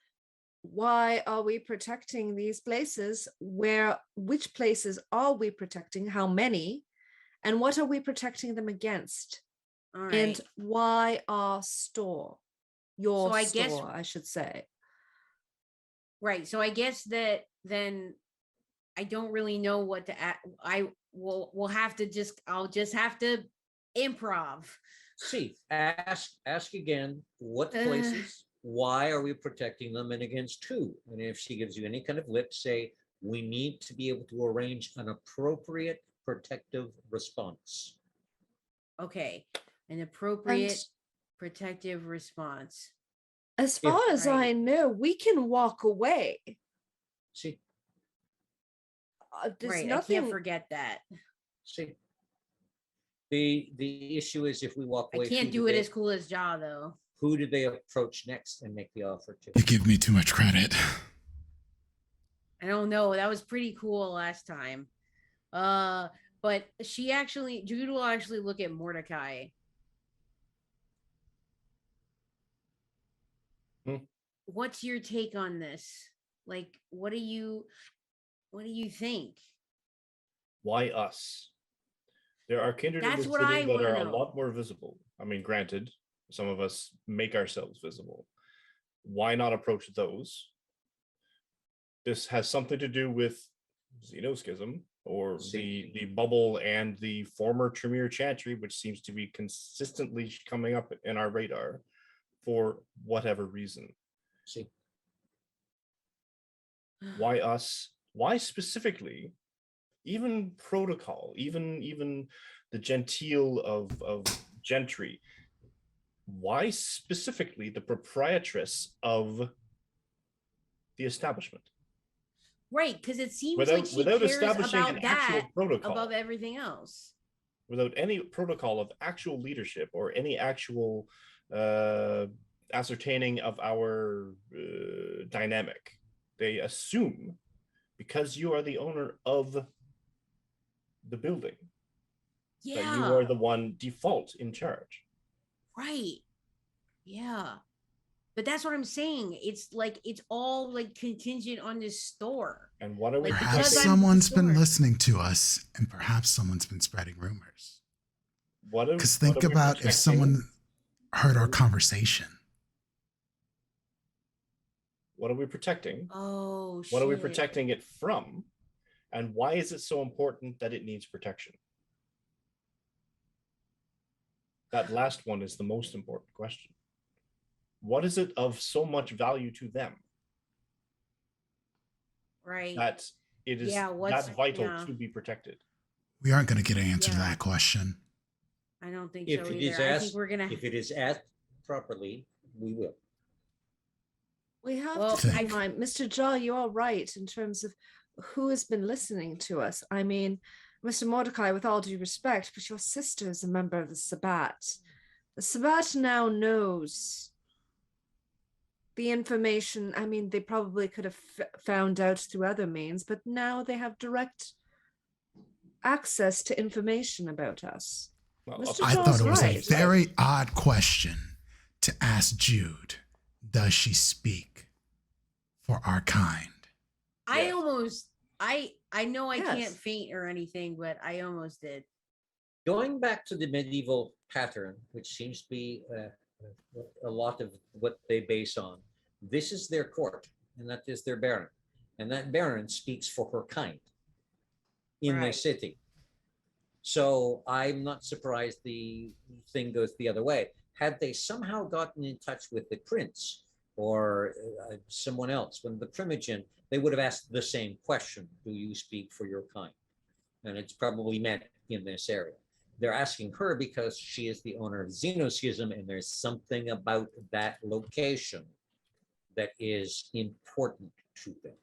why are we protecting these places? Which places are we protecting? How many? And what are we protecting them against? All right. And why our store? Your So I store, guess, I should say. Right. So I guess that then I don't really know what to add. I'll just have to improv. See, ask again, what places, why are we protecting them, and against who? And if she gives you any kind of lip, say, we need to be able to arrange an appropriate protective response. Okay. An appropriate protective response. As far as I know, we can walk away. See, right, nothing... I can't forget that. See, the issue is, if we walk away, I can't do it as cool as Ja, though. Who did they approach next and make the offer to? You give me too much credit. I don't know. That was pretty cool last time. But Jude will actually look at Mordecai. What's your take on this? Like, what do you think? Why us? There are kindred in That's the what city I that want are to a know. lot more visible. I mean, granted, some of us make ourselves visible. Why not approach those? This has something to do with xenoschism, or the bubble and the former Tremere Chantry, which seems to be consistently coming up in our radar for whatever reason. See, why us? Why specifically? Even protocol, even the genteel of gentry. Why specifically the proprietress of the establishment? Right, because it seems Without- like she without cares establishing about an actual that protocol. above everything else. Without any protocol of actual leadership or any actual ascertaining of our dynamic. They assume because you are the owner of the building that you are the one default in charge. Right. Yeah. But that's what I'm saying. It's like it's all like contingent on this store. And what are we? Like, Perhaps because I'm someone's the been store. listening to us, and perhaps someone's been spreading rumors. Because think what are we about if protecting? someone heard our conversation. What are we protecting? Oh, What are we shit. protecting it from? And why is it so important that it needs protection? That last one is the most important question. What is it of so much value to them Right. that it is that vital to be protected? We aren't going to get an answer to that question. I don't think if so it either. is I asked, think we're gonna. if it is asked properly, we will. We have Well, to keep in mind, Mr. Jaw, you are right in terms of who has been listening to us. I mean, Mr. Mordecai, with all due respect, but your sister is a member of the Sabbat. The Sabbat now knows the information. I mean, they probably could have found out through other means, but now they have direct access to information about us. Well, Mr. I Jaw's thought it was right. a very odd question to ask Jude. Does she speak for our kind? I Yes. almost. I know I Yes. can't faint or anything, but I almost did. Going back to the medieval pattern, which seems to be a lot of what they base on, this is their court, and that is their baron. And that baron speaks for her kind in the Right. city. So I'm not surprised the thing goes the other way. Had they somehow gotten in touch with the prince or someone else, when the primogen, they would have asked the same question: do you speak for your kind? And it's probably meant in this area. They're asking her because she is the owner of xenoschism, and there's something about that location that is important to them.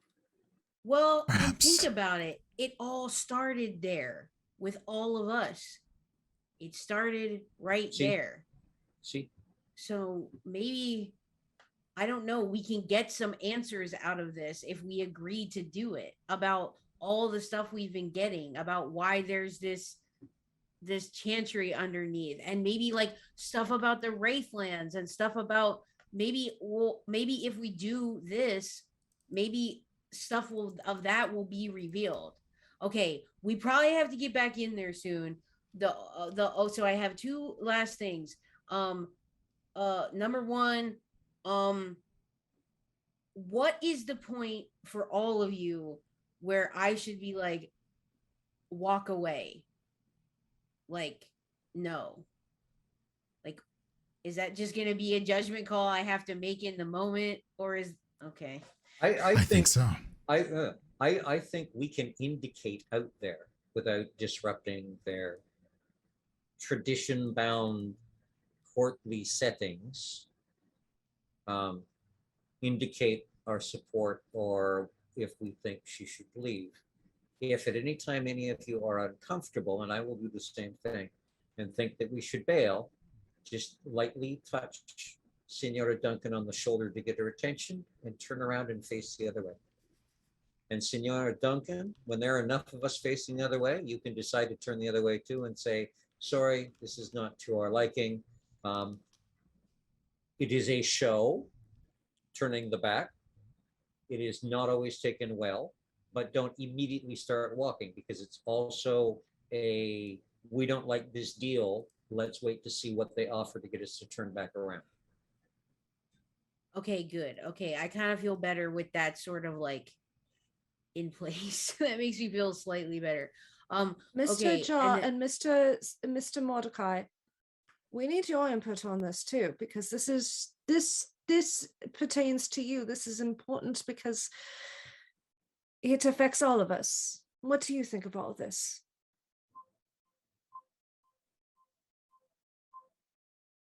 Well, and Perhaps. think about it. It all started there with all of us. It started right See? there. See, So maybe, I don't know, we can get some answers out of this if we agree to do it, about all the stuff we've been getting, about why there's this chantry underneath, and maybe like stuff about the Wraithlands and stuff about maybe if we do this, maybe stuff of that will be revealed. Okay, we probably have to get back in there soon. So I have two last things. Number one, what is the point for all of you where I should be like, walk away? Like, no. Like, is that just gonna be a judgment call I have to make in the moment, or is okay? I think so. I think we can indicate out there without disrupting their tradition-bound courtly settings. Indicate our support, or if we think she should leave. If at any time any of you are uncomfortable, and I will do the same thing, and think that we should bail, just lightly touch Senora Duncan on the shoulder to get her attention and turn around and face the other way. And Senora Duncan, when there are enough of us facing the other way, you can decide to turn the other way too and say, sorry, this is not to our liking. It is a show, turning the back. It is not always taken well, but don't immediately start walking because it's also a, we don't like this deal. Let's wait to see what they offer to get us to turn back around. Okay, good. Okay, I kind of feel better with that sort of like in place. That makes me feel slightly better. Mr. Okay, Jar and and Mr. Mordecai, we need your input on this too, because this pertains to you. This is important because it affects all of us. What do you think of all this?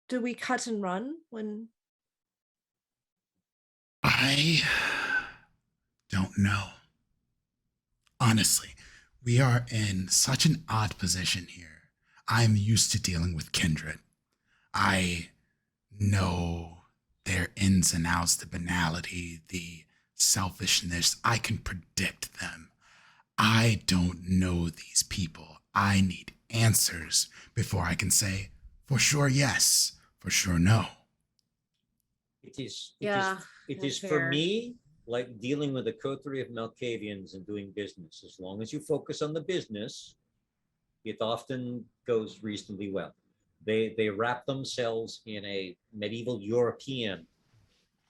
Do we cut and run when? I don't know. Honestly, we are in such an odd position here. I'm used to dealing with kindred. I know their ins and outs, the banality, the selfishness. I can predict them. I don't know these people. I need answers before I can say, for sure yes, for sure no. It is, yeah, it that's is for fair. me like dealing with a coterie of Malkavians and doing business. As long as you focus on the business, it often goes reasonably well. They wrap themselves in a medieval European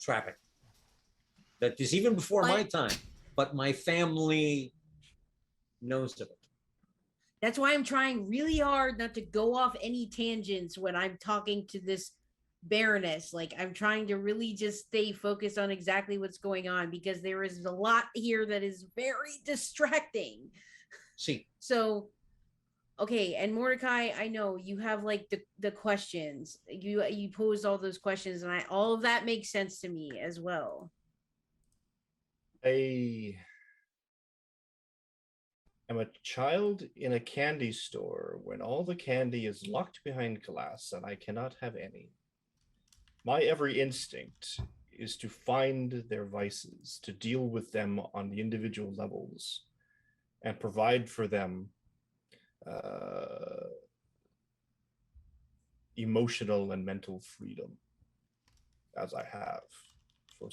trapping that is even before my But time, but my family knows of it. that's why I'm trying really hard not to go off any tangents when I'm talking to this Baroness. Like, I'm trying to really just stay focused on exactly what's going on because there is a lot here that is very distracting. See, So, okay, and Mordecai, I know you have like the questions. You posed all those questions, and all of that makes sense to me as well. I am a child in a candy store when all the candy is locked behind glass and I cannot have any. My every instinct is to find their vices, to deal with them on the individual levels, and provide for them emotional and mental freedom, as I have. For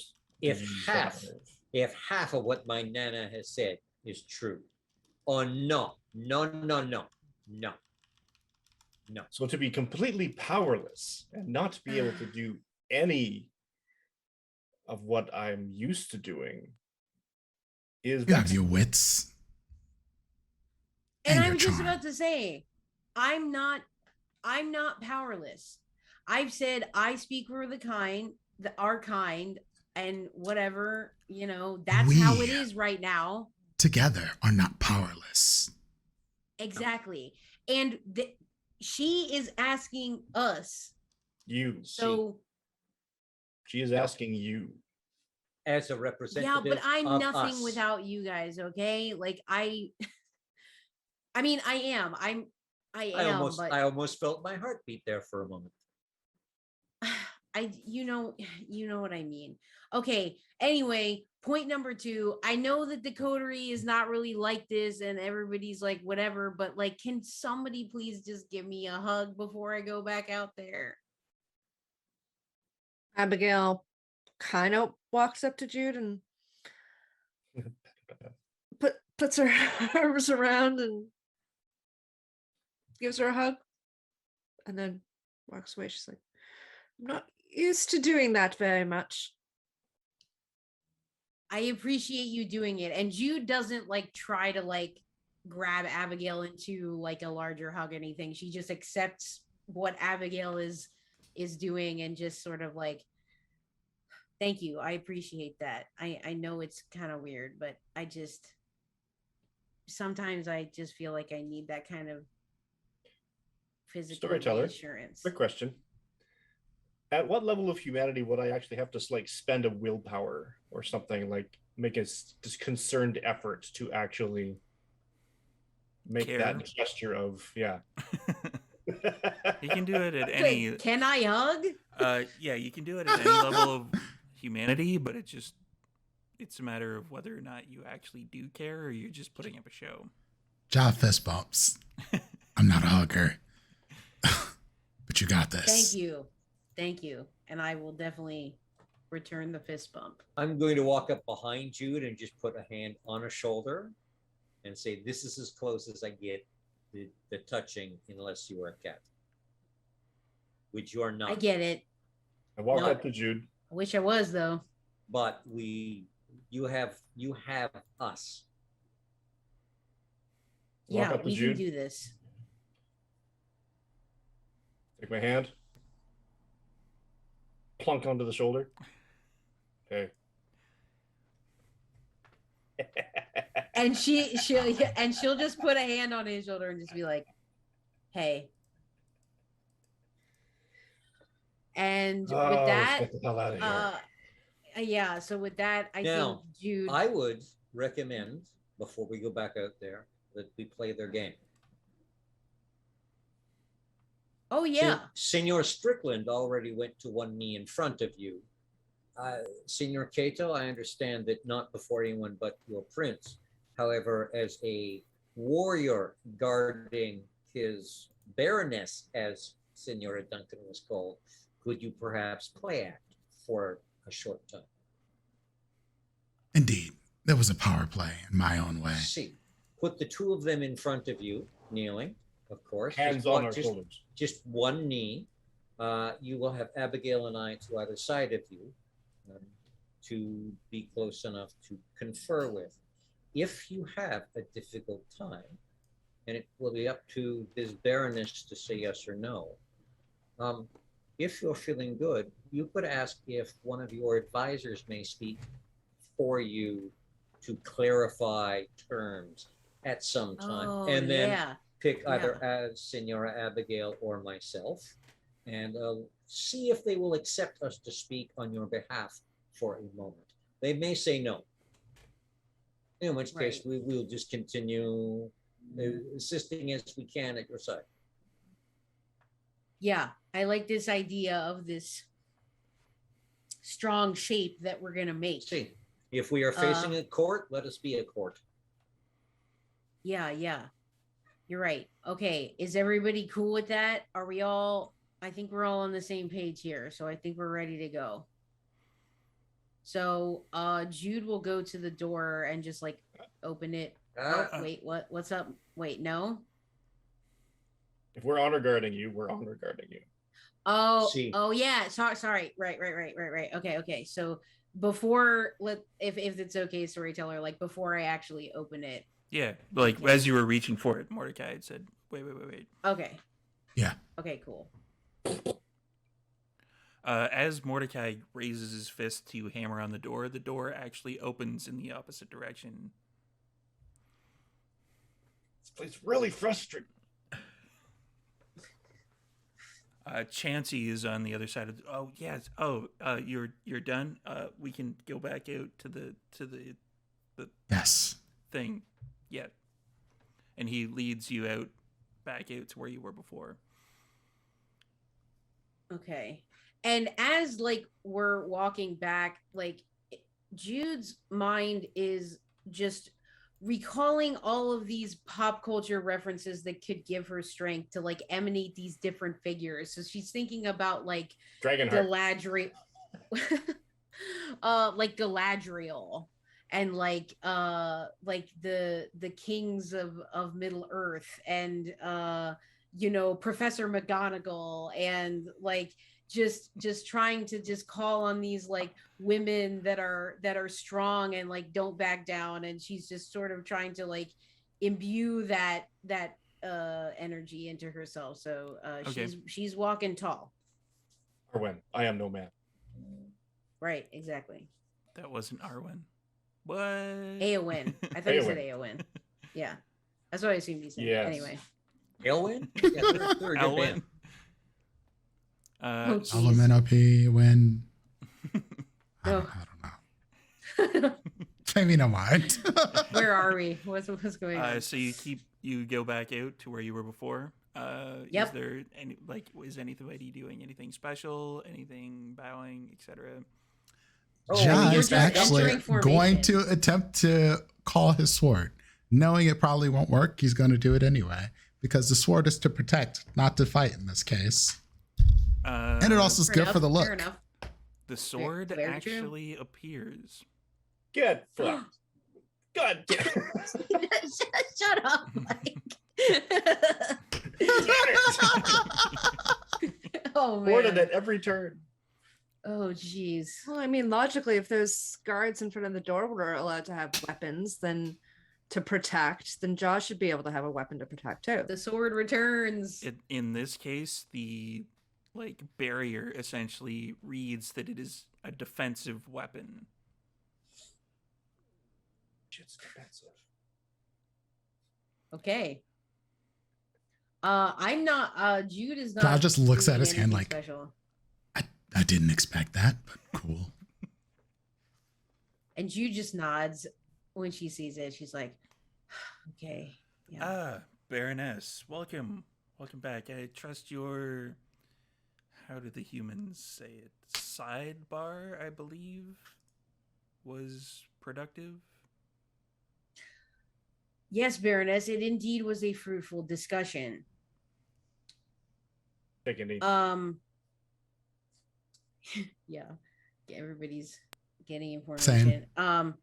if half of what my nana has said is true, oh no, no. So to be completely powerless and not be able to do any of what I'm used to doing is You have your wits. And your I'm just charm. about to say, I'm not powerless. I've said I speak for the kind, our kind, and whatever, that's how it is right now. Together are not powerless. Exactly. And she is asking us. You. So she is asking you. As a representative. Yeah, but I'm nothing us. without you guys, okay? Like I mean, I am. I almost felt my heartbeat there for a moment. You know what I mean. Okay. Anyway, point number 2. I know that the Coterie is not really like this and everybody's like whatever, but like, can somebody please just give me a hug before I go back out there? Abigail kind of walks up to Jude and puts her arms around and gives her a hug, and then walks away. She's like, I'm not used to doing that very much. I appreciate you doing it. And Jude doesn't like try to like grab Abigail into like a larger hug or anything. She just accepts what Abigail is doing and just sort of like, thank you. I appreciate that. I know it's kind of weird, but sometimes I just feel like I need that kind of physical reassurance. Quick question. At what level of humanity would I actually have to like spend a willpower or something, like make a concerned effort to actually make that gesture of, yeah. You can do it at any. Wait, can I hug? Yeah, you can do it at any level of humanity, but it just It's a matter of whether or not you actually do care or you're just putting up a show. Jaw fist bumps. I'm not a hugger. But you got this. Thank you. And I will definitely return the fist bump. I'm going to walk up behind Jude and just put a hand on a shoulder and say, this is as close as I get the touching, unless you are a cat. Which you are not. I get it. I walk No. up to Jude. I wish I was, though. But you have us. Walk Yeah, up to we Jude. can do this. Take my hand. Plunk onto the shoulder. Okay. And she'll just put a hand on his shoulder and just be like, "Hey." And with that, Let's get the hell out of here. yeah. So with that, I Now, think Jude. I would recommend, before we go back out there, that we play their game. Oh yeah. Senor Strickland already went to one knee in front of you. Senor Cato, I understand that not before anyone but your prince. However, as a warrior guarding his baroness, as Senora Duncan was called, could you perhaps play act for a short time? Indeed. There was a power play in my own way. See, put the two of them in front of you, kneeling, of course. Hands on our shoulders. Just one knee. You will have Abigail and I to either side of you to be close enough to confer with. If you have a difficult time, and it will be up to this Baroness to say yes or no, if you're feeling good, you could ask if one of your advisors may speak for you to clarify terms at some time. Oh, and then yeah. pick either as Senora Abigail or myself, and see if they will accept us to speak on your behalf for a moment. They may say no, in which case we will just continue assisting as we can at your side. Yeah, I like this idea of this strong shape that we're gonna make. See, if we are facing a court, let us be a court. Yeah, you're right. Okay, is everybody cool with that? Are we all? I think we're all on the same page here, so I think we're ready to go. So Jude will go to the door and just like open it. Oh, wait, what's up? Wait, no. If we're honor guarding you, we're honor guarding you. Oh, See. oh yeah. Sorry. Right. Okay. So before, if it's okay, storyteller, like before I actually open it. Yeah, like as you were reaching for it, Mordecai had said, wait. Okay. Yeah. Okay, cool. As Mordecai raises his fist to hammer on the door actually opens in the opposite direction. This place really frustrating. Chansey is on the other side of. Oh yes. Oh, you're done. We can go back out to the Yes. thing. Yeah. And he leads you back out to where you were before. Okay. And as like we're walking back, like Jude's mind is just recalling all of these pop culture references that could give her strength to like emanate these different figures. So she's thinking about like Dragonheart. Galadriel, like Galadriel, and like the kings of Middle Earth, and Professor McGonagall, and like just trying to just call on these like women that are strong and like don't back down, and she's just sort of trying to like imbue that energy into herself. So Okay. she's walking tall. Arwen, I am no man. Right, exactly. That wasn't Arwen. What? Aowen. I thought you said Aowen. Yeah, that's what I assumed you said. Yes. Anyway. Elwin? Yeah, they're a good Elwyn. band. Oh, geez. LMNOP when I No. don't know. Maybe no mind. Where are we? What's going on? So you go back out to where you were before. Yep. Is there any is anybody doing anything special? Anything bowing, etc.? you're Josh just actually entering going formation. to attempt to call his sword, knowing it probably won't work. He's going to do it anyway because the sword is to protect, not to fight in this case. And it also is Fair good for the enough, fair look. enough. The sword very true. actually appears. Get fucked. God damn. Shut up, Mike. Oh Boarded man. at every turn. Oh jeez. Well, I mean, logically, if those guards in front of the door were allowed to have weapons, then to protect, then Josh should be able to have a weapon to protect too. The sword returns. In this case, the barrier essentially reads that it is a defensive weapon. Shit's defensive. Okay. I'm not. Jude is not. Josh just looks doing at his hand anything like, special. I didn't expect that, but cool. And Jude just nods when she sees it. She's like, "Okay, yeah." Ah, Baroness, welcome back. I trust your, how do the humans say it, sidebar, I believe, was productive. Yes, Baroness, it indeed was a fruitful discussion. Take a knee. Yeah, everybody's getting information. Same.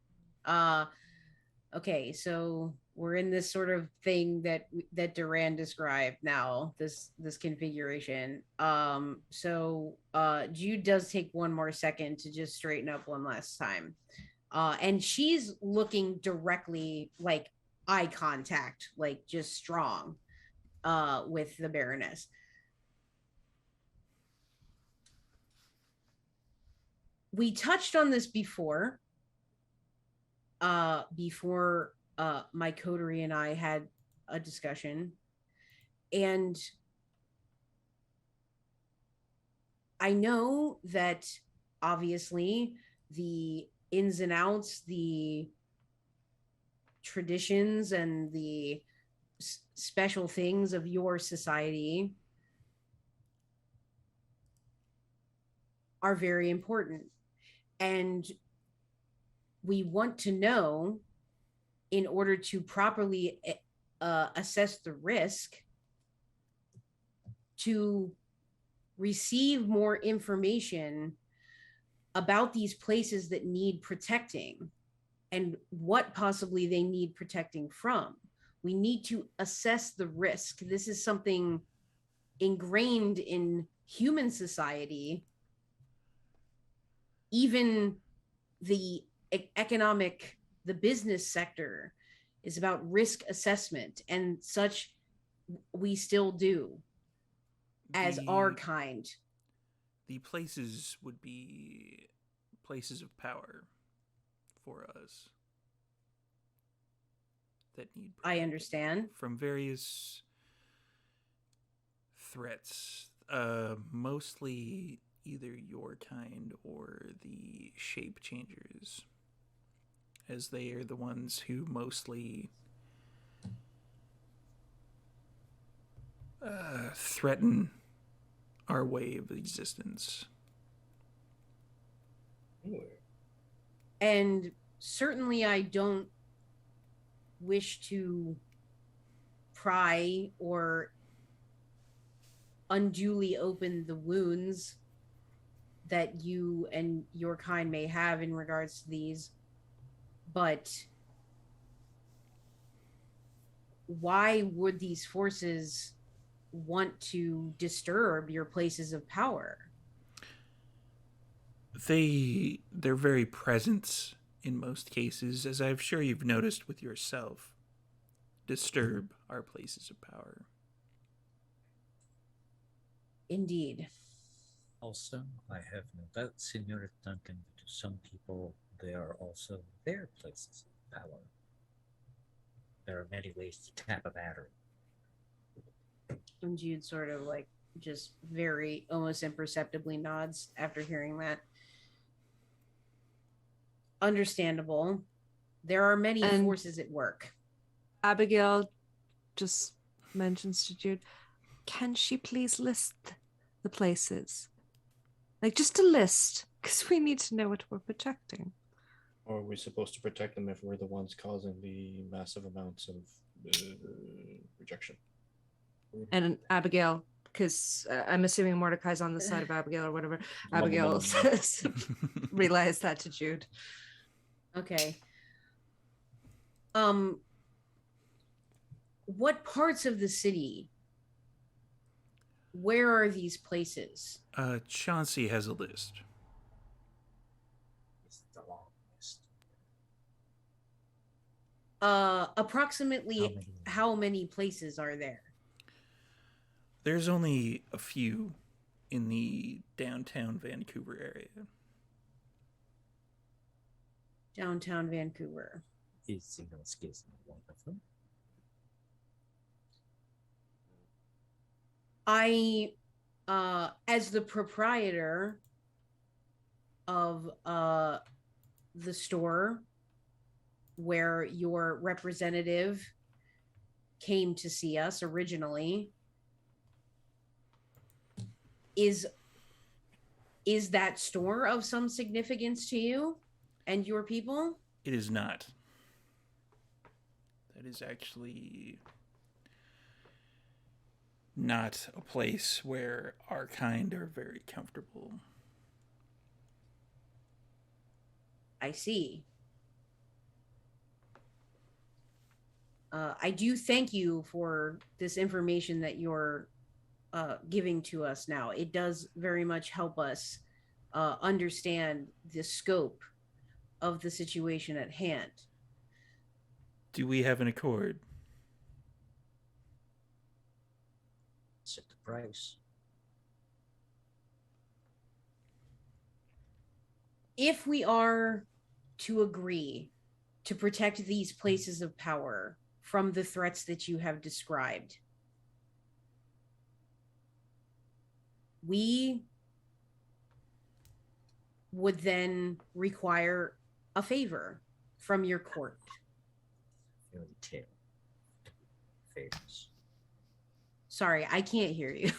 Okay, so we're in this sort of thing that Duran described now, this configuration. So Jude does take one more second to just straighten up one last time. And she's looking directly, like eye contact, like just strong with the Baroness. We touched on this before my coterie and I had a discussion, and I know that obviously the ins and outs, the traditions and the special things of your society are very important. And we want to know, in order to properly assess the risk, to receive more information about these places that need protecting and what possibly they need protecting from. We need to assess the risk. This is something ingrained in human society. Even the economic, the business sector is about risk assessment, and such we still do as our kind. The places would be places of power for us that need I protecting understand. from various threats, mostly either your kind or the shape changers, as they are the ones who mostly threaten our way of existence. And certainly I don't wish to pry or unduly open the wounds that you and your kind may have in regards to these, but why would these forces want to disturb your places of power? Their very presence, in most cases, as I'm sure you've noticed with yourself, disturb our places of power. Indeed. Also, I have no doubt, Senor Duncan, to some people, they are also their places of power. There are many ways to tap a battery. And Jude sort of like just very almost imperceptibly nods after hearing that. Understandable. There are many And forces at work. Abigail just mentions to Jude, can she please list the places? Like just a list Because we need to know what we're protecting. Or are we supposed to protect them if we're the ones causing the massive amounts of rejection? And Abigail, because I'm assuming Mordecai's on the side of Abigail or whatever. Abigail says, relays that to Jude. Okay. What parts of the city? Where are these places? Chauncey has a list. It's the long list. Approximately how many places are there? There's only a few in the downtown Vancouver area. Downtown Vancouver. It's wonderful. I, as the proprietor of the store where your representative came to see us originally, is that store of some significance to you and your people? It is not. That is actually not a place where our kind are very comfortable. I see. I do thank you for this information that you're giving to us now. It does very much help us understand the scope of the situation at hand. Do we have an accord? Set the price. If we are to agree to protect these places of power from the threats that you have described, we would then require a favor from your court. Fairy tale. Favors. Sorry, I can't hear you.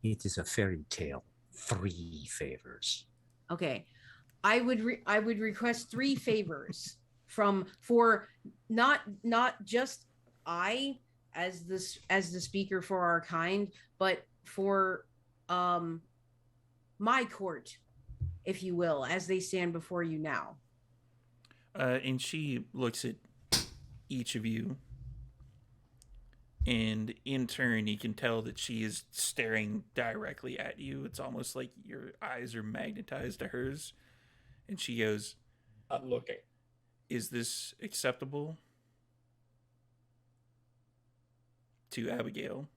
It is a fairy tale. 3 favors. Okay. I would request 3 favors for not just I as the speaker for our kind, but for my court, if you will, as they stand before you now. And she looks at each of you, and in turn you can tell that she is staring directly at you. It's almost like your eyes are magnetized to hers. And she goes, Not looking. "Is this acceptable?" To Abigail.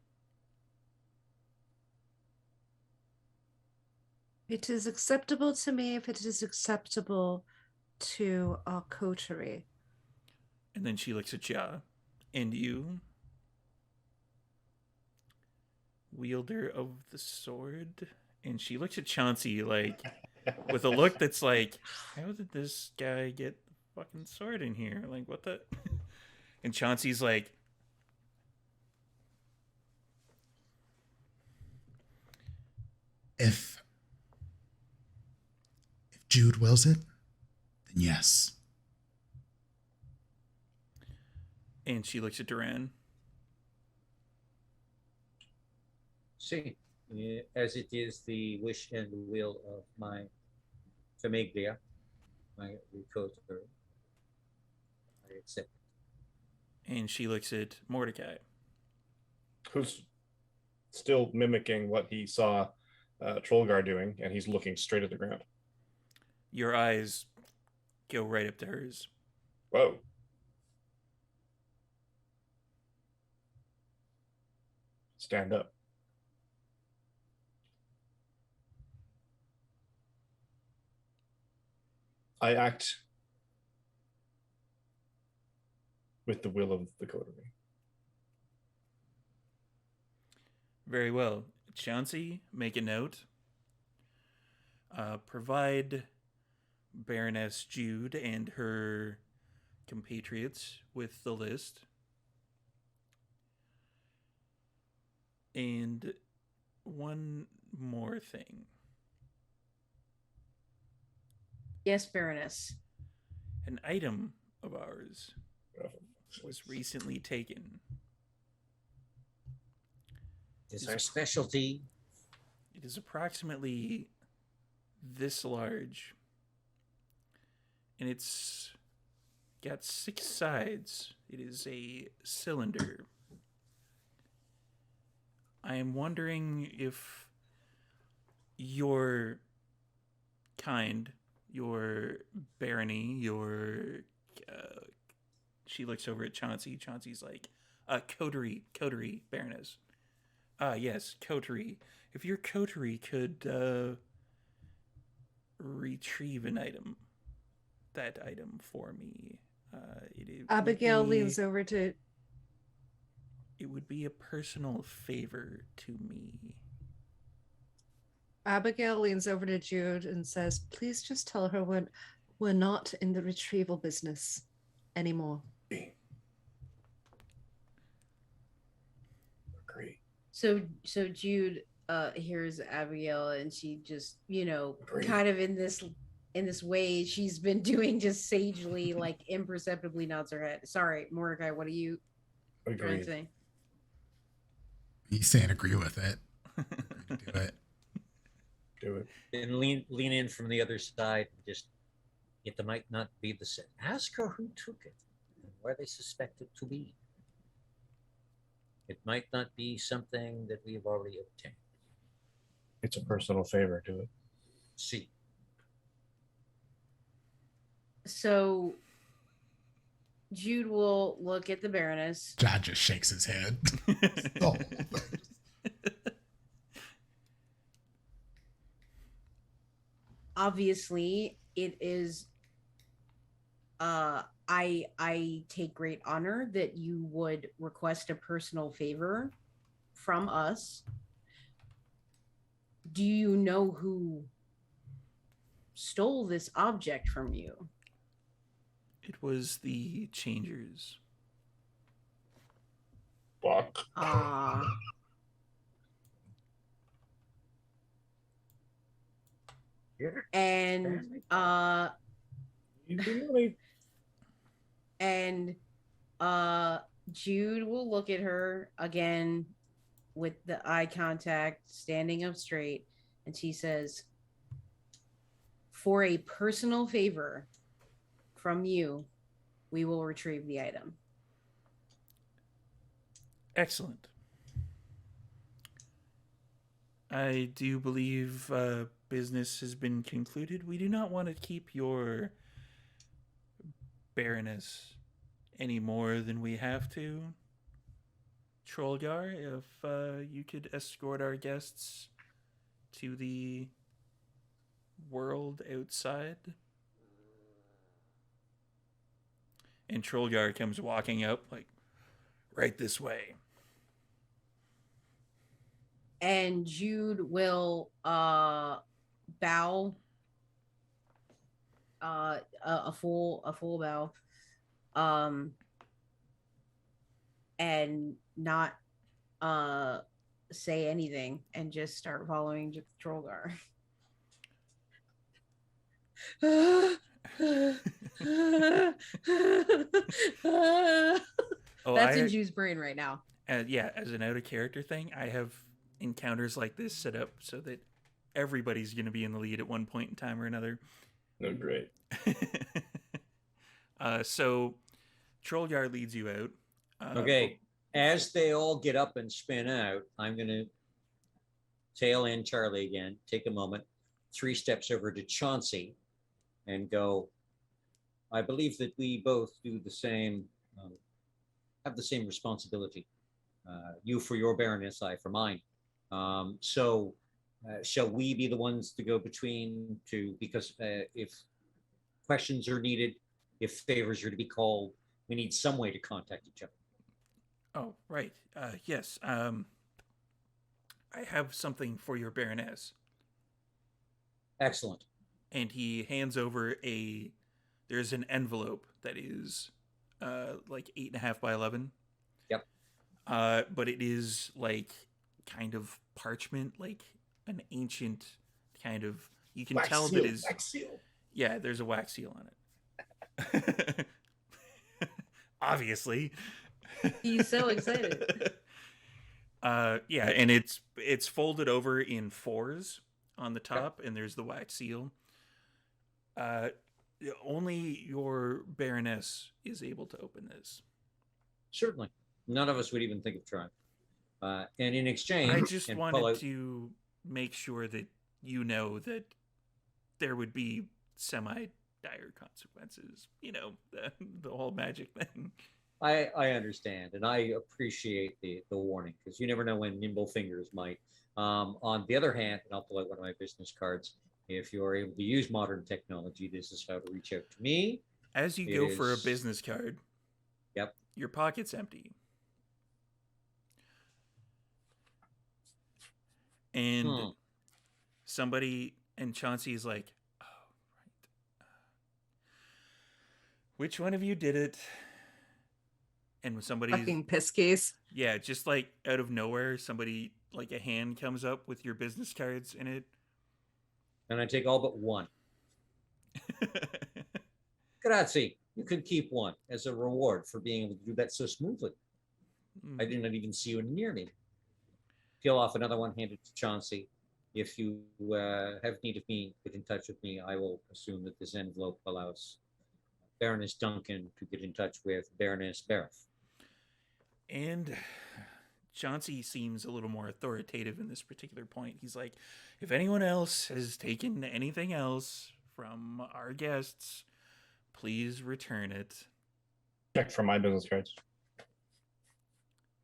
It is acceptable to me if it is acceptable to our coterie. And then she looks at Ya. "And you, wielder of the sword?" And she looks at Chauncey like with a look that's like, how did this guy get the fucking sword in here? Like, what the? And Chauncey's like, If Jude wills it, then yes. and she looks at Duran. See, as it is the wish and will of my famiglia, my Coterie, I accept. And she looks at Mordecai. Who's still mimicking what he saw Trollgar doing, and he's looking straight at the ground. Your eyes go right up to hers. Whoa. Stand up. I act with the will of the Coterie. Very well. Chauncey, make a note. Provide Baroness Jude and her compatriots with the list. And one more thing. Yes, Baroness. An item of ours was recently taken. It's our specialty. It is approximately this large. And it's got 6 sides. It is a cylinder. I am wondering if your kind, your barony, your... she looks over at Chauncey. Chauncey's like, Coterie, Baroness. Yes, Coterie. If your Coterie could retrieve an item, that item for me, Abigail leans over to... It would be a personal favor to me. Abigail leans over to Jude and says, please just tell her we're not in the retrieval business anymore. Agree. So Jude hears Abigail, and she just, Agree. kind of in this way she's been doing, just sagely, like imperceptibly nods her head. Sorry, Mordecai, what are you trying to Agreed. say? He's saying agree with it. Agree to do it. Do it. And lean in from the other side. Just, it might not be the same. Ask her who took it and where they suspect it to be. It might not be something that we've already obtained. It's a personal favor. Do it. See. So Jude will look at the Baroness. John just shakes his head. Oh. Obviously, it is I take great honor that you would request a personal favor from us. Do you know who stole this object from you? It was the Changers. Fuck. And Jude will look at her again with the eye contact, standing up straight, and she says, for a personal favor from you, we will retrieve the item. Excellent. I do believe business has been concluded. We do not want to keep your Baroness any more than we have to. Trollgar, if you could escort our guests to the world outside. And Trollgar comes walking up, like, right this way. And Jude will bow a full bow, and not say anything, and just start following Trollgar. That's in Jude's brain right now. Yeah, as an out of character thing, I have encounters like this set up so that everybody's going to be in the lead at one point in time or another. No, great. So Trollgar leads you out. Okay. As they all get up and spin out, I'm going to tail in Charlie again, take a moment, 3 steps over to Chauncey and go, I believe that we both do the same, have the same responsibility. You for your Baroness, I for mine. So shall we be the ones to go between because if questions are needed, if favors are to be called, we need some way to contact each other. Oh, right. Yes. I have something for your Baroness. Excellent. And he hands over there's an envelope that is like 8.5 by 11. Yep. But it is like kind of parchment, like an ancient kind of, you can tell that is, Yeah, there's a wax seal on it. Obviously. He's so excited. Yeah, and it's folded over in fours on the top, and there's the wax seal. Only your Baroness is able to open this. Certainly. None of us would even think of trying. And in exchange, I just and wanted Paula- to make sure that you know that there would be semi-dire consequences. You know, the whole magic thing. I understand, and I appreciate the warning, because you never know when nimble fingers might. On the other hand, and I'll pull out one of my business cards, if you're able to use modern technology, this is how to reach out to me. As you It go for a is- business card, Yep. your pocket's empty. And somebody, and Chauncey's like, oh, right. Which one of you did it? And when somebody's, Fucking piss case. yeah, just like out of nowhere, somebody, like a hand comes up with your business cards in it. And I take all but one. Grazie. You can keep one as a reward for being able to do that so smoothly. I did not even see you near me. Peel off another one, hand it to Chauncey. If you have need of me, get in touch with me. I will assume that this envelope allows Baroness Duncan to get in touch with Baroness Bareth. And Chauncey seems a little more authoritative in this particular point. He's like, if anyone else has taken anything else from our guests, please return it. Check for my business cards.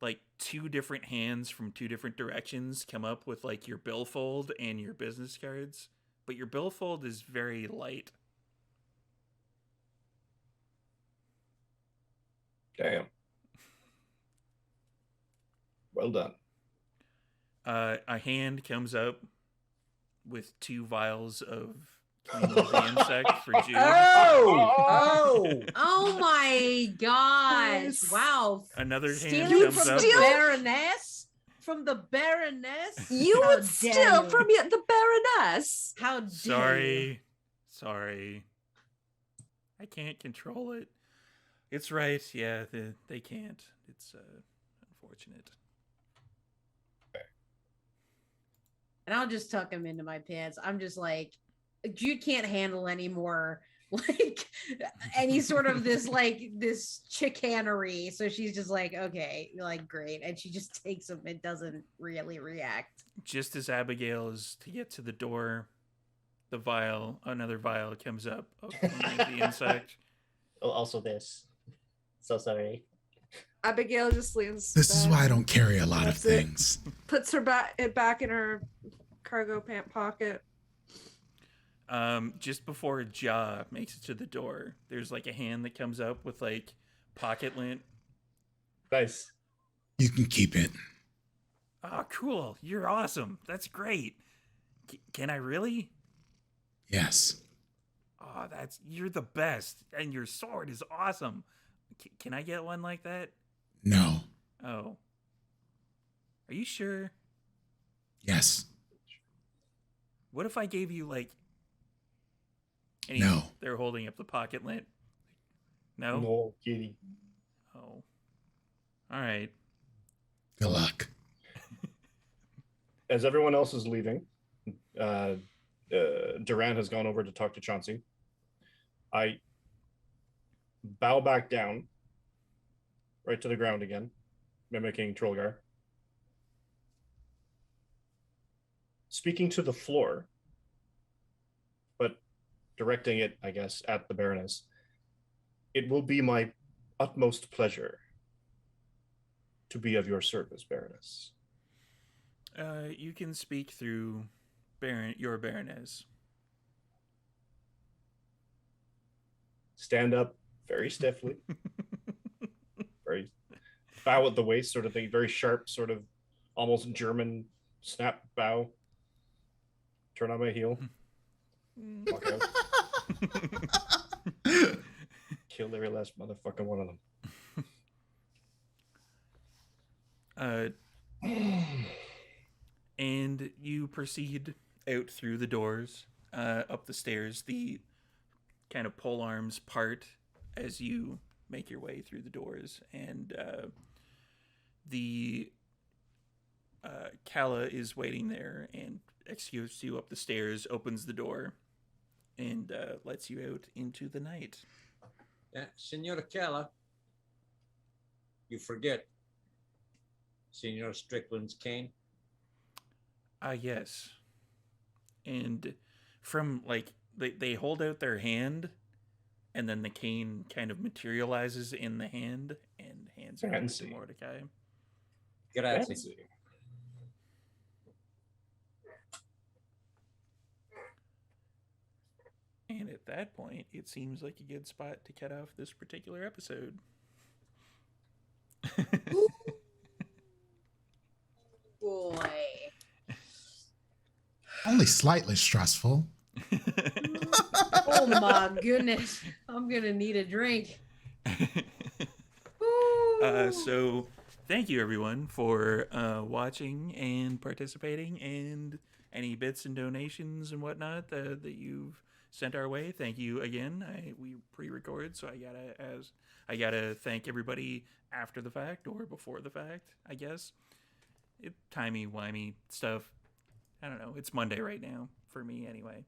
Like 2 different hands from 2 different directions come up with like your billfold and your business cards, but your billfold is very light. Damn. Well done. A hand comes up with 2 vials of the insect for Jude. Oh! Oh my gosh! Nice. Wow. Another hand Stealing comes from up. the Baroness? From the Baroness? You How would dare steal you. from the Baroness. How dare you. Sorry. I can't control it. It's right. Yeah, they can't. It's unfortunate. And I'll just tuck him into my pants. I'm just like, Jude can't handle anymore, like any sort of this chicanery. So she's just like, okay, like great, and she just takes him and doesn't really react. Just as Abigail is to get to the door, another vial comes up of the insect. Oh, also this. So sorry. Abigail just leans. This is back, why I don't carry a lot of That's it. things. Puts her back in her cargo pant pocket. Just before Ja makes it to the door, there's like a hand that comes up with like pocket lint. Nice. You can keep it. Oh, cool. You're awesome. That's great. Can I really? Yes. Oh, you're the best. And your sword is awesome. Can I get one like that? No. Oh. Are you sure? Yes. What if I gave you like... And No. They're holding up the pocket lint. No? No kidding. Oh. All right. Good luck. As everyone else is leaving, Duran has gone over to talk to Chauncey. I bow back down, right to the ground again, mimicking Trollgar. Speaking to the floor, but directing it, I guess, at the Baroness. It will be my utmost pleasure to be of your service, Baroness. You can speak through your Baroness. Stand up very stiffly, very bow at the waist sort of thing, very sharp, sort of almost German snap bow. Turn on my heel. Walk out. Kill every last motherfucking one of them. And you proceed out through the doors, up the stairs. The kind of pole arms part as you make your way through the doors, and the Kala is waiting there and executes you up the stairs, opens the door, and lets you out into the night. Senora Calla, you forget Senor Strickland's cane. Yes. And from, like, they hold out their hand, and then the cane kind of materializes in the hand and hands it over to Fancy. Mordecai. Grazie. Fancy. And at that point, it seems like a good spot to cut off this particular episode. Boy. Only slightly stressful. Oh my goodness. I'm gonna need a drink. So thank you everyone for watching and participating, and any bits and donations and whatnot that you've sent our way. Thank you again. We pre-record, so I gotta thank everybody after the fact or before the fact, I guess. Timey-wimey stuff. I don't know. It's Monday right now for me anyway.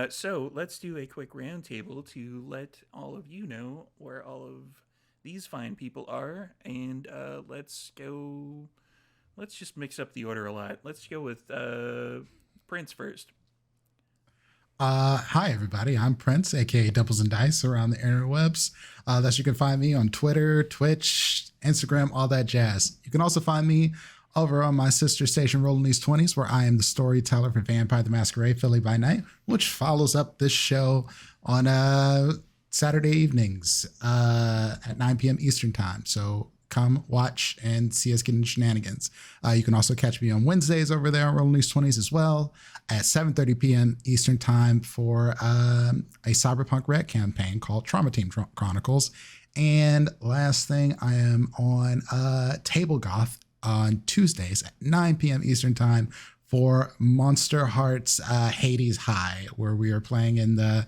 So let's do a quick roundtable to let all of you know where all of these fine people are, and let's just mix up the order a lot. Let's go with Prince first. Hi everybody, I'm Prince, aka Doubles and Dice around the interwebs. Thus you can find me on Twitter, Twitch, Instagram, all that jazz. You can also find me over on my sister station Rolling These 20s, where I am the storyteller for Vampire the Masquerade Philly by Night, which follows up this show on Saturday evenings at 9 p.m. Eastern time. So come watch and see us get in shenanigans. You can also catch me on Wednesdays over there on Rolling These 20s as well at 7:30 p.m. Eastern time for a Cyberpunk Red campaign called Trauma Team Chronicles. And last thing, I am on Table Goth on Tuesdays at 9 p.m. Eastern time for Monster Hearts Hades High, where we are playing in the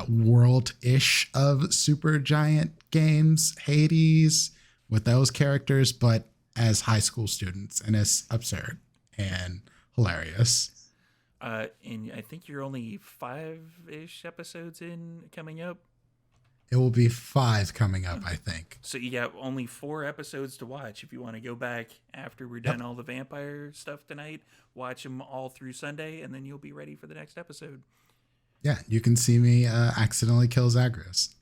world-ish of Supergiant games, Hades, with those characters, but as high school students, and it's absurd and hilarious. And I think you're only 5-ish episodes in coming up. It will be 5 coming up, I think. So you got only 4 episodes to watch. If you want to go back after we're done all the vampire stuff tonight, watch them all through Sunday, and then you'll be ready for the next episode. Yeah, you can see me accidentally kill Zagreus.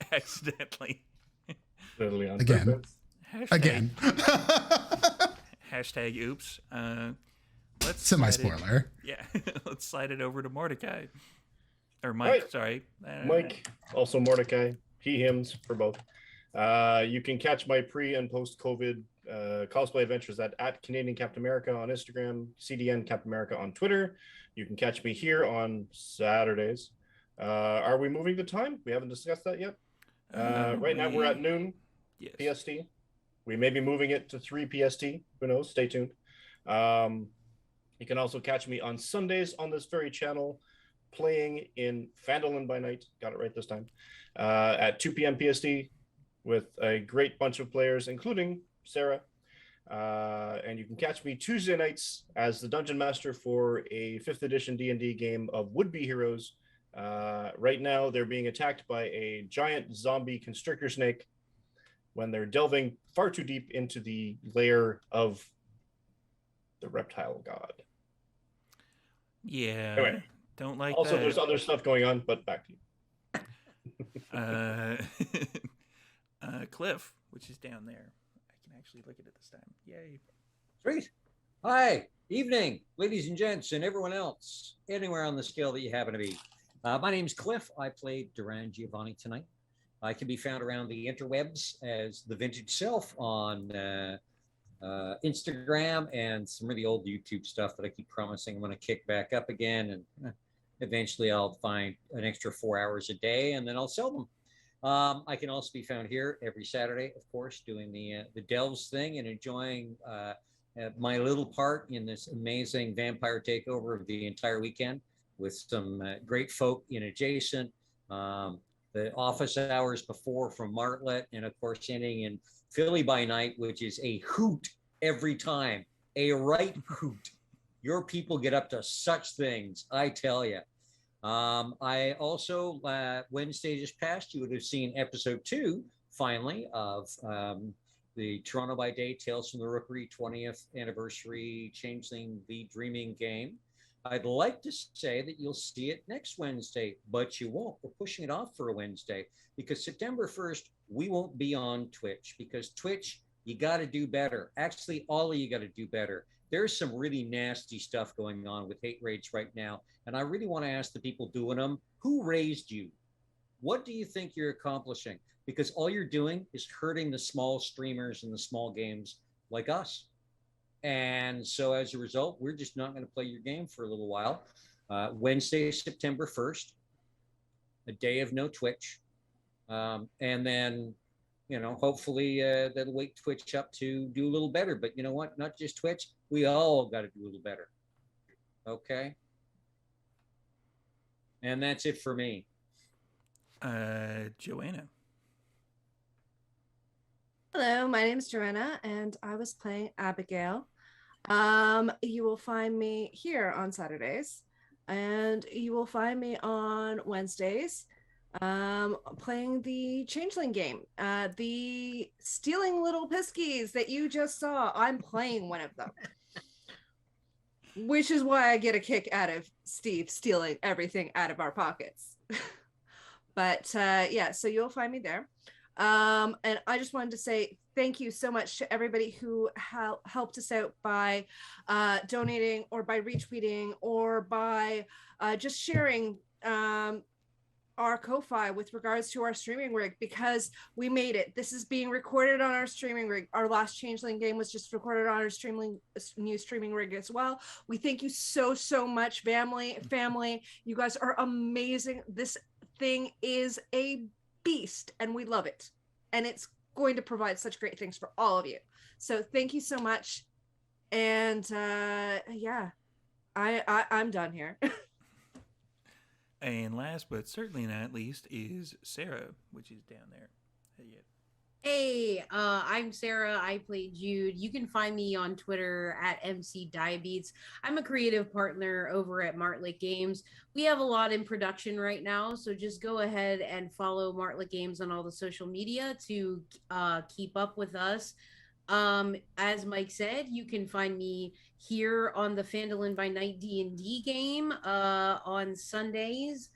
Accidentally. Literally on Again. purpose. Again. Hashtag oops. Let's Semi-spoiler. Let's slide it over to Mordecai. Or Mike, Right. sorry. Mike, also Mordecai, he, hims for both. You can catch my pre and post COVID cosplay adventures at Canadian Captain America on Instagram, CDN Captain America on Twitter. You can catch me here on Saturdays. Are we moving the time? We haven't discussed that yet. Right now we're at noon PST. We may be moving it to 3 PST. Who knows? Stay tuned. You can also catch me on Sundays on this very channel, playing in Phandalin by Night, got it right this time, at 2 p.m. PST with a great bunch of players, including Sara. And you can catch me Tuesday nights as the Dungeon Master for a 5th edition D&D game of Would-Be Heroes. Right now, they're being attacked by a giant zombie constrictor snake when they're delving far too deep into the lair of the reptile god. Yeah. Anyway. Don't like Also, that. there's other stuff going on, but back to you. Cliff, which is down there. I can actually look at it this time. Yay. Sweet. Hi, evening, ladies and gents, and everyone else, anywhere on the scale that you happen to be. My name's Cliff. I played Duran Giovanni tonight. I can be found around the interwebs as the Vintage Self on Instagram and some really old YouTube stuff that I keep promising I'm going to kick back up again. And eventually I'll find an extra 4 hours a day and then I'll sell them. I can also be found here every Saturday, of course, doing the Delves thing and enjoying my little part in this amazing vampire takeover of the entire weekend with some great folk in adjacent. The office hours before from Martlet, and of course ending in Philly by Night, which is a hoot every time, a right hoot. Your people get up to such things, I tell you. I also, Wednesday just past, you would have seen episode 2, finally, of the Toronto by Day Tales from the Rookery 20th anniversary Changeling the Dreaming game. I'd like to say that you'll see it next Wednesday, but you won't. We're pushing it off for a Wednesday because September 1st, we won't be on Twitch because Twitch, you got to do better. Actually, all of you got to do better. There's some really nasty stuff going on with hate raids right now. And I really want to ask the people doing them, who raised you? What do you think you're accomplishing? Because all you're doing is hurting the small streamers and the small games like us. And so as a result, we're just not going to play your game for a little while. Wednesday, September 1st, a day of no Twitch. And then, you know, hopefully that'll wake Twitch up to do a little better. But you know what? Not just Twitch. We all got to do a little better. Okay. And that's it for me. Joanna. Hello, my name is Joanna, and I was playing Abigail. You will find me here on Saturdays, and you will find me on Wednesdays playing the Changeling game. The stealing little piskies that you just saw, I'm playing one of them. Which is why I get a kick out of Steve stealing everything out of our pockets. But yeah, so you'll find me there. And I just wanted to say thank you so much to everybody who helped us out by donating or by retweeting or by just sharing our Ko-Fi with regards to our streaming rig, because we made it. This is being recorded on our streaming rig. Our last Changeling game was just recorded on our new streaming rig as well. We thank you so much, family. You guys are amazing. This thing is a beast and we love it, and it's going to provide such great things for all of you. So thank you so much. And yeah, I'm done here. And last but certainly not least is Sara, which is down there. Hey, I'm Sara. I play Jude. You can find me on Twitter at MCDiabetes. I'm a creative partner over at Martlet Games. We have a lot in production right now, so just go ahead and follow Martlet Games on all the social media to keep up with us. As Mike said, you can find me here on the Fandolin by Night D&D game on Sundays.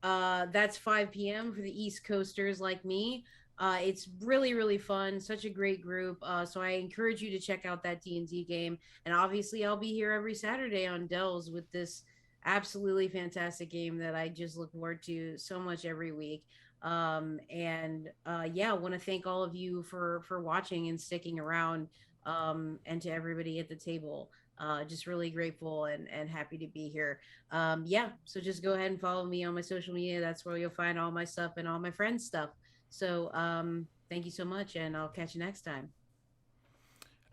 That's 5 p.m. for the East Coasters like me. It's really fun, such a great group. So I encourage you to check out that D&D game. And obviously I'll be here every Saturday on Dells with this absolutely fantastic game that I just look forward to so much every week. Yeah, I want to thank all of you for watching and sticking around, and to everybody at the table. Just really grateful and happy to be here. Yeah, so just go ahead and follow me on my social media. That's where you'll find all my stuff and all my friends' stuff. So thank you so much, and I'll catch you next time.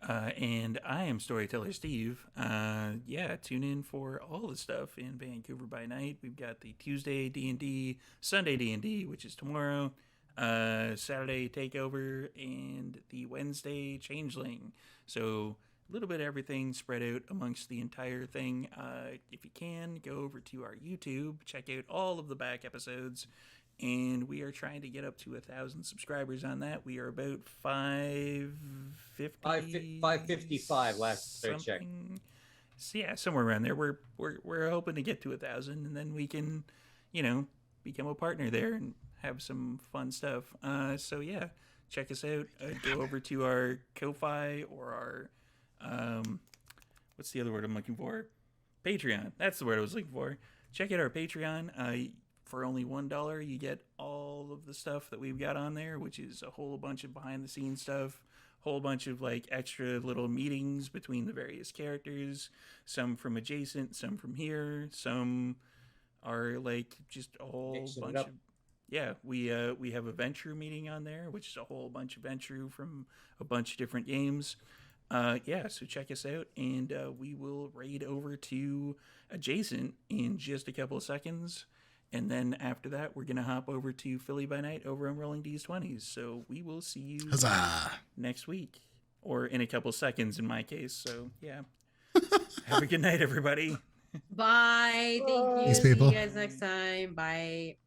And I am Storyteller Steve. Yeah, tune in for all the stuff in Vancouver by Night. We've got the Tuesday D&D, Sunday D&D, which is tomorrow, Saturday Takeover, and the Wednesday Changeling. So a little bit of everything spread out amongst the entire thing. If you can, go over to our YouTube, check out all of the back episodes. And we are trying to get up to 1,000 subscribers on that. We are about 555 last I checked. So yeah, somewhere around there. We're hoping to get to 1,000, and then we can, become a partner there and have some fun stuff. So yeah, check us out. Go over to our Ko-Fi or our what's the other word I'm looking for? Patreon. That's the word I was looking for. Check out our Patreon. For only $1, you get all of the stuff that we've got on there, which is a whole bunch of behind-the-scenes stuff, whole bunch of extra little meetings between the various characters, some from adjacent, some from here, some are just a whole bunch of. Yeah, we have a Venture meeting on there, which is a whole bunch of Venture from a bunch of different games. Yeah, so check us out, and we will raid over to Adjacent in just a couple of seconds. And then after that, we're going to hop over to Philly by Night over on Rolling D's 20s. So we will see you Huzzah! next week, or in a couple of seconds in my case. So, yeah. Have a good night, everybody. Bye. Thank you. Peace, See people. you guys next time. Bye.